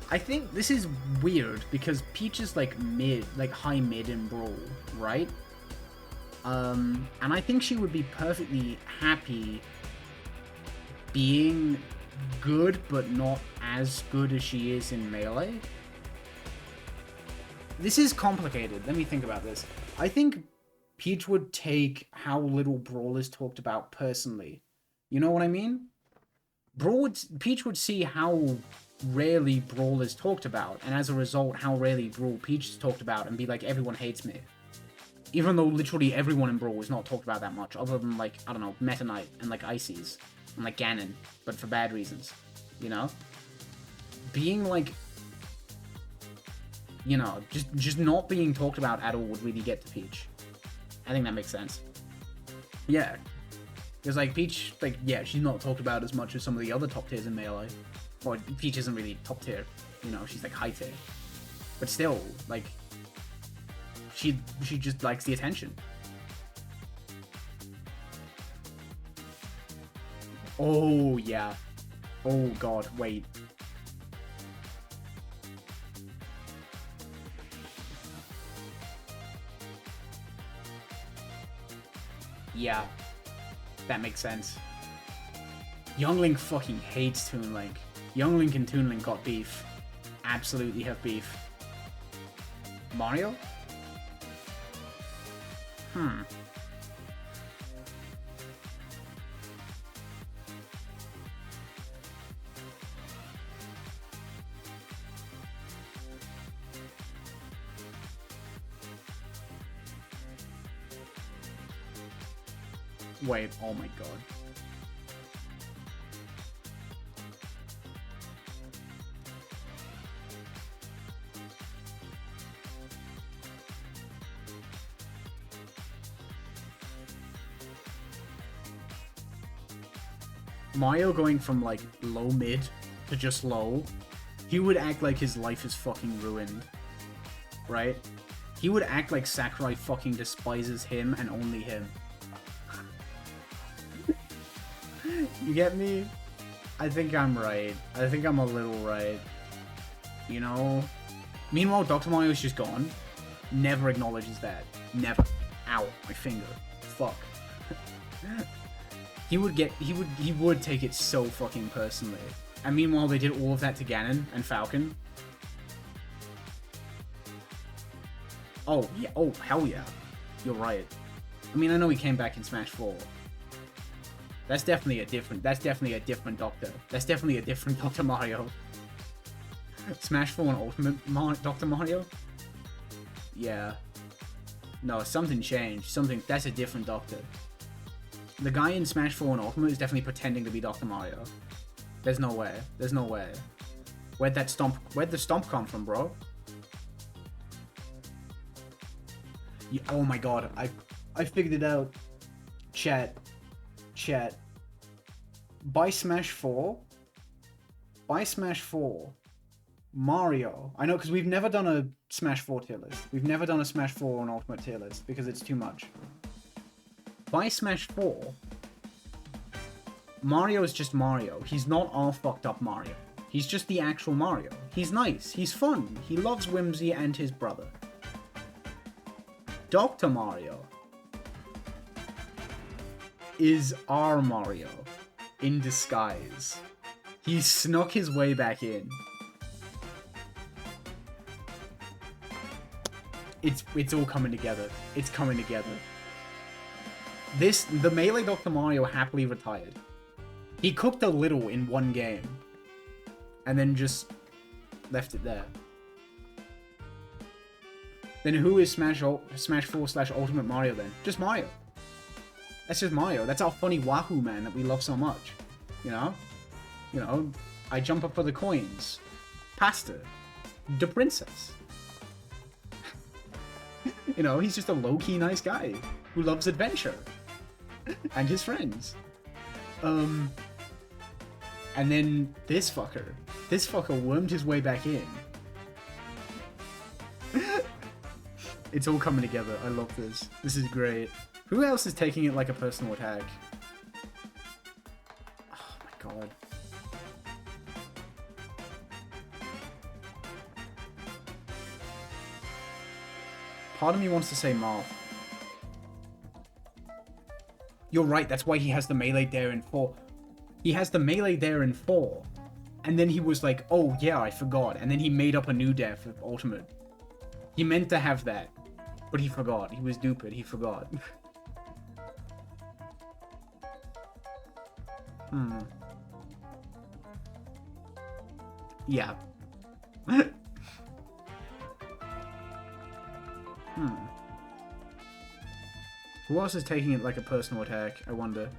I think this is weird because Peach is like mid, like high mid in Brawl, right? And I think she would be perfectly happy being good, but not as good as she is in Melee. This is complicated. Let me think about this. I think Peach would take how little Brawl is talked about personally. You know what I mean? Peach would see how rarely Brawl is talked about, and as a result, how rarely Brawl Peach is talked about, and be like, everyone hates me. Even though literally everyone in Brawl is not talked about that much, other than, like, I don't know, Meta Knight, and, like, Ices, and, like, Ganon, but for bad reasons, you know? Being, like, you know, just not being talked about at all would really get to Peach. I think that makes sense. Yeah. Because, like, Peach, like, yeah, she's not talked about as much as some of the other top tiers in Melee. Well, Peach isn't really top tier, you know, she's, like, high tier. But still, like, she just likes the attention. Oh, yeah. Oh, God, wait. Yeah, that makes sense. Young Link fucking hates Toon Link. Young Link and Toon Link got beef. Absolutely have beef. Mario? Wait, oh my god. Mario going from, like, low mid to just low, he would act like his life is fucking ruined. Right? He would act like Sakurai fucking despises him and only him. You get me? I think I'm right. I think I'm a little right. You know? Meanwhile, Dr. Mario's just gone. Never acknowledges that. Never. Ow, my finger. Fuck. He would take it so fucking personally. And meanwhile, they did all of that to Ganon and Falcon. Oh, yeah. Oh, hell yeah. You're right. I mean, I know he came back in Smash 4. That's definitely a different Doctor. That's definitely a different Dr. Mario. Smash 4 and Ultimate Dr. Mario? Yeah. No, something changed. That's a different Doctor. The guy in Smash 4 and Ultimate is definitely pretending to be Dr. Mario. There's no way. There's no way. Where'd the stomp come from, bro? Yeah, oh my god, I figured it out. Chat. By Smash 4, Mario. I know, because we've never done a Smash 4 tier list. We've never done a Smash 4 on Ultimate tier list because it's too much. By Smash 4, Mario is just Mario. He's not all fucked up Mario. He's just the actual Mario. He's nice. He's fun. He loves Whimsy and his brother. Dr. Mario is our Mario in disguise. He snuck his way back in. It's all coming together. It's coming together. The Melee Dr. Mario happily retired. He cooked a little in one game. And then just left it there. Then who is Smash 4/Ultimate Mario then? Just Mario. That's just Mario. That's our funny Wahoo man that we love so much. You know? You know, I jump up for the coins. Pasta. The princess. You know, he's just a low-key nice guy who loves adventure. And his friends. And then this fucker wormed his way back in. It's all coming together. I love this. This is great. Who else is taking it like a personal attack? Oh my god. Part of me wants to say Marth. You're right, that's why he has the melee there in 4. He has the melee there in 4. And then he was like, oh yeah, I forgot. And then he made up a new dare for Ultimate. He meant to have that. But he forgot. He was stupid. He forgot. Yeah. Who else is taking it like a personal attack, I wonder?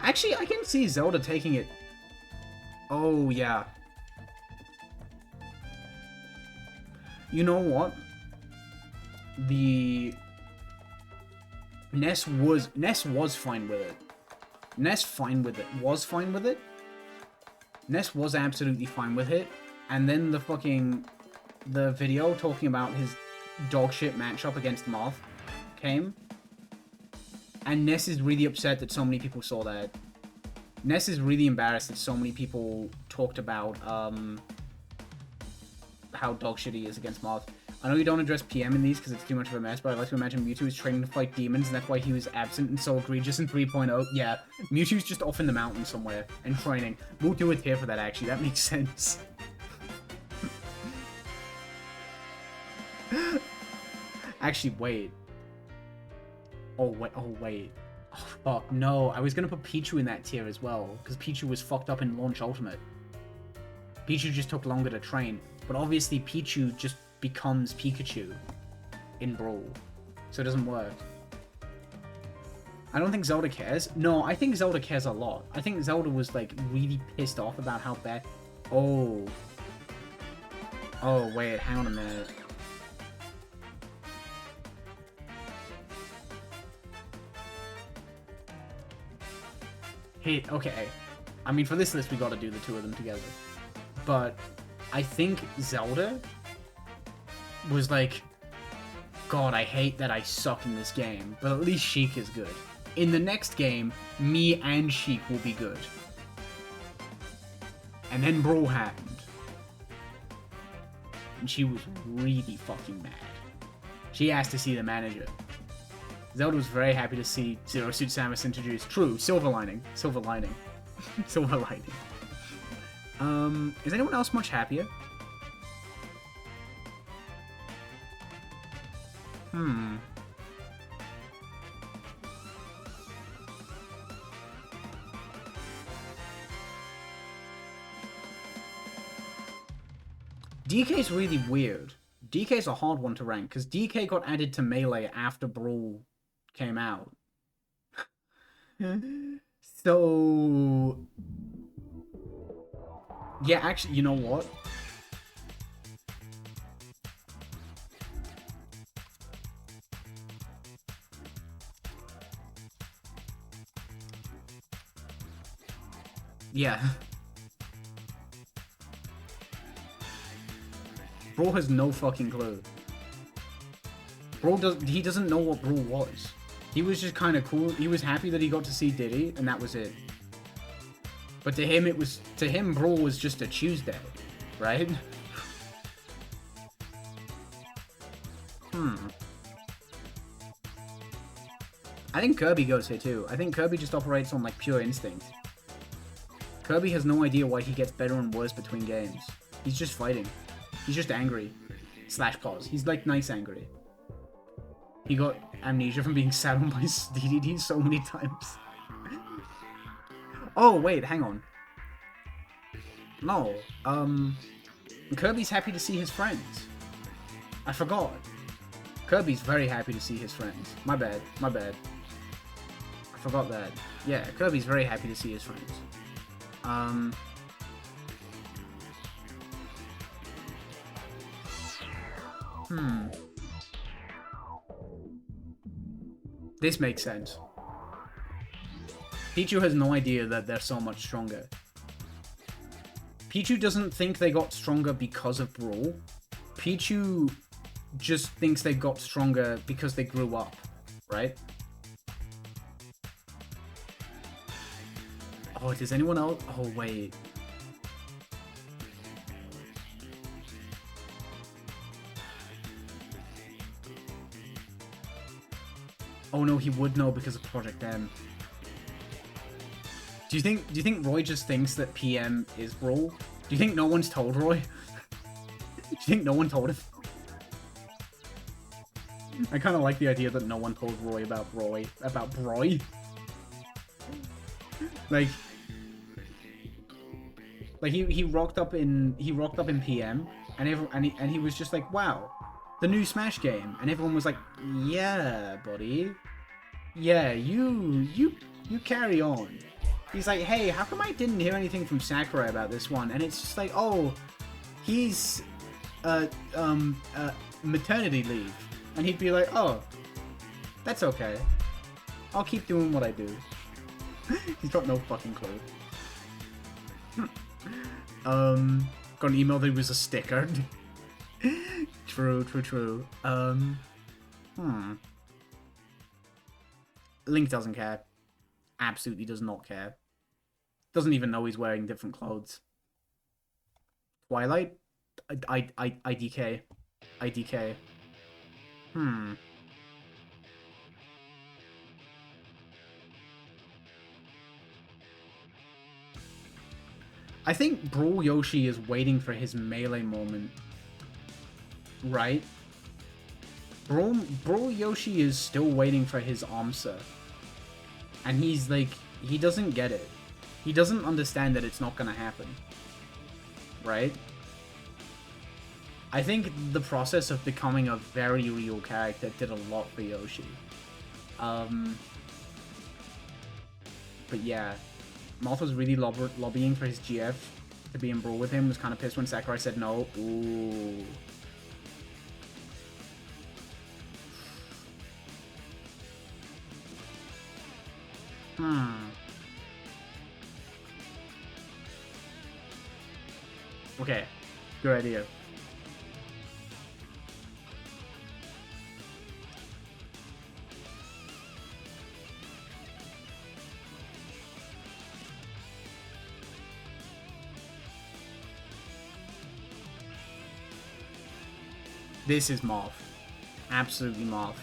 Actually, I can see Zelda taking it. Oh, yeah. You know what? The Ness was fine with it. Ness was fine with it. Ness was absolutely fine with it. And then the video talking about his dogshit matchup against Marth came. And Ness is really upset that so many people saw that. Ness is really embarrassed that so many people talked about how dogshit he is against Marth. I know you don't address PM in these because it's too much of a mess, but I like to imagine Mewtwo is training to fight demons, and that's why he was absent and so egregious in 3.0. Yeah, Mewtwo's just off in the mountains somewhere and training. We'll do a tier for that, actually. That makes sense. Actually, wait. Oh, wait. Oh, fuck, no. I was gonna put Pichu in that tier as well, because Pichu was fucked up in Launch Ultimate. Pichu just took longer to train, but obviously Pichu just becomes Pikachu in Brawl, so it doesn't work. I don't think Zelda cares. No, I think Zelda cares a lot. I think Zelda was, like, really pissed off about how bad... Oh. Oh, wait, hang on a minute. Hey, okay. I mean, for this list, we gotta do the two of them together. But I think Zelda was like, God, I hate that I suck in this game, but at least Sheik is good. In the next game, me and Sheik will be good. And then Brawl happened. And she was really fucking mad. She asked to see the manager. Zelda was very happy to see Zero Suit Samus introduced. True, silver lining. Silver lining. Silver lining. Is anyone else much happier? DK's really weird. DK's a hard one to rank, because DK got added to Melee after Brawl came out. So... Yeah, actually, you know what? Yeah. Brawl has no fucking clue. He doesn't know what Brawl was. He was just kind of cool. He was happy that he got to see Diddy, and that was it. But to him, Brawl was just a Tuesday, right? I think Kirby goes here too. I think Kirby just operates on like pure instinct. Kirby has no idea why he gets better and worse between games. He's just fighting. He's just angry. / pause. He's like nice angry. He got amnesia from being sat on by DDD so many times. Oh, wait, hang on. No, Kirby's happy to see his friends. I forgot. Kirby's very happy to see his friends. My bad. I forgot that. Yeah, Kirby's very happy to see his friends. This makes sense. Pichu has no idea that they're so much stronger. Pichu doesn't think they got stronger because of Brawl. Pichu just thinks they got stronger because they grew up, right? Oh, does anyone else? Oh, wait. Oh no, he would know because of Project M. Do you think Roy just thinks that PM is Brawl? Do you think no one's told Roy? Do you think no one told him? I kind of like the idea that no one told Roy about Roy. Like he rocked up in PM and he was just like, wow, the new Smash game, and everyone was like, yeah, buddy, yeah, you carry on. He's like, hey, how come I didn't hear anything from Sakurai about this one? And it's just like, oh, he's maternity leave. And he'd be like, oh, that's okay. I'll keep doing what I do. He's got no fucking clue. Got an email that he was a sticker. True. Link doesn't care. Absolutely does not care. Doesn't even know he's wearing different clothes. Twilight? IDK. I think Brawl Yoshi is waiting for his melee moment. Right? Brawl Yoshi is still waiting for his answer. And he's like, he doesn't get it. He doesn't understand that it's not gonna happen. Right? I think the process of becoming a very real character did a lot for Yoshi. But yeah, Moth was really lobbying for his GF to be in Brawl with him. Was kind of pissed when Sakurai said no. Ooh. Okay, good idea. This is Moth. Absolutely Moth.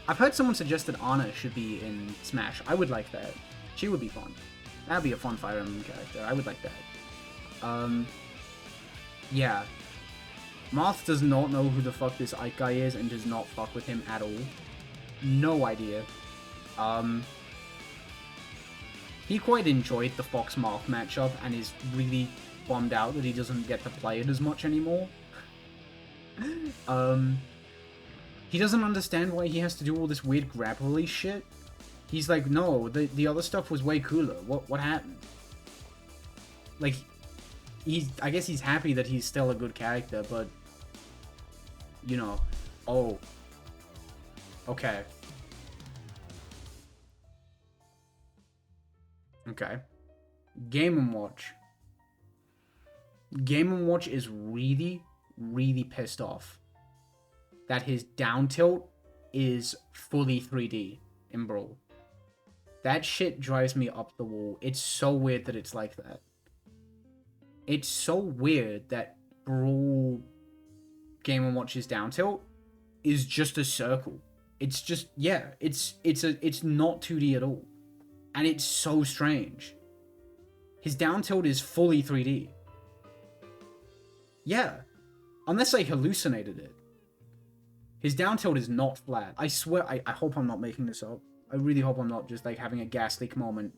I've heard someone suggest that Anna should be in Smash. I would like that. She would be fun. That would be a fun Fire Emblem character. I would like that. Yeah. Moth does not know who the fuck this Ike guy is and does not fuck with him at all. No idea. He quite enjoyed the Fox Moth matchup and is really bummed out that he doesn't get to play it as much anymore. He doesn't understand why he has to do all this weird grab release shit. He's like, no, the other stuff was way cooler. What happened? Like, I guess he's happy that he's still a good character, but you know, oh, okay. Okay. Game & Watch. Game & Watch is really, really pissed off that his down tilt is fully 3D in Brawl. That shit drives me up the wall. It's so weird that it's like that. It's so weird that Brawl Game & Watch's down tilt is just a circle. It's just, yeah, it's not 2D at all. And it's so strange. His down tilt is fully 3D. Yeah. Unless I hallucinated it. His down tilt is not flat. I swear, I hope I'm not making this up. I really hope I'm not just like having a gas leak moment.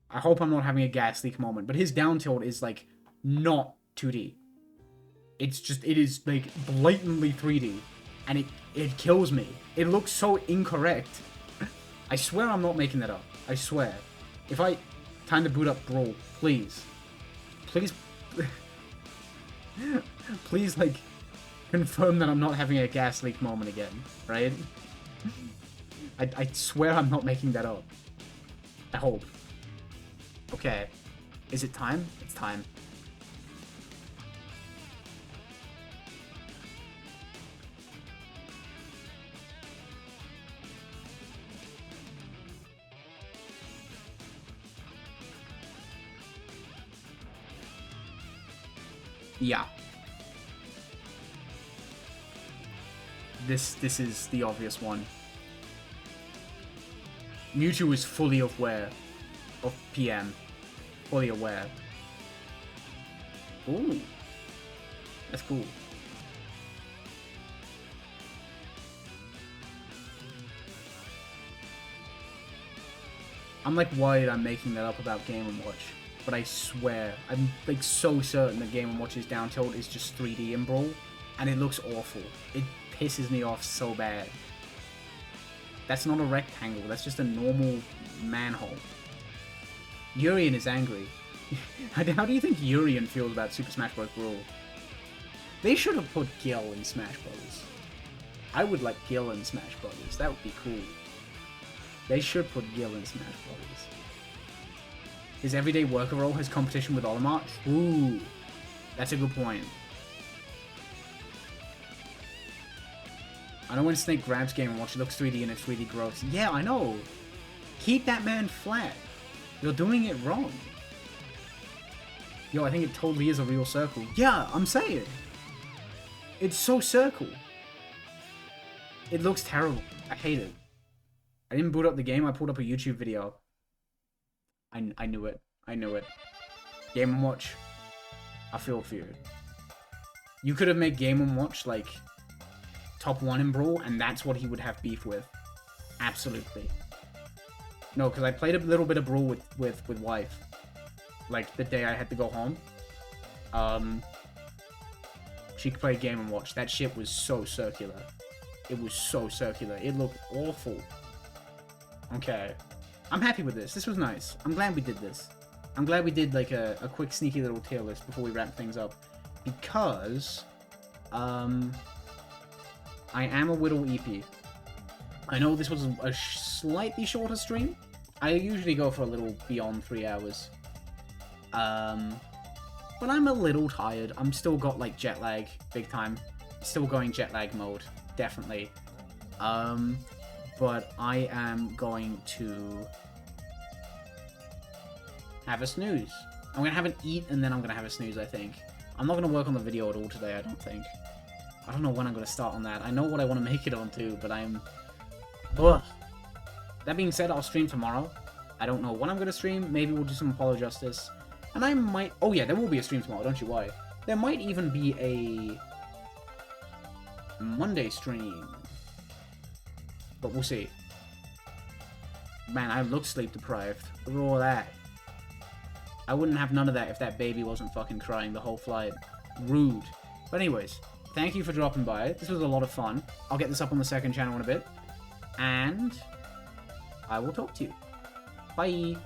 I hope I'm not having a gas leak moment. But his down tilt is like not 2D. It's just, it is like blatantly 3D. And it kills me. It looks so incorrect. I swear I'm not making that up. I swear. If I... Time to boot up Brawl. Please. Please... Please, like, confirm that I'm not having a gas leak moment again. Right? I swear I'm not making that up. I hope. Okay. Is it time? It's time. Yeah. This is the obvious one. Mewtwo is fully aware of PM. Fully aware. Ooh. That's cool. I'm like worried I'm making that up about Game & Watch. But I swear, I'm like so certain that Game & Watch's down tilt is just 3D in Brawl, and it looks awful. It pisses me off so bad. That's not a rectangle, that's just a normal manhole. Urian is angry. How do you think Urian feels about Super Smash Bros. Brawl? They should have put Gil in Smash Bros. I would like Gil in Smash Bros. That would be cool. They should put Gil in Smash Bros. His everyday worker role has competition with Olimar. Ooh, that's a good point. I know when Snake grabs Game & Watch, it looks 3D and it's really gross. Yeah, I know. Keep that man flat. You're doing it wrong. Yo, I think it totally is a real circle. Yeah, I'm saying. It's so circle. It looks terrible. I hate it. I didn't boot up the game, I pulled up a YouTube video. I knew it. I knew it. Game & Watch. I feel for you. You could have made Game & Watch, like, top 1 in Brawl, and that's what he would have beef with. Absolutely. No, because I played a little bit of Brawl with wife. Like, the day I had to go home. She played Game & Watch. That shit was so circular. It was so circular. It looked awful. Okay. I'm happy with this. This was nice. I'm glad we did this. I'm glad we did, like, a quick, sneaky little tier list before we wrap things up. Because, I am a Whittle EP. I know this was a slightly shorter stream. I usually go for a little beyond 3 hours. But I'm a little tired. I'm still got, like, jet lag, big time. Still going jet lag mode, definitely. But I am going to have a snooze. I'm going to have an eat, and then I'm going to have a snooze, I think. I'm not going to work on the video at all today, I don't think. I don't know when I'm going to start on that. I know what I want to make it on, too, but I'm... Ugh. That being said, I'll stream tomorrow. I don't know when I'm going to stream. Maybe we'll do some Apollo Justice. And I might... Oh, yeah, there will be a stream tomorrow, don't you worry. There might even be a... Monday stream. But we'll see. Man, I look sleep deprived. Look at all that. I wouldn't have none of that if that baby wasn't fucking crying the whole flight. Rude. But anyways, thank you for dropping by. This was a lot of fun. I'll get this up on the second channel in a bit. And I will talk to you. Bye.